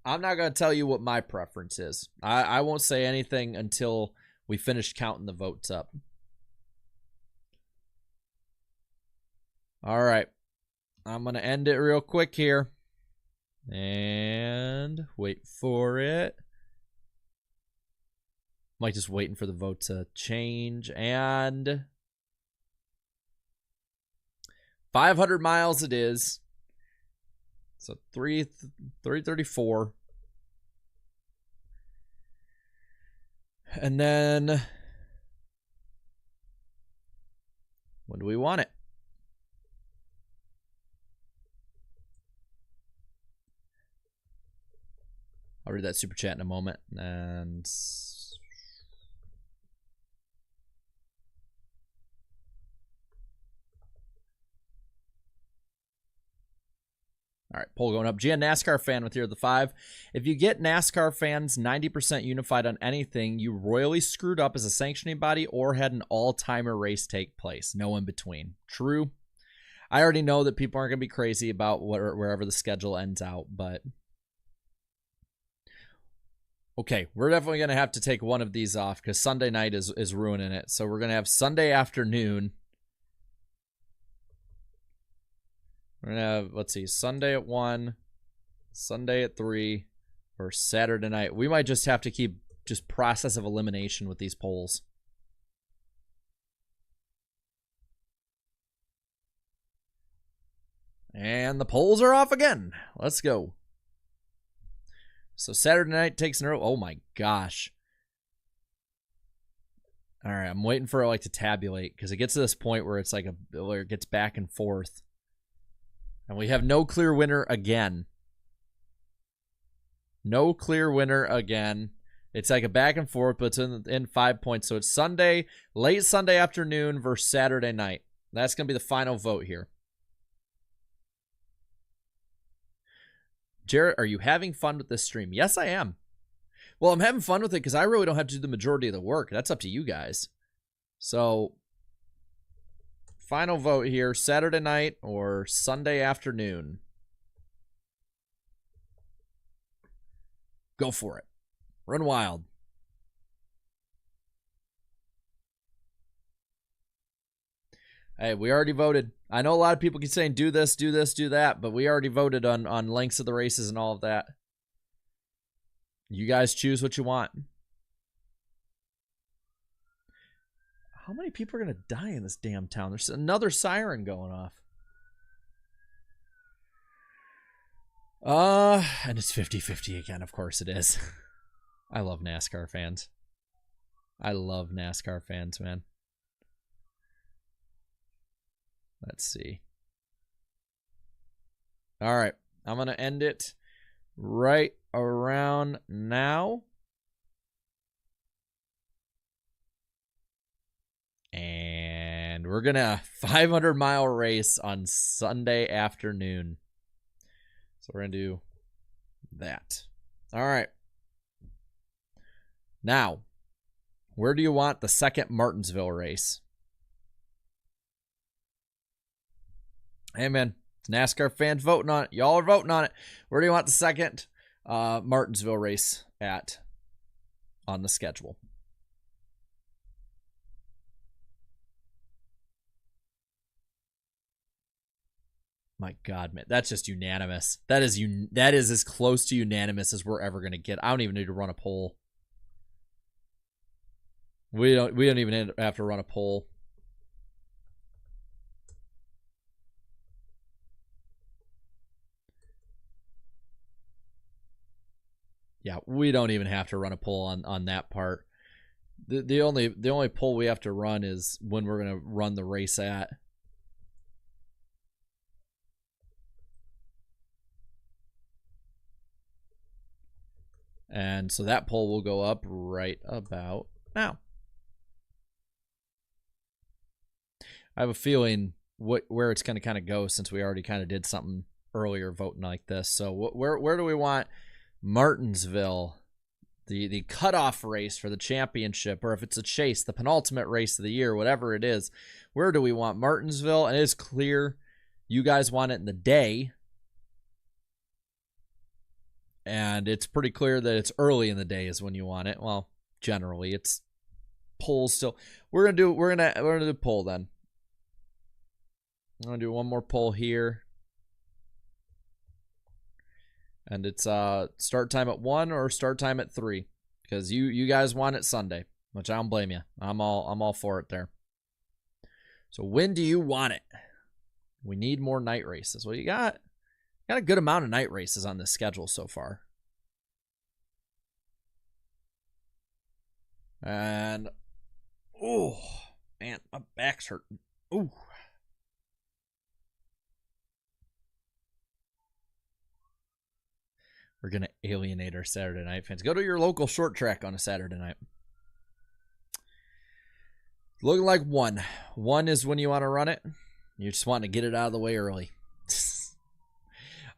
I'm not going to tell you what my preference is. I won't say anything until we finish counting the votes up. All right. I'm going to end it real quick here. And wait for it. I'm like just waiting for the vote to change. And 500 miles it is. So 334. And then when do we want it? I'll read that super chat in a moment. And all right, poll going up. Gia, NASCAR fan with here the 5. If you get NASCAR fans 90% unified on anything, you royally screwed up as a sanctioning body or had an all-timer race take place. No in between. True. I already know that people aren't going to be crazy about wherever the schedule ends out, but okay, we're definitely going to have to take one of these off because Sunday night is ruining it. So we're going to have Sunday afternoon. We're going to have, let's see, Sunday at 1, Sunday at 3, or Saturday night. We might just have to keep just process of elimination with these polls. And the polls are off again. Let's go. So Saturday night takes an early. Oh my gosh. All right, I'm waiting for it like to tabulate because it gets to this point where it's like where it gets back and forth. And we have no clear winner again. No clear winner again. It's like a back and forth, but it's in 5 points. So it's Sunday, late Sunday afternoon versus Saturday night. That's going to be the final vote here. Jarrett, are you having fun with this stream? Yes, I am. Well, I'm having fun with it because I really don't have to do the majority of the work. That's up to you guys. So, final vote here, Saturday night or Sunday afternoon. Go for it. Run wild. Hey, we already voted. I know a lot of people keep saying do this, do this, do that, but we already voted on lengths of the races and all of that. You guys choose what you want. How many people are going to die in this damn town? There's another siren going off. And it's 50-50 again. Of course it is. I love NASCAR fans. I love NASCAR fans, man. Let's see. All right. I'm going to end it right around now. And we're going to 500-mile race on Sunday afternoon. So we're going to do that. All right. Now, where do you want the second Martinsville race? Hey, man. NASCAR fans voting on it. Y'all are voting on it. Where do you want the second Martinsville race at on the schedule? My God, man. That's just unanimous. That is as close to unanimous as we're ever going to get. I don't even need to run a poll. We don't even have to run a poll. Yeah, we don't even have to run a poll on that part. The only poll we have to run is when we're going to run the race at. And so that poll will go up right about now. I have a feeling where it's going to kind of go since we already kind of did something earlier voting like this. So where do we want Martinsville, the cutoff race for the championship, or if it's a chase, the penultimate race of the year, whatever it is, where do we want Martinsville? And it is clear you guys want it in the day. And it's pretty clear that it's early in the day is when you want it. Well, generally it's polls still. We're gonna do a poll then. I'm gonna do one more poll here. And it's start time at 1 or start time at 3. Because you guys want it Sunday, which I don't blame you. I'm all for it there. So when do you want it? We need more night races. Well, you got a good amount of night races on this schedule so far. And, oh, man, my back's hurting. Ooh. We're going to alienate our Saturday night fans. Go to your local short track on a Saturday night. Looking like one. One is when you want to run it. You just want to get it out of the way early.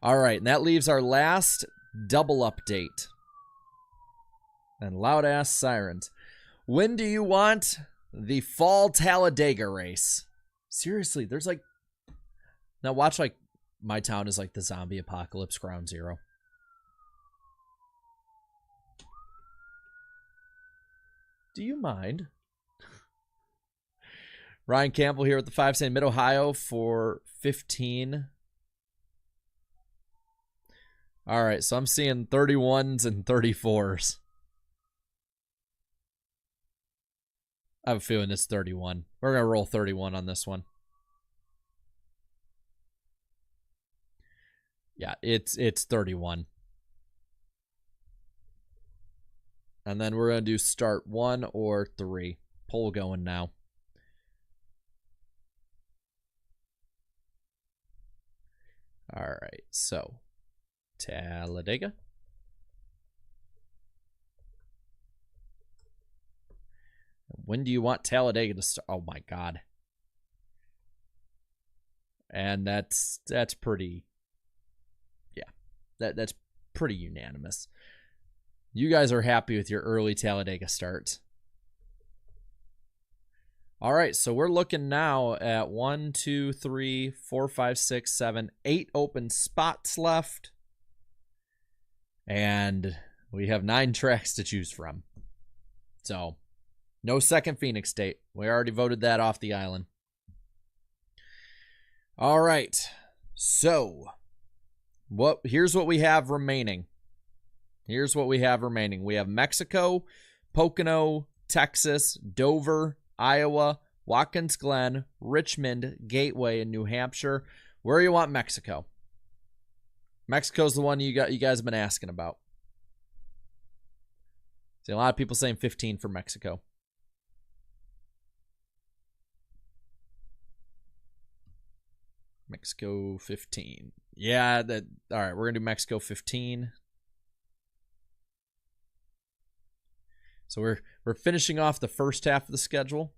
All right, and that leaves our last double update. And loud-ass sirens. When do you want the fall Talladega race? Seriously, there's like... Now watch like my town is like the zombie apocalypse ground zero. Do you mind? Ryan Campbell here with the 5 saying Mid-Ohio for 15. All right, so I'm seeing 31s and 34s. I have a feeling it's 31. We're going to roll 31 on this one. Yeah, it's 31. And then we're going to do start 1 or 3. Poll going now. All right, so Talladega. When do you want Talladega to start? Oh my God. And that's pretty, yeah, that's pretty unanimous. You guys are happy with your early Talladega start. All right, so we're looking now at 1, 2, 3, 4, 5, 6, 7, 8 open spots left. And we have 9 tracks to choose from. So, no second Phoenix date. We already voted that off the island. All right, so here's what we have remaining. Here's what we have remaining. We have Mexico, Pocono, Texas, Dover, Iowa, Watkins, Glen, Richmond, Gateway, and New Hampshire. Where do you want Mexico? Mexico's the one you guys have been asking about. See, a lot of people saying 15 for Mexico. Mexico 15. Yeah, all right, we're going to do Mexico 15. So we're finishing off the first half of the schedule.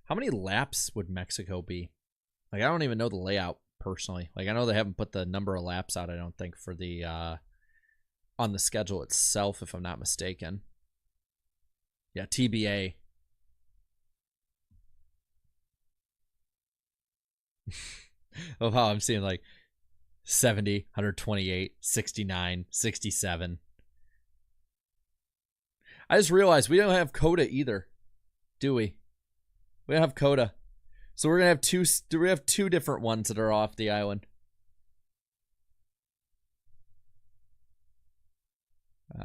How many laps would Mexico be? Like, I don't even know the layout personally. Like, I know they haven't put the number of laps out, I don't think, for the on the schedule itself, if I'm not mistaken. Yeah, TBA. Oh, how I'm seeing like 70, 128, 69, 67. I just realized we don't have COTA either, do we? We don't have COTA. So we're going to have two different ones that are off the island.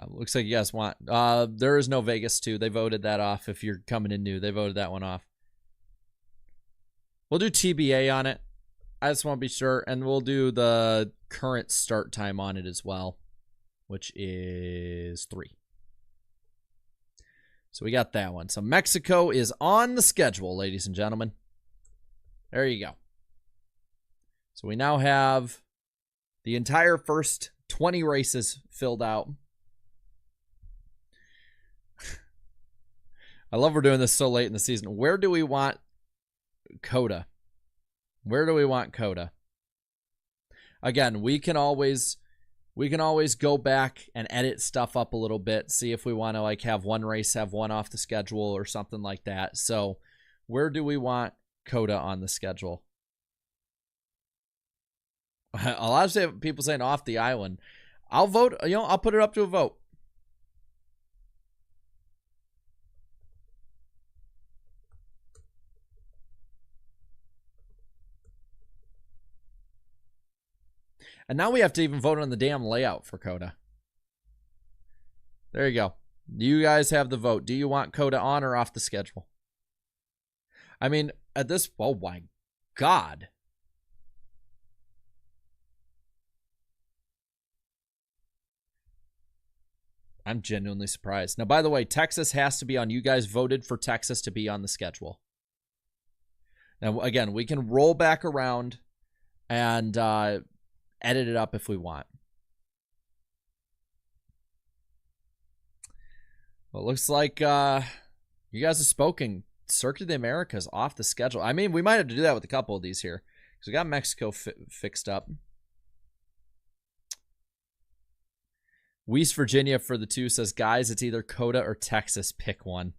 Looks like you guys want... there is no Vegas 2. They voted that off. If you're coming in new, they voted that one off. We'll do TBA on it. I just want to be sure. And we'll do the current start time on it as well, which is 3. So we got that one. So Mexico is on the schedule, ladies and gentlemen. There you go. So we now have the entire first 20 races filled out. I love we're doing this so late in the season. Where do we want COTA? Where do we want COTA? Again, we can always go back and edit stuff up a little bit, see if we want to like have one race have one off the schedule or something like that. So where do we want COTA on the schedule? A lot of people saying off the island. I'll vote, I'll put it up to a vote. And now we have to even vote on the damn layout for COTA. There you go. You guys have the vote. Do you want COTA on or off the schedule? I mean, at this, oh my God. I'm genuinely surprised. Now, by the way, Texas has to be on. You guys voted for Texas to be on the schedule. Now, again, we can roll back around and edit it up if we want. Well, it looks like you guys have spoken. Circuit of the Americas off the schedule. I mean, we might have to do that with a couple of these here. Because we got Mexico fixed up. West Virginia for the 2 says, guys, it's either COTA or Texas. Pick one.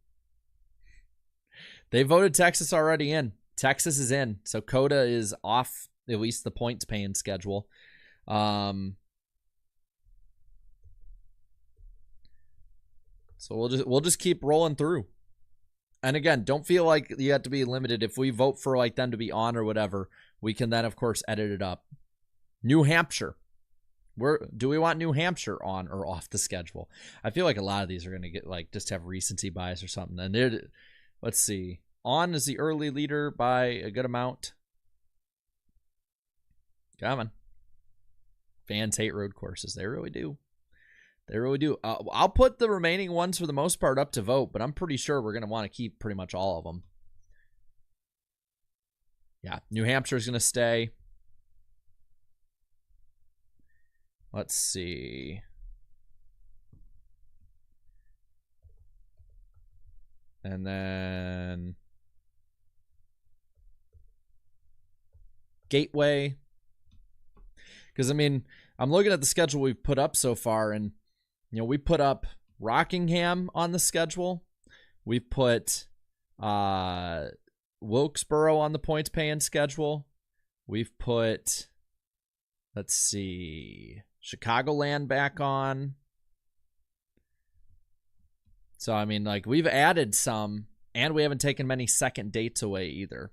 They voted Texas already in. Texas is in. So COTA is off at least the points paying schedule. So we'll just keep rolling through. And again, don't feel like you have to be limited. If we vote for like them to be on or whatever, we can then of course edit it up. New Hampshire. Do we want New Hampshire on or off the schedule? I feel like a lot of these are going to get like just have recency bias or something. And let's see. On is the early leader by a good amount. Come on. Fans hate road courses. They really do. They really do. I'll put the remaining ones for the most part up to vote, but I'm pretty sure we're going to want to keep pretty much all of them. Yeah, New Hampshire's going to stay. Let's see. And then Gateway. Because, I mean, I'm looking at the schedule we've put up so far, and you know, we put up Rockingham on the schedule. We've put Wilkesboro on the points paying schedule. We've put, let's see, Chicagoland back on. So, I mean, like, we've added some, and we haven't taken many second dates away either.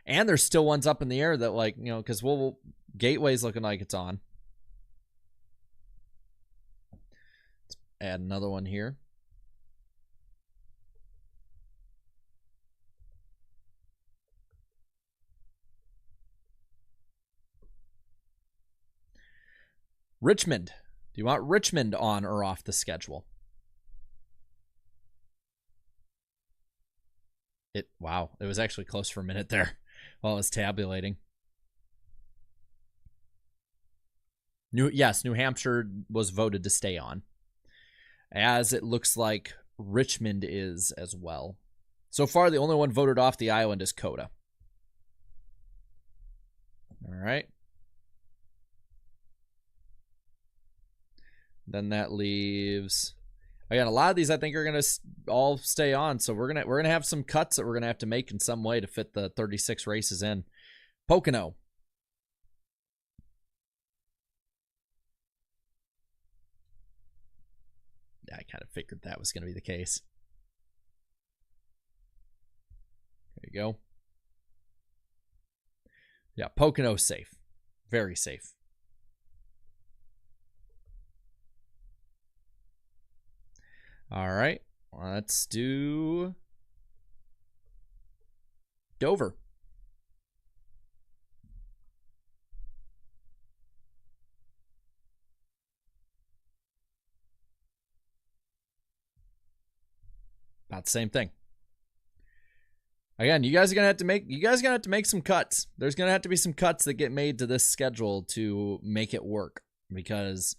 And there's still ones up in the air that, like, you know, because Gateway's looking like it's on. Add another one here. Richmond. Do you want Richmond on or off the schedule? Wow, it was actually close for a minute there while I was tabulating. New Hampshire was voted to stay on, as it looks like Richmond is as well. So far, the only one voted off the island is COTA. All right. Then that leaves, again, a lot of these I think are going to all stay on. So we're going to have some cuts that we're going to have to make in some way to fit the 36 races in. Pocono. I kind of figured that was going to be the case. There you go. Yeah, Pocono's safe. Very safe. All right. Let's do Dover. About the same thing. Again, you guys are gonna have to make some cuts. There's gonna have to be some cuts that get made to this schedule to make it work, because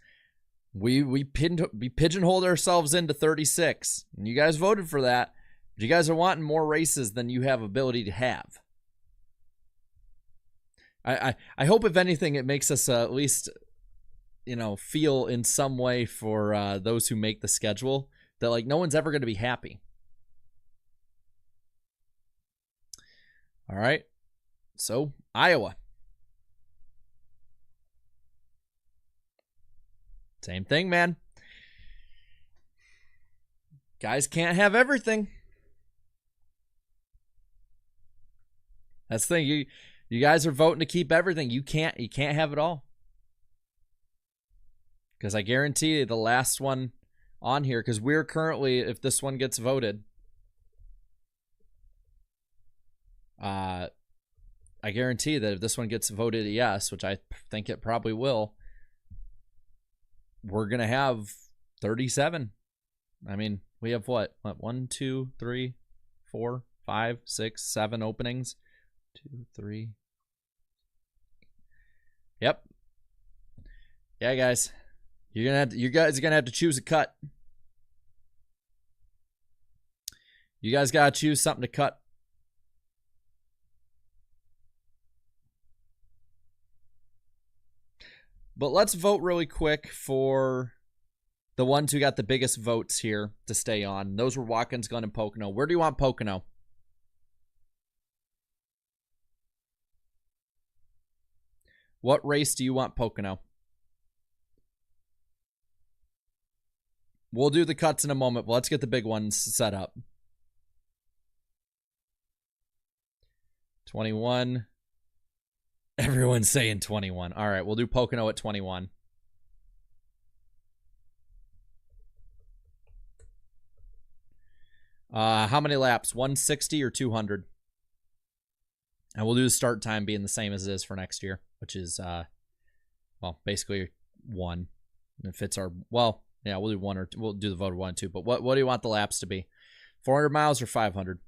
we pigeonholed ourselves into 36, and you guys voted for that. But you guys are wanting more races than you have ability to have. I hope, if anything, it makes us at least, you know, feel in some way for those who make the schedule that, like, no one's ever going to be happy. All right. So, Iowa. Same thing, man. Guys can't have everything. That's the thing. You guys are voting to keep everything. You can't have it all. Because I guarantee you the last one on here, because we're currently, if this one gets voted, I guarantee that if this one gets voted a yes, which I think it probably will, we're going to have 37. I mean, we have what? 1, 2, 3, 4, 5, 6, 7 openings. 2, 3. Yep. Yeah, guys. You guys are gonna have to choose a cut. You guys gotta choose something to cut. But let's vote really quick for the ones who got the biggest votes here to stay on. Those were Watkins, Glen, and Pocono. Where do you want Pocono? What race do you want Pocono? We'll do the cuts in a moment, but let's get the big ones set up. 21. Everyone's saying 21. All right, we'll do Pocono at 21. How many laps? 160 or 200? And we'll do the start time being the same as it is for next year, which is, well, basically 1. And it fits our, well, yeah, we'll do 1 or 2. We'll do the vote of 1 and 2. But what do you want the laps to be? 400 miles or 500?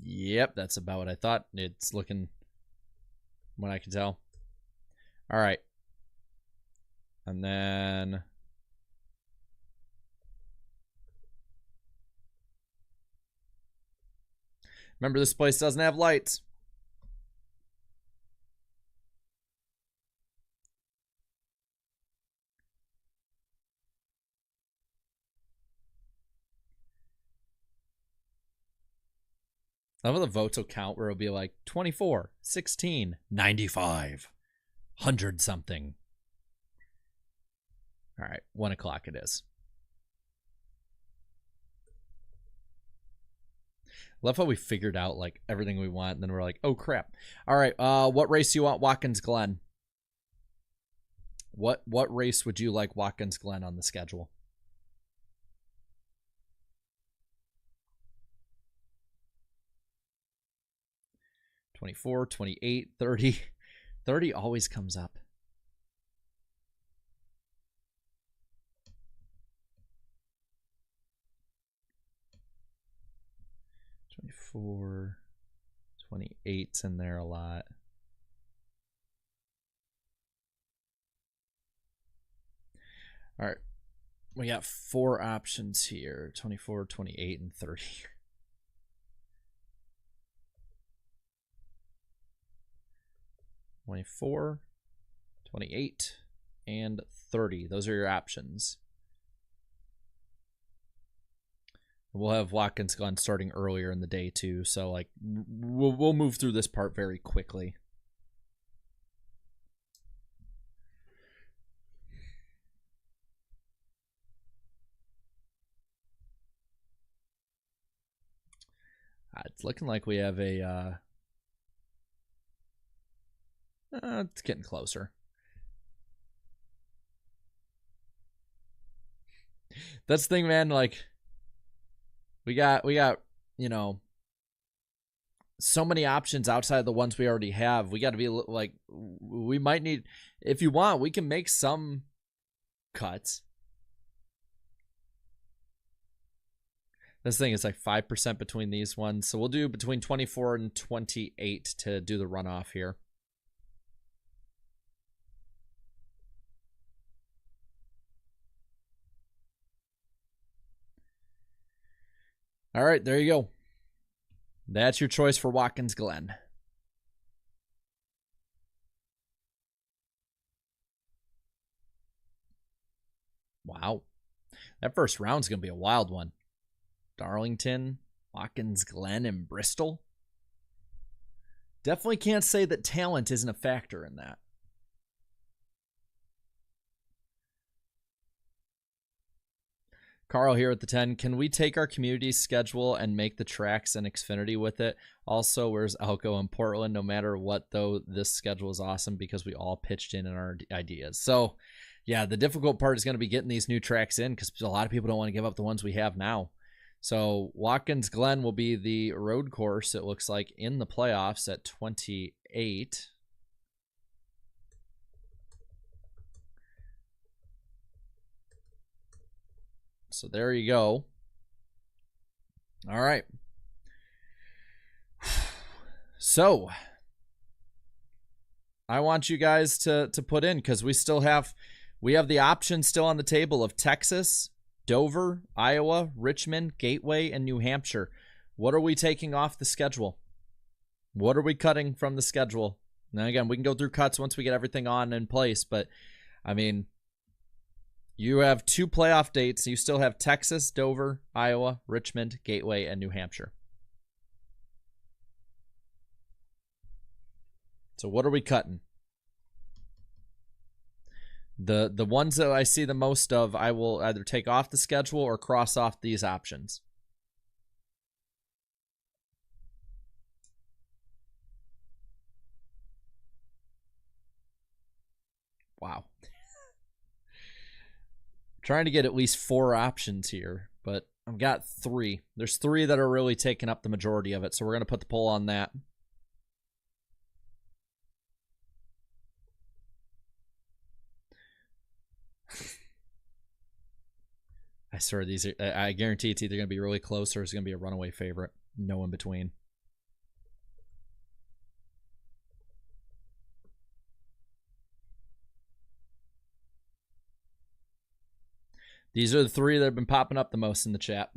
Yep, that's about what I thought. It's looking, what I can tell. All right. And then remember, this place doesn't have lights. Some of the votes will count where it'll be like 24, 16, 95, 100 something. All right, 1 o'clock it is. Love how we figured out like everything we want, and then we're like, oh crap. All right, what race do you want Watkins, Glen? What race would you like Watkins, Glen on the schedule? $24, $28, $30. $30 always comes up. $24, $28's in there a lot. All right. We got 4 options here. 24, 28, and 30. 24, 28, and 30. Those are your options. We'll have Watkins Glen starting earlier in the day too, so like we'll move through this part very quickly. It's looking like we have a it's getting closer. That's the thing, man. Like, we got, you know, so many options outside of the ones we already have. We got to be like, we might need, if you want, we can make some cuts. This thing is like 5% between these ones. So we'll do between 24 and 28 to do the runoff here. All right, there you go. That's your choice for Watkins Glen. Wow. That first round's going to be a wild one. Darlington, Watkins Glen, and Bristol. Definitely can't say that talent isn't a factor in that. Carl here at the 10. Can we take our community schedule and make the tracks in Xfinity with it? Also, where's Elko and Portland? No matter what, though, this schedule is awesome because we all pitched in our ideas. So, yeah, the difficult part is going to be getting these new tracks in because a lot of people don't want to give up the ones we have now. So Watkins Glen will be the road course, it looks like, in the playoffs at 28. So there you go. All right. So I want you guys to put in, because we have the option still on the table of Texas, Dover, Iowa, Richmond, Gateway, and New Hampshire. What are we taking off the schedule? What are we cutting from the schedule? Now, again, we can go through cuts once we get everything on in place, but I mean, you have 2 playoff dates. You still have Texas, Dover, Iowa, Richmond, Gateway, and New Hampshire. So what are we cutting? The ones that I see the most of, I will either take off the schedule or cross off these options. Wow. Trying to get at least 4 options here, but I've got 3. There's 3 that are really taking up the majority of it, so we're going to put the poll on that. I swear these are, I guarantee it's either going to be really close or it's going to be a runaway favorite. No in between. These are the 3 that have been popping up the most in the chat.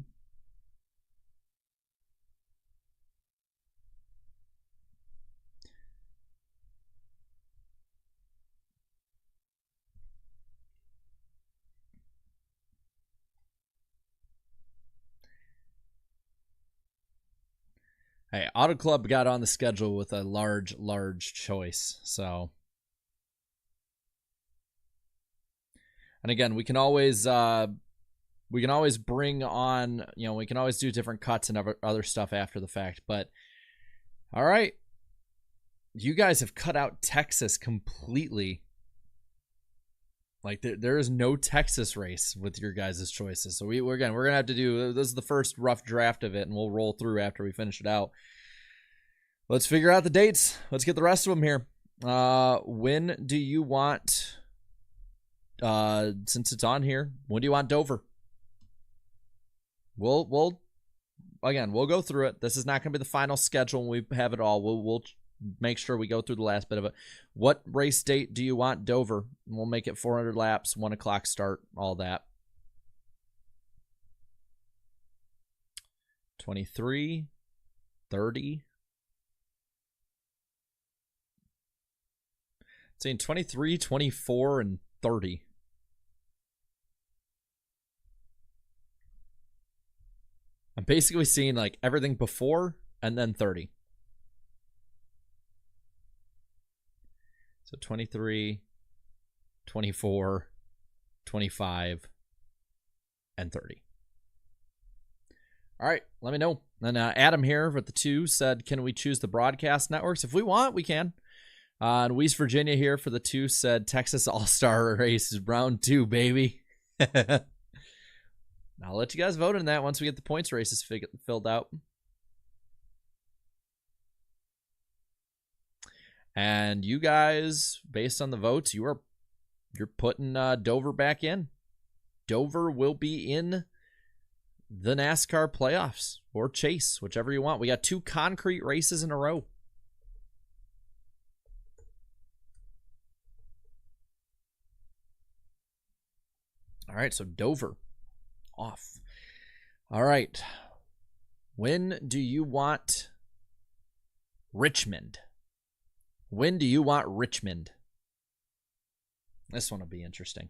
Hey, Auto Club got on the schedule with a large choice. So, and again, we can always bring on, we can always do different cuts and other stuff after the fact. But all right, you guys have cut out Texas completely. Like there is no Texas race with your guys' choices. So we're gonna have to do, this is the first rough draft of it, and we'll roll through after we finish it out. Let's figure out the dates. Let's get the rest of them here. When do you want, since it's on here, when do you want Dover? We'll go through it. This is not gonna be the final schedule when we have it all. We'll make sure we go through the last bit of it. What race date do you want Dover? We'll make it 400 laps, 1 o'clock start, all that. 23, 30. It's saying 23, 24, and 30. I'm basically seeing like everything before and then 30. So 23, 24, 25, and 30. All right, let me know. And Adam here with the 2 said, can we choose the broadcast networks? If we want, we can. And West Virginia here for the 2 said, Texas All-Star race is round 2, baby. I'll let you guys vote on that once we get the points races filled out. And you guys, based on the votes, you're putting Dover back in. Dover will be in the NASCAR playoffs or Chase, whichever you want. We got 2 concrete races in a row. All right, so Dover off. All right. When do you want Richmond? When do you want Richmond? This one will be interesting.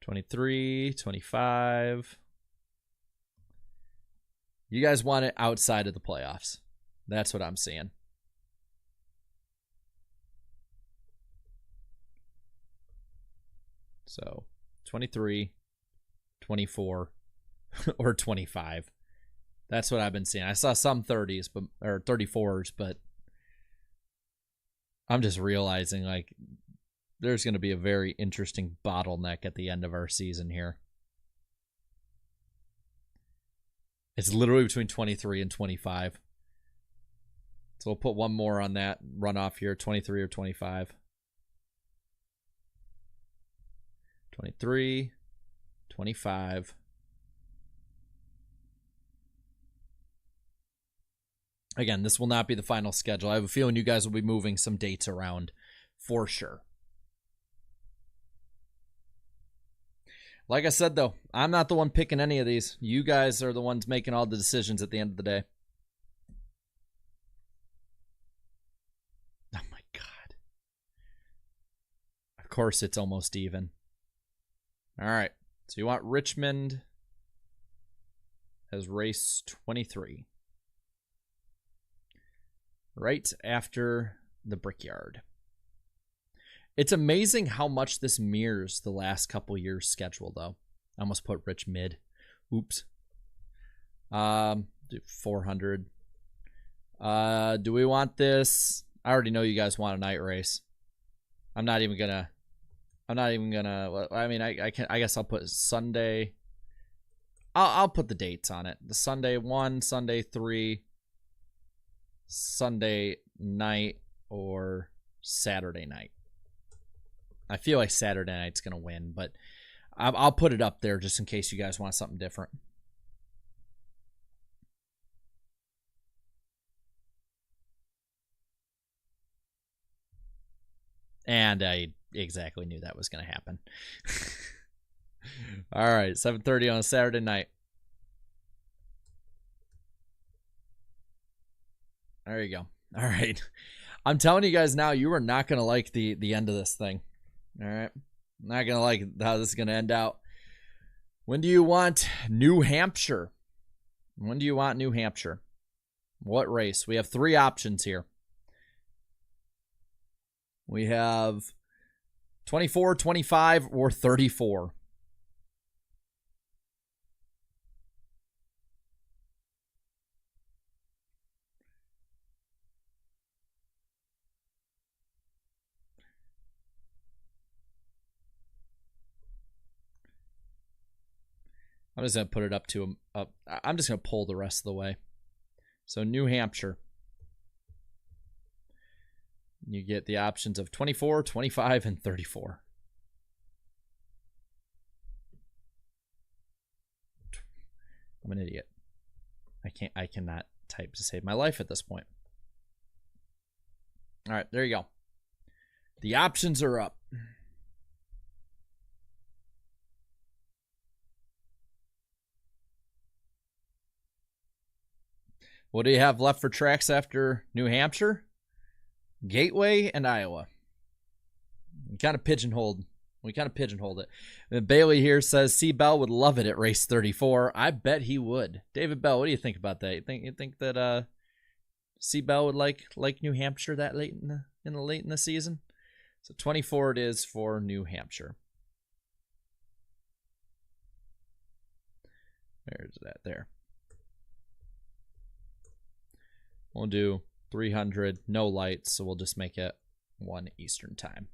$23, $25. You guys want it outside of the playoffs. That's what I'm seeing. So 23, 24, or 25. That's what I've been seeing. I saw some 30s, but or 34s, but I'm just realizing like there's going to be a very interesting bottleneck at the end of our season here. It's literally between 23 and 25. So we'll put one more on that runoff here, 23 or 25. 23, 25. Again, this will not be the final schedule. I have a feeling you guys will be moving some dates around for sure. Like I said, though, I'm not the one picking any of these. You guys are the ones making all the decisions at the end of the day. Oh, my God. Of course, it's almost even. All right. So you want Richmond as race 23. Right after the Brickyard. It's amazing how much this mirrors the last couple years' schedule, though. I almost put Rich mid. Oops. 400. Do we want this? I already know you guys want a night race. I mean, I guess I'll put Sunday. I'll put the dates on it. The Sunday 1, Sunday 3, Sunday night, or Saturday night. I feel like Saturday night's going to win, but I'll put it up there just in case you guys want something different. And I exactly knew that was going to happen. All right, 7:30 on a Saturday night. There you go. All right. I'm telling you guys now, you are not going to like the end of this thing. All right. Not going to like how this is going to end out. When do you want New Hampshire? When do you want New Hampshire? What race? We have 3 options here. We have 24, 25, or 34. I'm just going to put it up to up. I'm just going to pull the rest of the way. So New Hampshire. You get the options of 24, 25, and 34. I'm an idiot. I cannot type to save my life at this point. All right, there you go. The options are up. What do you have left for tracks after New Hampshire? Gateway and Iowa. We kind of pigeonholed it. And Bailey here says C. Bell would love it at race 34. I bet he would. David Bell, what do you think about that? You think that C. Bell would like New Hampshire that late in the season? So 24 it is for New Hampshire. There's that there. We'll do 300, no lights, so we'll just make it 1 Eastern time.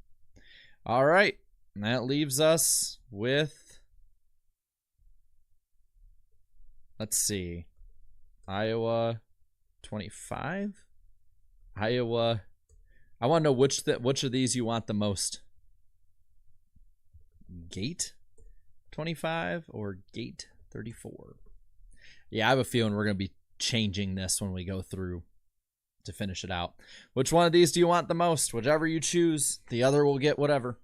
All right, and that leaves us with, let's see, Iowa 25. Iowa, I want to know which of these you want the most. Gate 25 or Gate 34? Yeah, I have a feeling we're going to be changing this when we go through to finish it out. Which one of these do you want the most? Whichever you choose, the other will get whatever.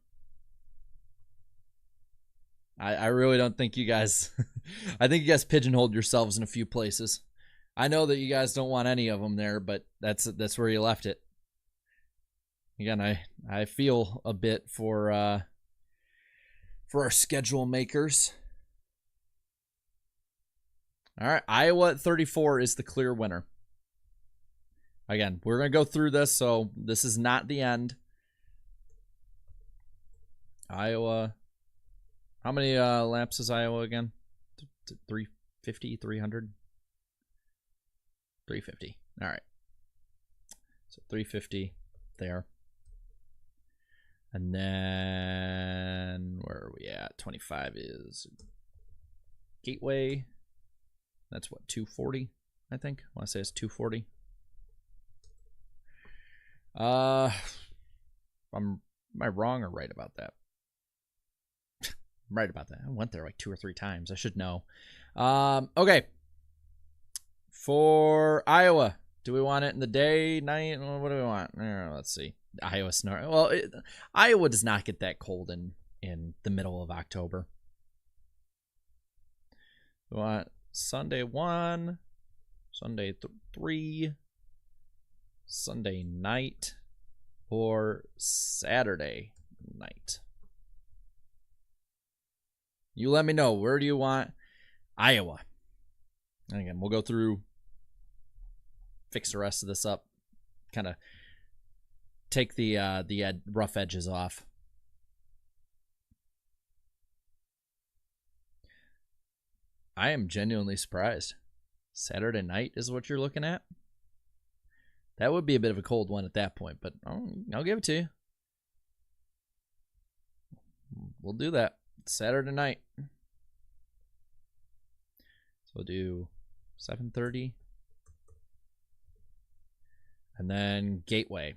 I really don't think you guys I think you guys pigeonholed yourselves in a few places. I know that you guys don't want any of them there, but that's where you left it. Again, I feel a bit for our schedule makers. All right, Iowa at 34 is the clear winner. Again, we're going to go through this, so this is not the end. Iowa. How many laps is Iowa again? 350, 300? 350. All right. So 350 there. And then where are we at? 25 is Gateway. That's what, 240, I think. I want to say it's 240. Am I wrong or right about that? I'm right about that. I went there like 2 or 3 times. I should know. Okay. For Iowa, do we want it in the day, night? What do we want? Let's see. Iowa snow. Well, Iowa does not get that cold in the middle of October. We want Sunday 1, Sunday 3, Sunday night, or Saturday night. You let me know. Where do you want Iowa? And again, we'll go through, fix the rest of this up, kind of take the rough edges off. I am genuinely surprised. Saturday night is what you're looking at? That would be a bit of a cold one at that point, but I'll give it to you. We'll do that. Saturday night. So we'll do 7:30. And then Gateway.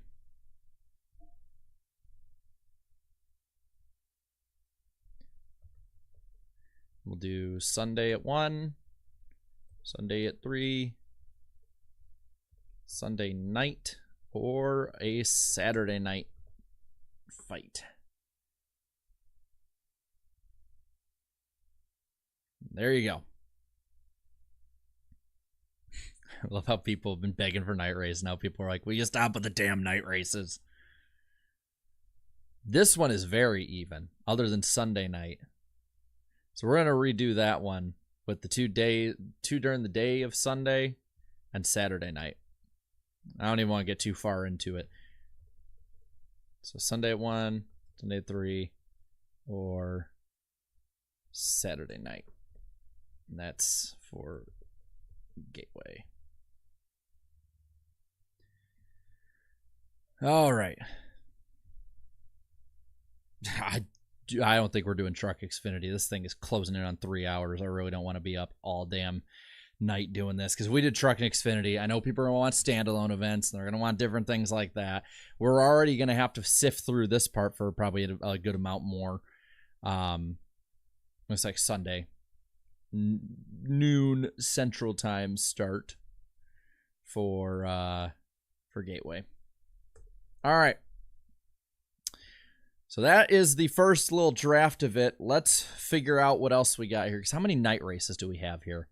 We'll do Sunday at 1, Sunday at 3, Sunday night, or a Saturday night fight. There you go. I love how people have been begging for night races. Now people are like, will you stop with the damn night races? This one is very even, other than Sunday night. So we're going to redo that one with the two during the day of Sunday and Saturday night. I don't even want to get too far into it. So Sunday at 1, Sunday at 3, or Saturday night. And that's for Gateway. All right. I don't think we're doing Truck Xfinity. This thing is closing in on 3 hours. I really don't want to be up all damn night doing this because we did Truck and Xfinity. I know people are going to want standalone events and they're going to want different things like that. We're already going to have to sift through this part for probably a good amount more. It's like Sunday, noon Central Time start for Gateway. All right. So that is the first little draft of it. Let's figure out what else we got here. Because how many night races do we have here?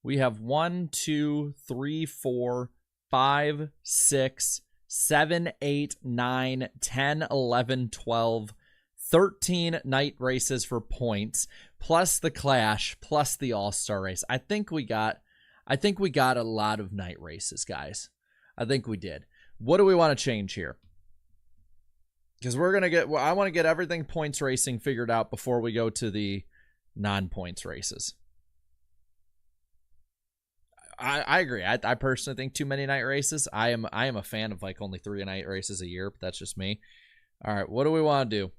We have 1, 2, 3, 4, 5, 6, 7, 8, 9, 10, 11, 12, 13 night races for points, plus the Clash, plus the All-Star race. I think we got a lot of night races, guys. I think we did. What do we want to change here? Because I want to get everything points racing figured out before we go to the non-points races. I agree. I personally think too many night races. I am a fan of like only 3 night races a year, but that's just me. All right, what do we want to do?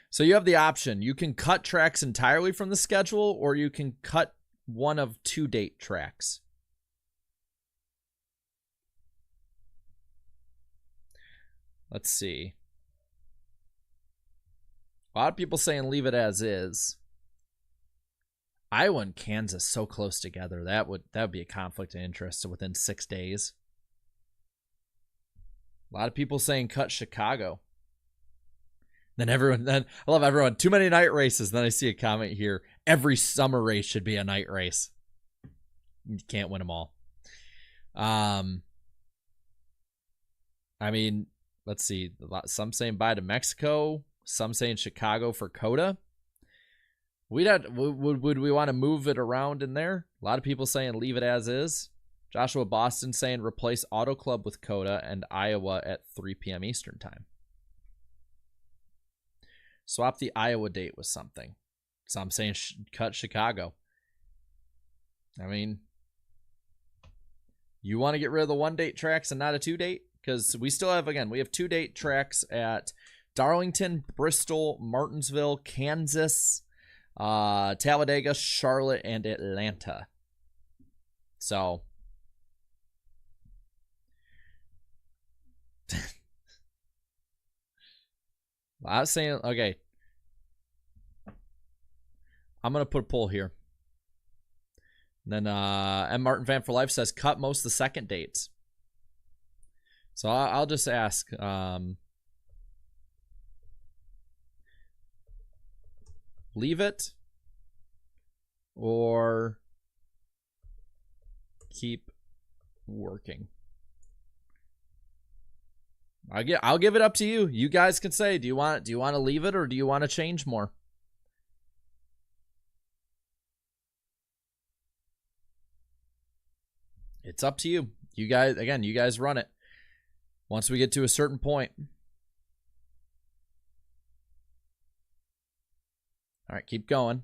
So you have the option. You can cut tracks entirely from the schedule, or you can cut one of 2 date tracks. Let's see. A lot of people saying leave it as is. Iowa and Kansas so close together. That would be a conflict of interest within 6 days. A lot of people saying cut Chicago. Then I love everyone. Too many night races. Then I see a comment here. Every summer race should be a night race. You can't win them all. I mean, let's see. Some saying bye to Mexico. Some saying Chicago for COTA. Would we want to move it around in there? A lot of people saying leave it as is. Joshua Boston saying replace Auto Club with COTA and Iowa at 3 p.m. Eastern time. Swap the Iowa date with something. Some saying cut Chicago. I mean, You want to get rid of the 1-date tracks and not a 2-date? Because we still have, again, we have 2-date tracks at Darlington, Bristol, Martinsville, Kansas, Talladega, Charlotte, and Atlanta. So I was saying, okay, I'm going to put a poll here. And then M. Martin Fan for Life says cut most of the second dates. So I'll just ask. Leave it or keep working. I'll give it up to you. You guys can say, do you want to leave it or do you want to change more? It's up to you. You guys run it. Once we get to a certain point. All right, keep going.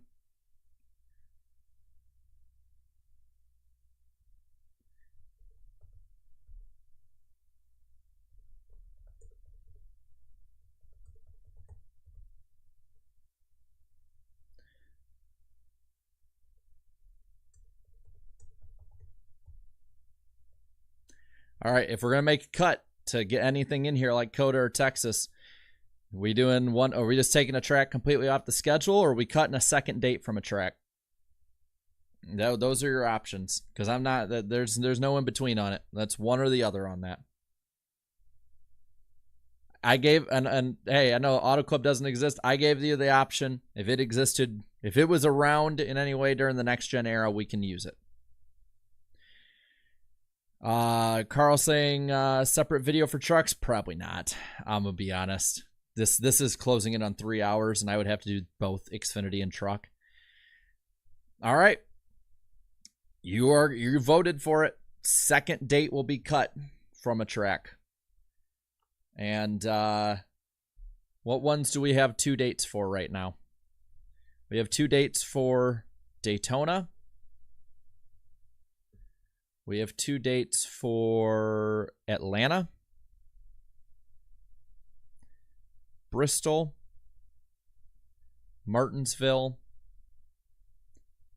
All right, if we're going to make a cut to get anything in here like COTA or Texas, are we doing one? Are we just taking a track completely off the schedule, or are we cutting a second date from a track? No, those are your options, because I'm not. There's no in between on it. That's one or the other on that. I gave and hey, I know Auto Club doesn't exist. I gave you the option. If it existed, if it was around in any way during the next gen era, we can use it. Carl saying separate video for trucks, probably not. I'm gonna be honest. This is closing in on 3 hours, and I would have to do both Xfinity and truck. All right, you voted for it. Second date will be cut from a track. And what ones do we have 2 dates for right now? We have 2 dates for Daytona. We have 2 dates for Atlanta, Bristol, Martinsville,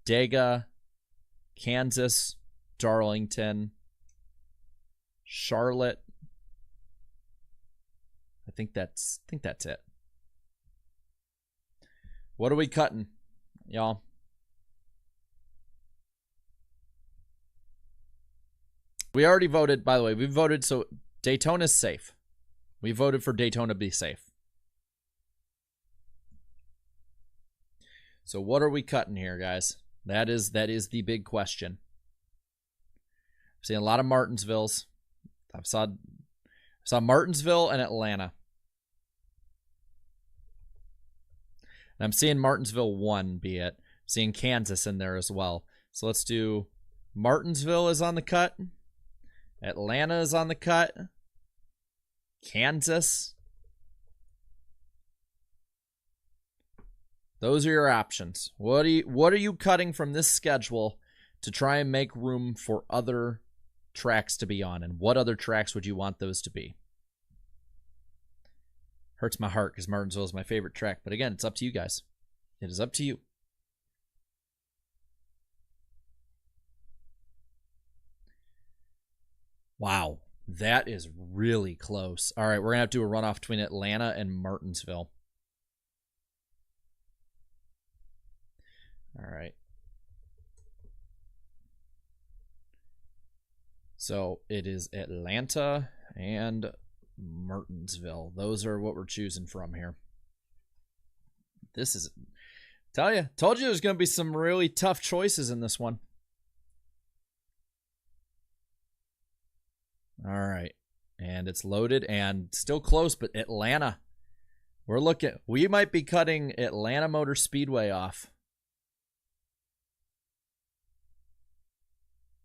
Dega, Kansas, Darlington, Charlotte. I think that's it. What are we cutting, y'all? We already voted, by the way. We voted, so Daytona's safe. We voted for Daytona to be safe. So what are we cutting here, guys? That is the big question. I've seen a lot of Martinsvilles. I saw Martinsville and Atlanta. And I'm seeing Martinsville 1 be it. I'm seeing Kansas in there as well. So let's do Martinsville is on the cut. Atlanta is on the cut. Kansas. Those are your options. What are you cutting from this schedule to try and make room for other tracks to be on? And what other tracks would you want those to be? Hurts my heart because Martinsville is my favorite track. But again, it's up to you guys. It is up to you. Wow, that is really close. All right, we're going to have to do a runoff between Atlanta and Martinsville. All right. So it is Atlanta and Martinsville. Those are what we're choosing from here. This is, told you there's going to be some really tough choices in this one. All right. And it's loaded and still close, but Atlanta. We might be cutting Atlanta Motor Speedway off.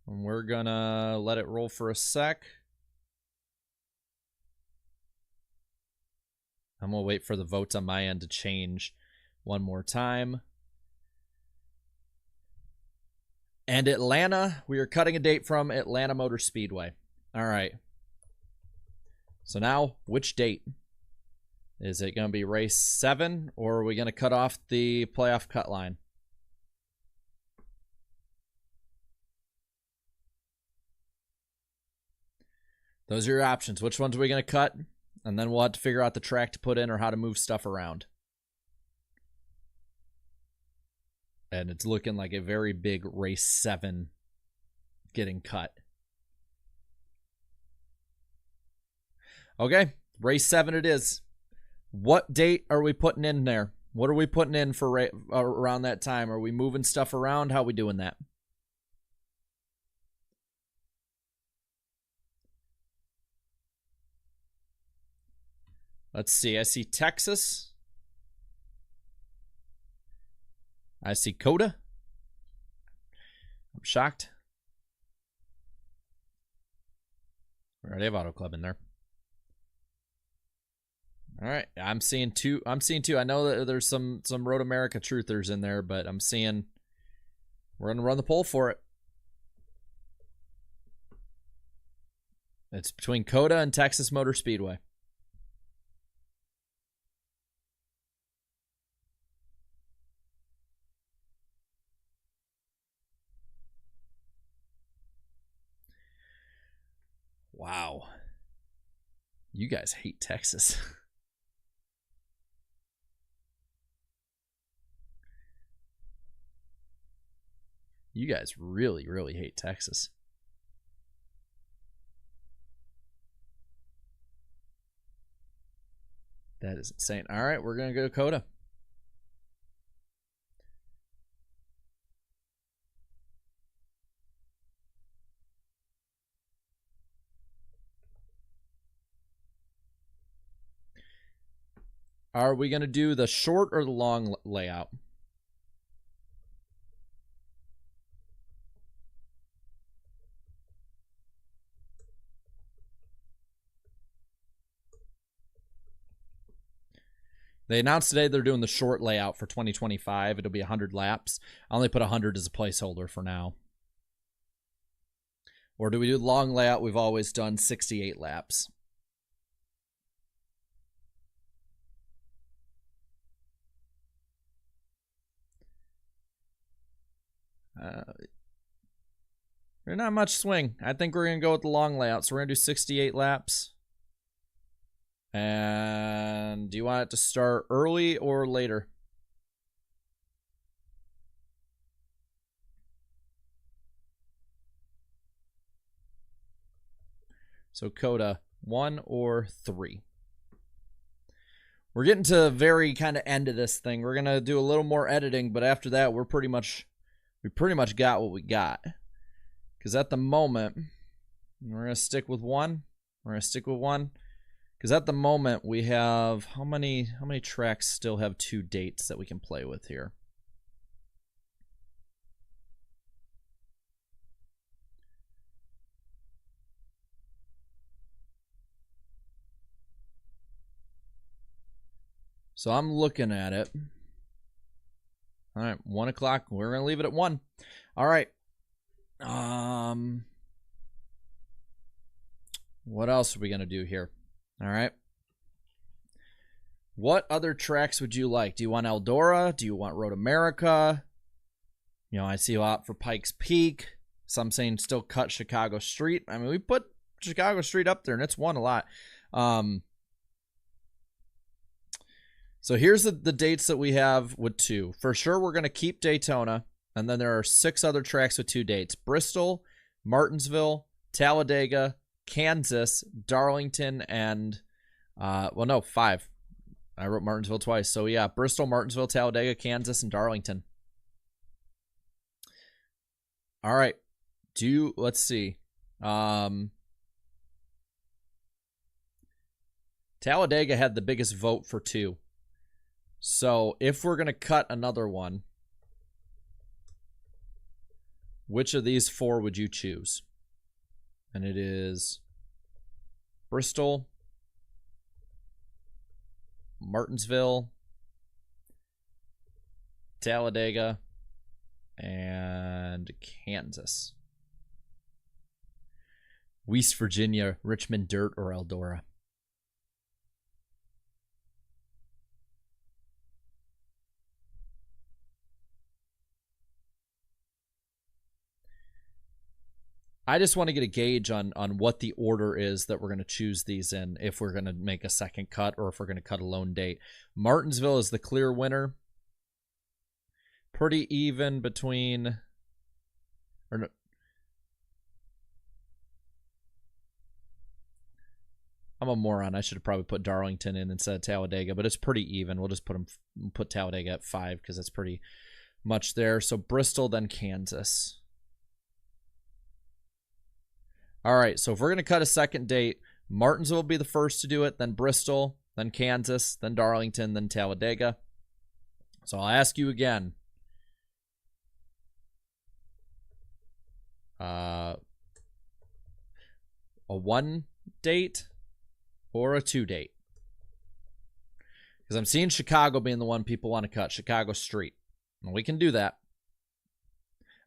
And we're going to let it roll for a sec. I'm going to wait for the votes on my end to change one more time. And Atlanta, we are cutting a date from Atlanta Motor Speedway. All right. So now, which date? Is it going to be race 7, or are we going to cut off the playoff cut line? Those are your options. Which ones are we going to cut? And then we'll have to figure out the track to put in or how to move stuff around. And it's looking like a very big race 7 getting cut. Okay, race 7 it is. What date are we putting in there? What are we putting in for around that time? Are we moving stuff around? How are we doing that? Let's see. I see Texas. I see COTA. I'm shocked. We already have Auto Club in there. All right, I'm seeing two. I know that there's some Road America truthers in there, but I'm seeing we're gonna run the poll for it. It's between COTA and Texas Motor Speedway. Wow. You guys hate Texas. You guys really, really hate Texas. That is insane. All right, we're going to go to COTA. Are we going to do the short or the long layout? They announced today they're doing the short layout for 2025. It'll be 100 laps. I only put 100 as a placeholder for now. Or do we do the long layout? We've always done 68 laps. There's not much swing. I think we're going to go with the long layout. So we're going to do 68 laps. And do you want it to start early or later? So COTA, 1 or 3. We're getting to the very kind of end of this thing. We're going to do a little more editing, but after that, we pretty much got what we got. Because at the moment, we're going to stick with 1. We're going to stick with 1. Because at the moment, we have, how many tracks still have 2 dates that we can play with here? So I'm looking at it. All right, 1 o'clock. We're going to leave it at 1. All right. What else are we going to do here? All right. What other tracks would you like? Do you want Eldora? Do you want Road America? You know, I see a lot for Pikes Peak. Some saying still cut Chicago Street. I mean, we put Chicago Street up there, and it's won a lot. So here's the dates that we have with 2. For sure, we're going to keep Daytona. And then there are 6 other tracks with 2 dates. Bristol, Martinsville, Talladega, Kansas, Darlington, and, 5. I wrote Martinsville twice. So, yeah, Bristol, Martinsville, Talladega, Kansas, and Darlington. All right. Let's see. Talladega had the biggest vote for 2. So, if we're going to cut another one, which of these 4 would you choose? And it is Bristol, Martinsville, Talladega, and and Kansas. West Virginia, Richmond Dirt, or Eldora. I just want to get a gauge on what the order is that we're going to choose these in, if we're going to make a second cut or if we're going to cut a lone date. Martinsville is the clear winner. Pretty even between... Or no, I'm a moron. I should have probably put Darlington in instead of Talladega, but it's pretty even. We'll just put Talladega at 5 because that's pretty much there. So Bristol, then Kansas. All right, so if we're going to cut a second date, Martinsville will be the first to do it, then Bristol, then Kansas, then Darlington, then Talladega. So I'll ask you again. A 1 date or a 2 date? Because I'm seeing Chicago being the one people want to cut, Chicago Street. And we can do that.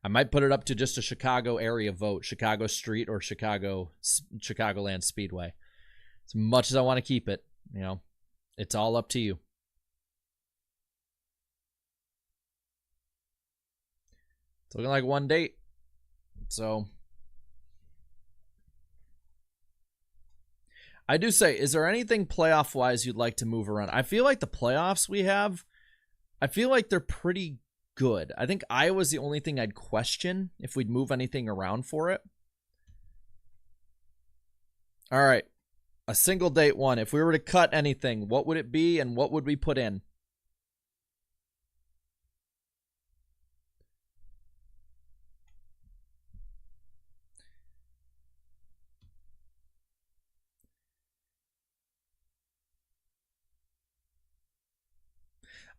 I might put it up to just a Chicago area vote, Chicago Street or Chicagoland Speedway. As much as I want to keep it, you know, it's all up to you. It's looking like 1 date. So I do say, is there anything playoff-wise you'd like to move around? I feel like the playoffs we have, I feel like they're pretty good. I think Iowa's the only thing I'd question if we'd move anything around for it. All right. A single date one. If we were to cut anything, what would it be and what would we put in?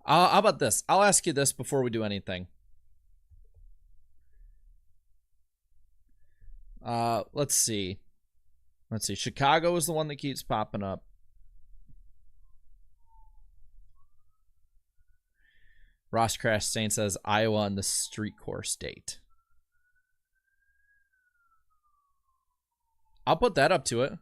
How about this? I'll ask you this before we do anything. Let's see. Chicago is the one that keeps popping up. Ross Crash Saint says Iowa on the street course date. I'll put that up to it.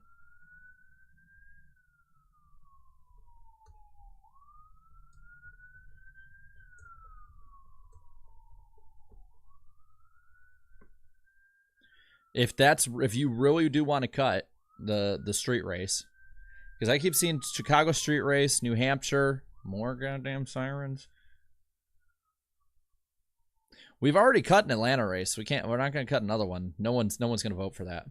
If you really do want to cut the street race, because I keep seeing Chicago street race, New Hampshire, more goddamn sirens. We've already cut an Atlanta race. We're not going to cut another one. No one's going to vote for that.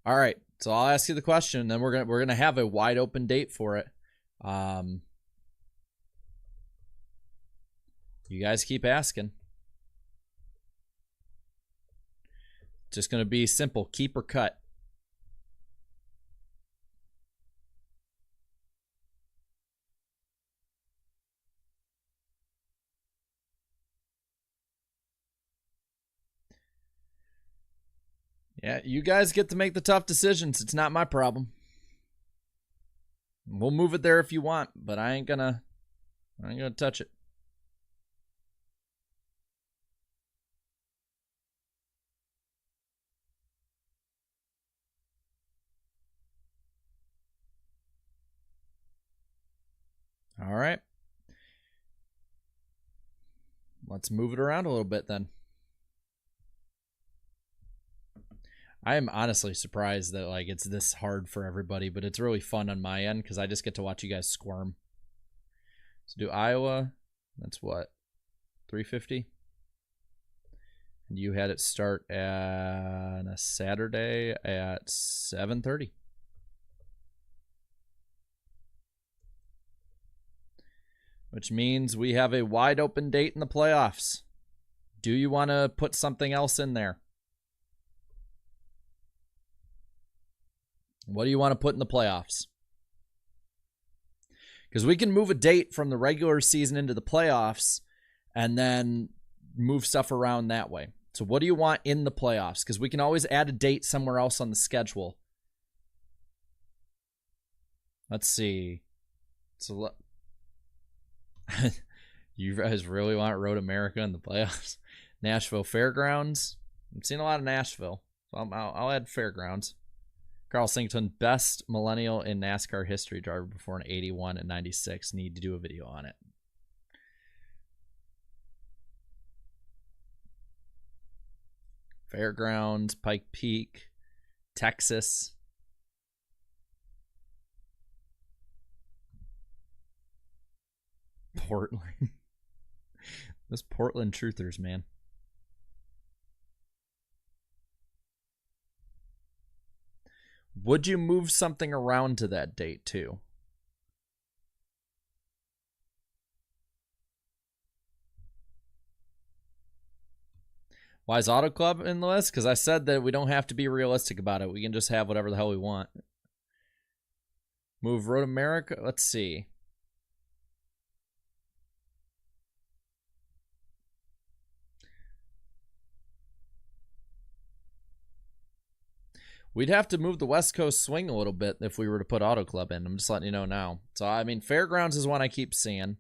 All right, so I'll ask you the question, and then we're gonna have a wide open date for it. You guys keep asking. Just going to be simple. Keep or cut. Yeah, you guys get to make the tough decisions. It's not my problem. We'll move it there if you want, but I ain't gonna touch it. All right. Let's move it around a little bit then. I am honestly surprised that like it's this hard for everybody, but it's really fun on my end because I just get to watch you guys squirm. So do Iowa. That's what? 350? And you had it start on a Saturday at 7:30. Which means we have a wide open date in the playoffs. Do you want to put something else in there? What do you want to put in the playoffs? Because we can move a date from the regular season into the playoffs and then move stuff around that way. So what do you want in the playoffs? Because we can always add a date somewhere else on the schedule. Let's see. So You guys really want Road America in the playoffs? Nashville Fairgrounds. I'm seeing a lot of Nashville, so I'll add Fairgrounds. Carl Singleton, best millennial in NASCAR history, driver before an 81 and 96. Need to do a video on it. Fairgrounds, Pike Peak, Texas. Portland. Those Portland truthers, man. Would you move something around to that date too? Why is Auto Club in the list? Because I said that we don't have to be realistic about it. We can just have whatever the hell we want. Move Road America. Let's see. We'd have to move the West Coast swing a little bit if we were to put Auto Club in. I'm just letting you know now. So, I mean, Fairgrounds is one I keep seeing.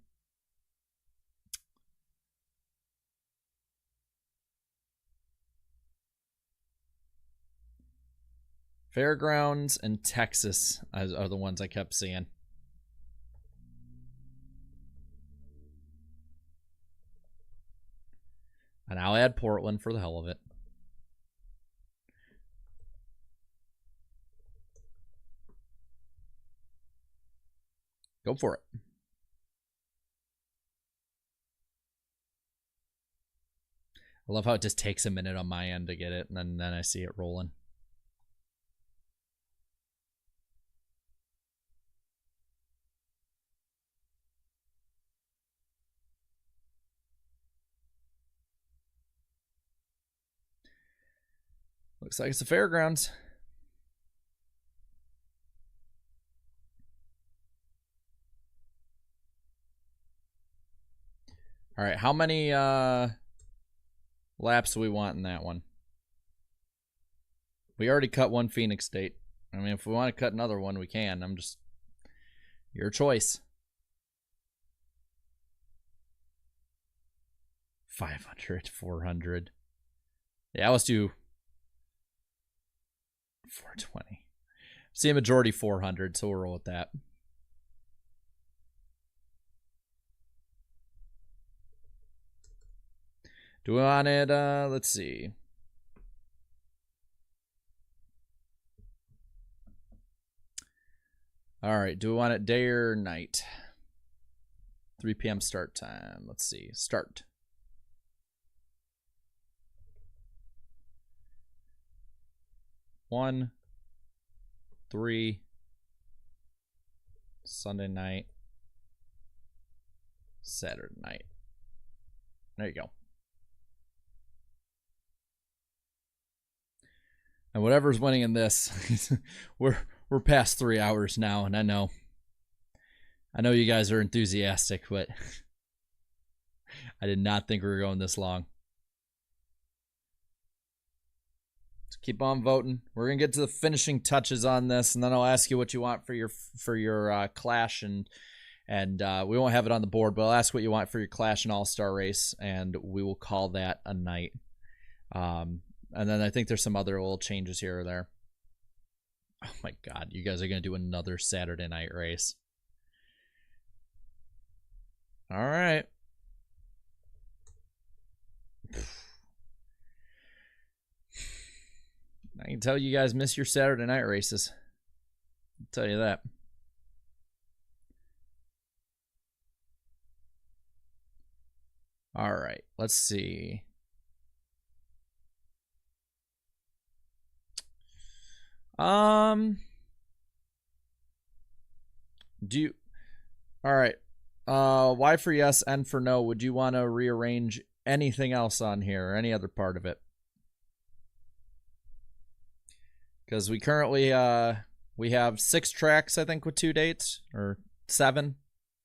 Fairgrounds and Texas are the ones I kept seeing. And I'll add Portland for the hell of it. Go for it. I love how it just takes a minute on my end to get it, and then I see it rolling. Looks like it's the Fairgrounds. All right, how many laps do we want in that one? We already cut one Phoenix date. I mean, if we want to cut another one, we can. I'm just... Your choice. 500, 400. Yeah, let's do 420. See a majority 400, so we'll roll with that. Do we want it, let's see. All right, do we want it day or night? 3 p.m. start time. Let's see, start. One, 3, Sunday night, Saturday night. There you go. And whatever's winning in this, we're past 3 hours now, and I know you guys are enthusiastic, but I did not think we were going this long. So keep on voting. We're gonna get to the finishing touches on this, and then I'll ask you what you want for your Clash, and we won't have it on the board, but I'll ask what you want for your Clash and All-Star race, and we will call that a night. And then I think there's some other little changes here or there. Oh my God, you guys are going to do another Saturday night race. All right. I can tell you guys miss your Saturday night races. I'll tell you that. All right, let's see. All right. Y for yes, N for no. Would you want to rearrange anything else on here or any other part of it? Because we currently, we have 6 tracks, I think, with 2 dates, or 7,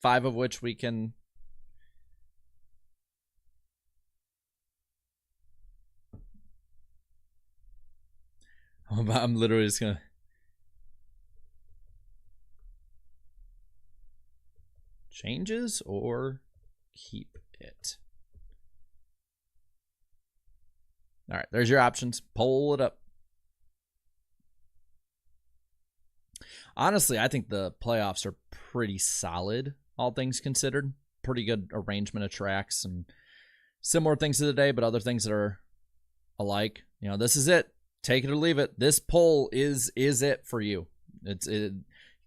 5 of which we can... I'm literally just gonna... Changes or keep it. All right, there's your options. Pull it up. Honestly, I think the playoffs are pretty solid, all things considered. Pretty good arrangement of tracks and similar things to the day, but other things that are alike. You know, this is it. Take it or leave it. This poll is it for you.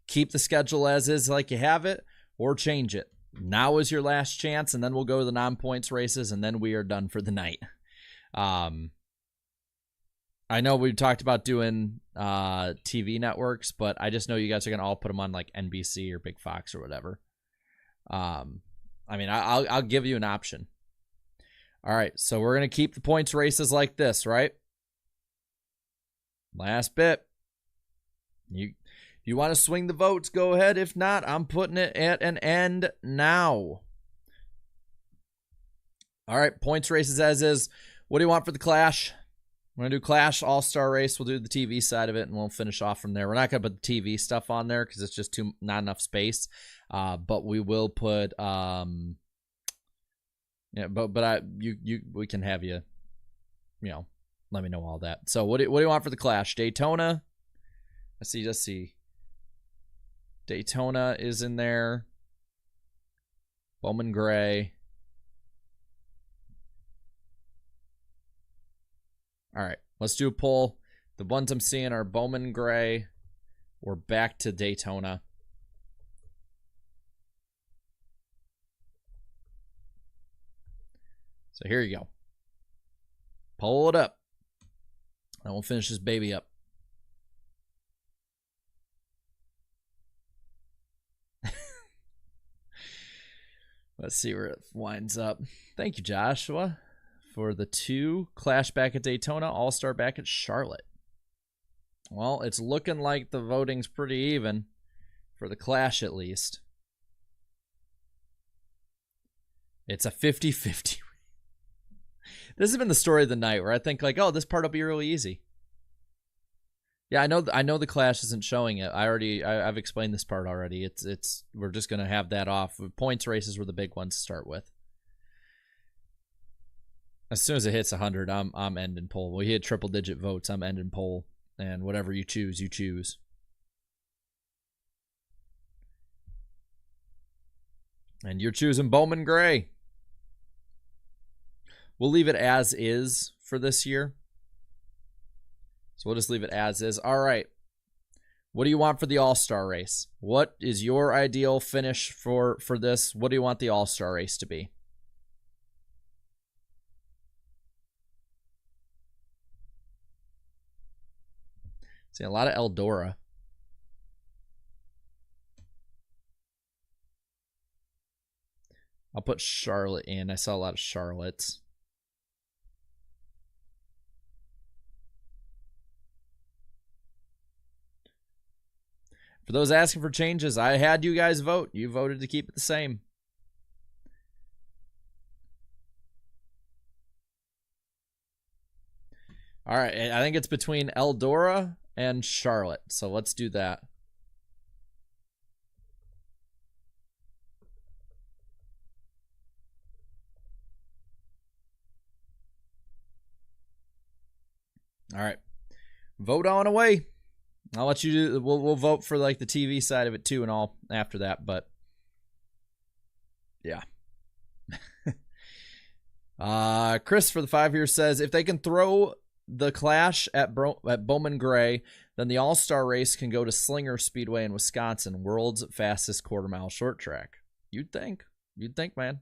Keep the schedule as is like you have it, or change it. Now is your last chance, and then we'll go to the non-points races, and then we are done for the night. I know we talked about doing TV networks, but I just know you guys are gonna all put them on like NBC or Big Fox or whatever. I mean, I'll give you an option. All right, so we're gonna keep the points races like this, right? Last bit. You want to swing the votes, go ahead. If not, I'm putting it at an end now. All right, points races as is. What do you want for the Clash? We're going to do Clash All-Star Race. We'll do the TV side of it, and we'll finish off from there. We're not going to put the TV stuff on there because it's just not enough space. But we will put yeah, we can have you know, let me know all that. So what do you want for the Clash? Daytona. Let's see. Daytona is in there. Bowman Gray. All right, let's do a poll. The ones I'm seeing are Bowman Gray. We're back to Daytona. So here you go. Pull it up. And we'll finish this baby up. Let's see where it winds up. Thank you, Joshua, for the 2. Clash back at Daytona, All-Star back at Charlotte. Well, it's looking like the voting's pretty even for the Clash at least. It's a 50-50. This has been the story of the night where I think like, oh, this part will be really easy. Yeah, I know the Clash isn't showing it. I've explained this part already. It's we're just gonna have that off. Points races were the big ones to start with. As soon as it hits 100, I'm ending poll. We hit triple digit votes. I'm ending poll, and whatever you choose, you choose. And you're choosing Bowman Gray. We'll leave it as is for this year. So we'll just leave it as is. All right. What do you want for the All-Star race? What is your ideal finish for this? What do you want the All-Star race to be? See, a lot of Eldora. I'll put Charlotte in. I saw a lot of Charlottes. For those asking for changes, I had you guys vote. You voted to keep it the same. All right, I think it's between Eldora and Charlotte. So let's do that. All right. Vote on away. I'll let you do. We'll vote for like the TV side of it too and all after that. But yeah. Chris for the 5 years says if they can throw the Clash at Bowman Gray, then the All-Star race can go to Slinger Speedway in Wisconsin, world's fastest quarter-mile short track. You'd think, man.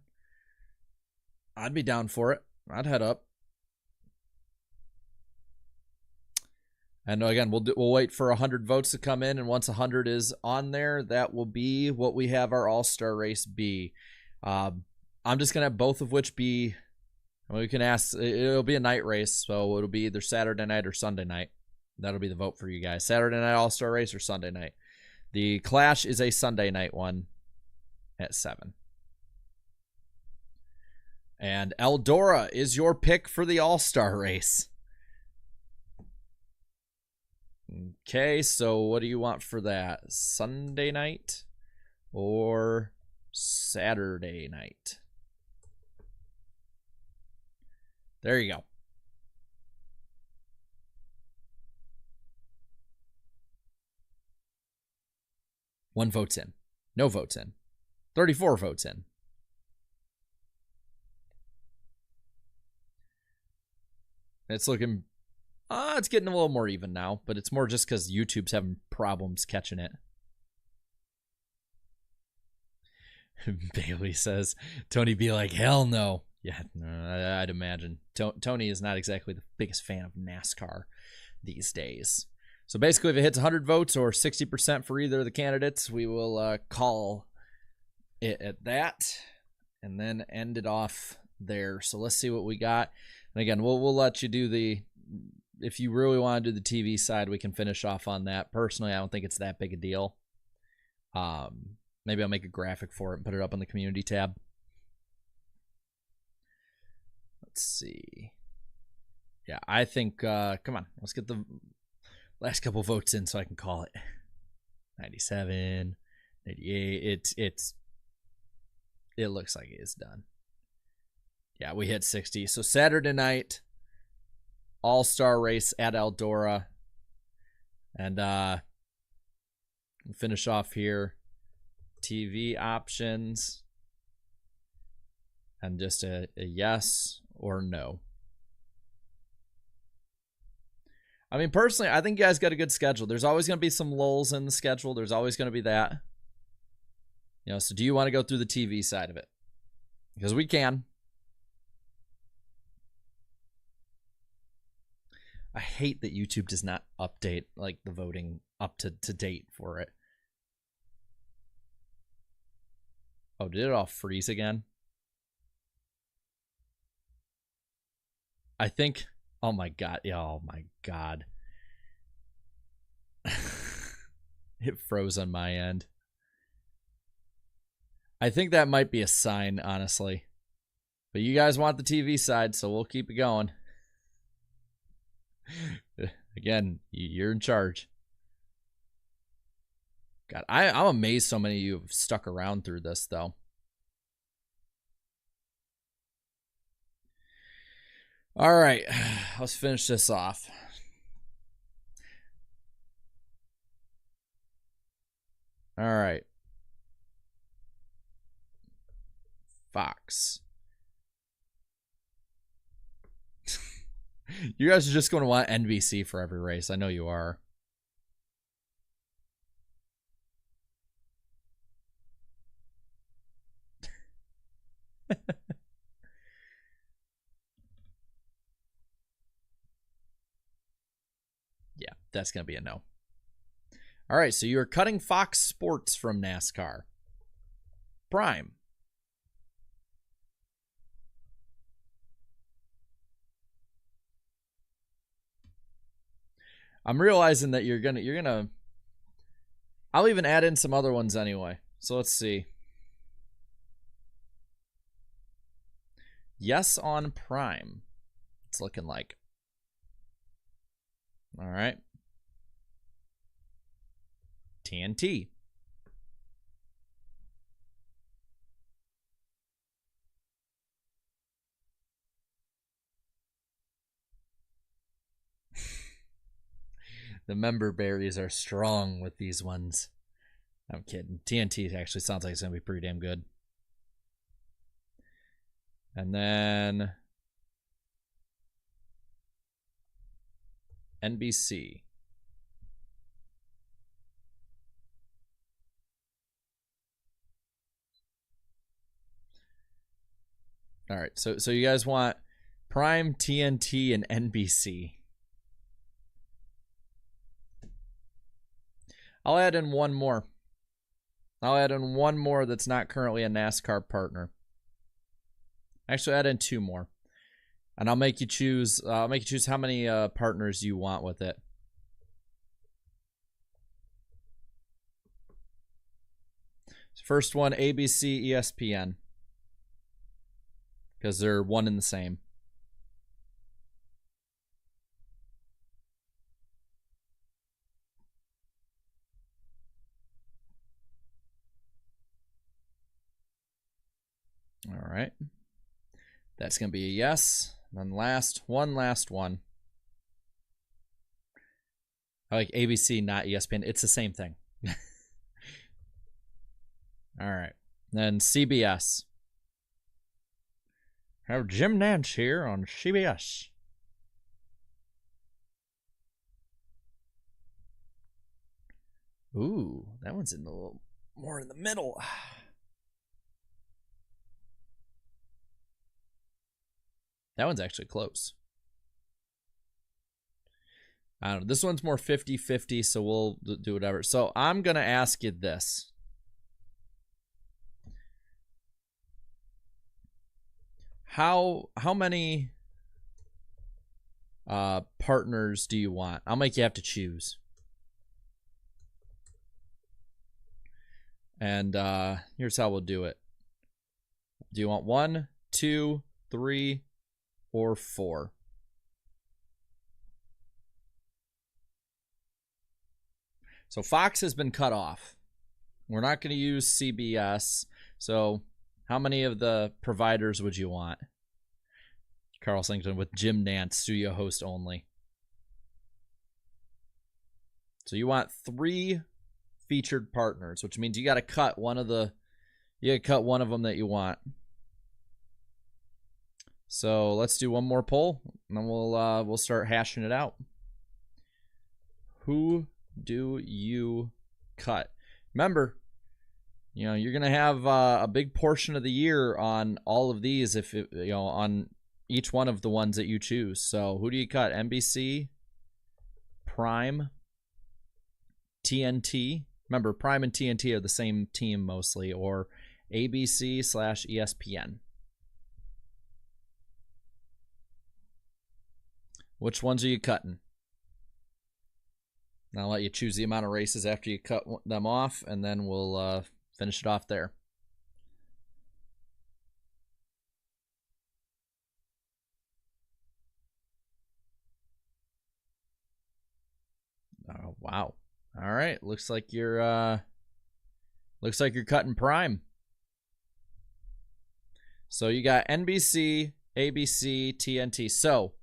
I'd be down for it. I'd head up. And again, we'll wait for 100 votes to come in, and once 100 is on there, that will be what we have our All-Star race be. I'm just gonna have both of which be. We can ask. It'll be a night race, so it'll be either Saturday night or Sunday night. That'll be the vote for you guys. Saturday night All-Star race or Sunday night. The Clash is a Sunday night one at 7. And Eldora is your pick for the All-Star race. Okay, so what do you want for that? Sunday night or Saturday night? There you go. One vote's in. No votes in. 34 votes in. It's looking... it's getting a little more even now, but it's more just because YouTube's having problems catching it. Bailey says, Tony be like, hell no. Yeah, no, I'd imagine. Tony is not exactly the biggest fan of NASCAR these days. So basically, if it hits 100 votes or 60% for either of the candidates, we will call it at that and then end it off there. So let's see what we got. And again, we'll let you do the... If you really want to do the TV side, we can finish off on that. Personally, I don't think it's that big a deal. Maybe I'll make a graphic for it and put it up on the community tab. Let's see. Yeah, I think, come on, let's get the last couple votes in so I can call it. 97, 88, it looks like it is done. Yeah, we hit 60. So Saturday night, all-star race at Eldora. And we'll finish off here. TV options. And just a yes or no. I mean, personally, I think you guys got a good schedule. There's always going to be some lulls in the schedule. There's always going to be that. You know, so do you want to go through the TV side of it? Because we can. I hate that YouTube does not update like the voting up to date for it. Oh, did it all freeze again? I think, oh my god, yeah, oh my god. It froze on my end. I think that might be a sign, honestly. But you guys want the TV side, so we'll keep it going. Again, you're in charge. God, I'm amazed so many of you have stuck around through this, though. All right, let's finish this off. All right. Fox. You guys are just going to want NBC for every race. I know you are. Yeah, that's going to be a no. All right, so you're cutting Fox Sports from NASCAR. Prime. I'm realizing that you're gonna I'll even add in some other ones anyway. So let's see. Yes on Prime. It's looking like. All right. TNT. The member berries are strong with these ones. I'm kidding. TNT actually sounds like it's going to be pretty damn good. And then NBC. All right, so you guys want Prime, TNT, and NBC. I'll add in one more. I'll add in one more that's not currently a NASCAR partner. Actually, add in two more. And I'll make you choose how many partners you want with it. So first one, ABC, ESPN. Because they're one and the same. All right. That's going to be a yes. And then one last one. I like ABC, not ESPN. It's the same thing. All right. Then CBS. I have Jim Nantz here on CBS. Ooh, that one's in the little more in the middle. That one's actually close. I don't know. This one's more 50-50, so we'll do whatever. So I'm going to ask you this. How many partners do you want? I'll make you have to choose. And here's how we'll do it. Do you want 1, 2, 3, or 4? So Fox has been cut off. We're not going to use CBS. So how many of the providers would you want? Carl Singleton with Jim Nantz, studio host only. So you want 3 featured partners, which means you got to cut one of them that you want. So let's do one more poll, and then we'll start hashing it out. Who do you cut? Remember, you're gonna have a big portion of the year on all of these, if on each one of the ones that you choose. So who do you cut? NBC, Prime, TNT. Remember, Prime and TNT are the same team mostly, or ABC/ESPN. Which ones are you cutting? I'll let you choose the amount of races after you cut them off, and then we'll finish it off there. Oh, wow. All right. Looks like you're cutting Prime. So you got NBC, ABC, TNT. So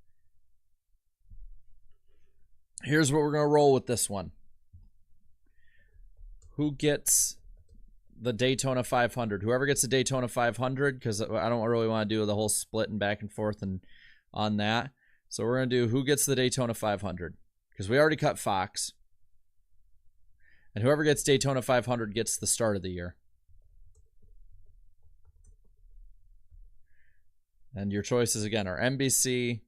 here's what we're going to roll with this one. Who gets the Daytona 500? Whoever gets the Daytona 500, because I don't really want to do the whole split and back and forth and on that. So we're going to do who gets the Daytona 500, because we already cut Fox. And whoever gets Daytona 500 gets the start of the year. And your choices, again, are NBC,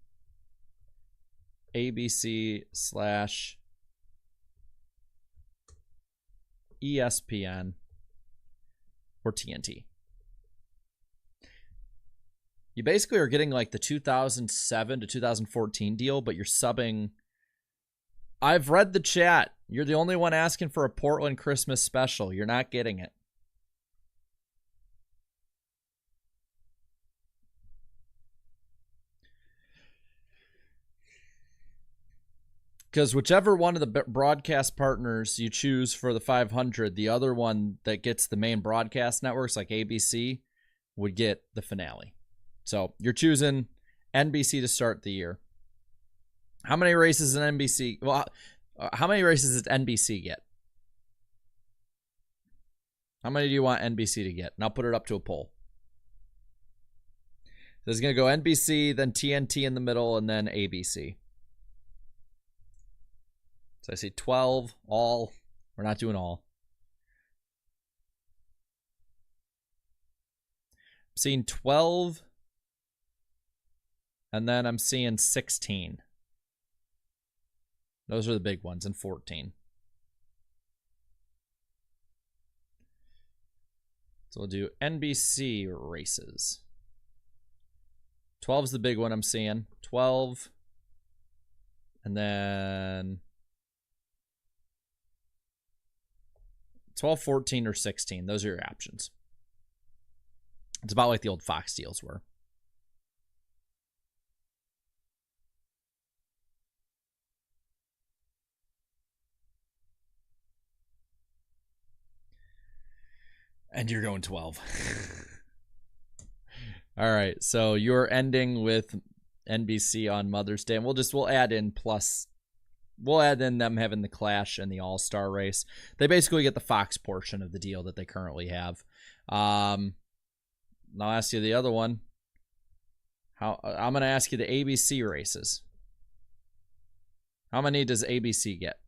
ABC/ESPN, or TNT. You basically are getting like the 2007 to 2014 deal, but you're subbing. I've read the chat. You're the only one asking for a Portland Christmas special. You're not getting it. Because whichever one of the broadcast partners you choose for the 500, the other one that gets the main broadcast networks like ABC would get the finale. So you're choosing NBC to start the year. How many races does NBC? Well, how many races does NBC get? How many do you want NBC to get? And I'll put it up to a poll. So it's going to go NBC, then TNT in the middle, and then ABC. So I see 12, all. We're not doing all. I'm seeing 12, and then I'm seeing 16. Those are the big ones, and 14. So we'll do NBC races. 12 is the big one I'm seeing. 12. And then 12, 14, or 16. Those are your options. It's about like the old Fox deals were. And you're going 12. All right, so you're ending with NBC on Mother's Day, and we'll add in them having the Clash and the All-Star race. They basically get the Fox portion of the deal that they currently have. I'll ask you the other one. I'm going to ask you the ABC races. How many does ABC get?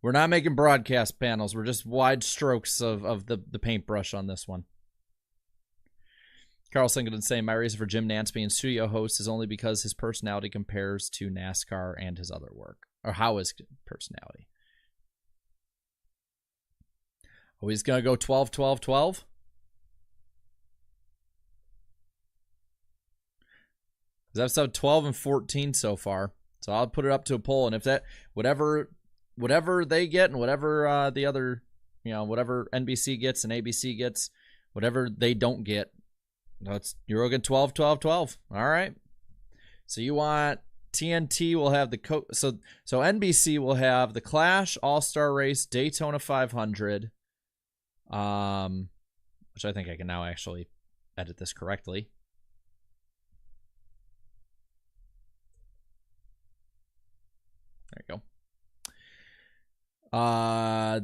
We're not making broadcast panels. We're just wide strokes of the paintbrush on this one. Carl Singleton saying, my reason for Jim Nantz being studio host is only because his personality compares to NASCAR and his other work. Or how is personality? Oh, he's going to go 12, 12, 12? It's episode 12 and 14 so far. So I'll put it up to a poll. And if that, whatever they get and whatever the other, whatever NBC gets and ABC gets, whatever they don't get, you're looking 12, 12, 12. All right. So you want TNT will have the so NBC will have the Clash, All-Star Race, Daytona 500, which I think I can now actually edit this correctly. There you go.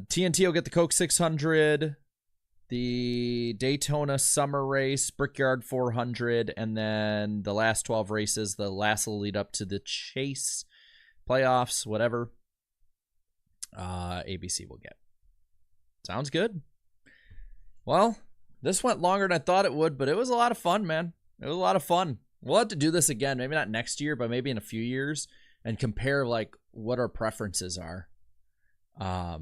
TNT will get the Coke 600, the Daytona Summer Race, Brickyard 400, and then the last 12 races. The last will lead up to the Chase playoffs, whatever. ABC will get. Sounds good. Well, this went longer than I thought it would, but it was a lot of fun, man. It was a lot of fun. We'll have to do this again, maybe not next year, but maybe in a few years, and compare like what our preferences are. I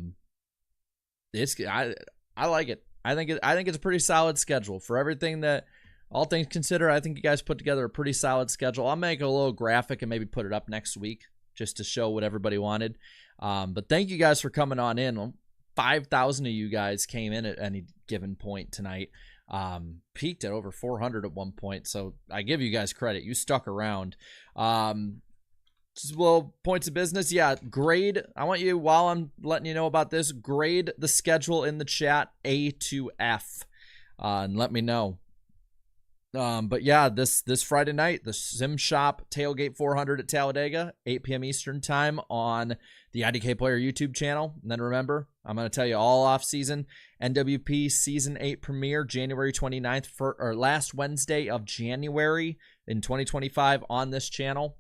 like it. I think it's a pretty solid schedule for everything that, all things considered. I think you guys put together a pretty solid schedule. I'll make a little graphic and maybe put it up next week just to show what everybody wanted. But thank you guys for coming on in. 5,000 of you guys came in at any given point tonight. Peaked at over 400 at one point. So I give you guys credit. You stuck around. Just little points of business. Yeah, grade. I want you, while I'm letting you know about this, grade the schedule in the chat A to F, and let me know. But yeah, this Friday night, the Sim Shop Tailgate 400 at Talladega, 8 p.m. Eastern time on the IDK Player YouTube channel. And then remember, I'm going to tell you all off-season. NWP Season 8 premiere, January 29th, or last Wednesday of January in 2025 on this channel.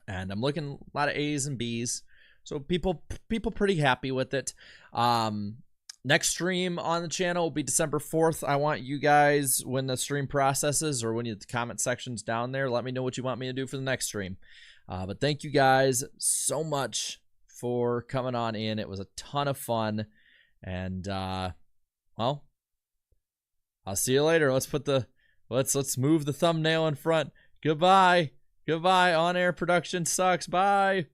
And I'm looking a lot of A's and B's. So people pretty happy with it. Next stream on the channel will be December 4th. I want you guys, when the stream processes or when the comment section's down there, let me know what you want me to do for the next stream. But thank you guys so much for coming on in. It was a ton of fun. And, well, I'll see you later. Let's move the thumbnail in front. Goodbye. Goodbye. On-air production sucks. Bye.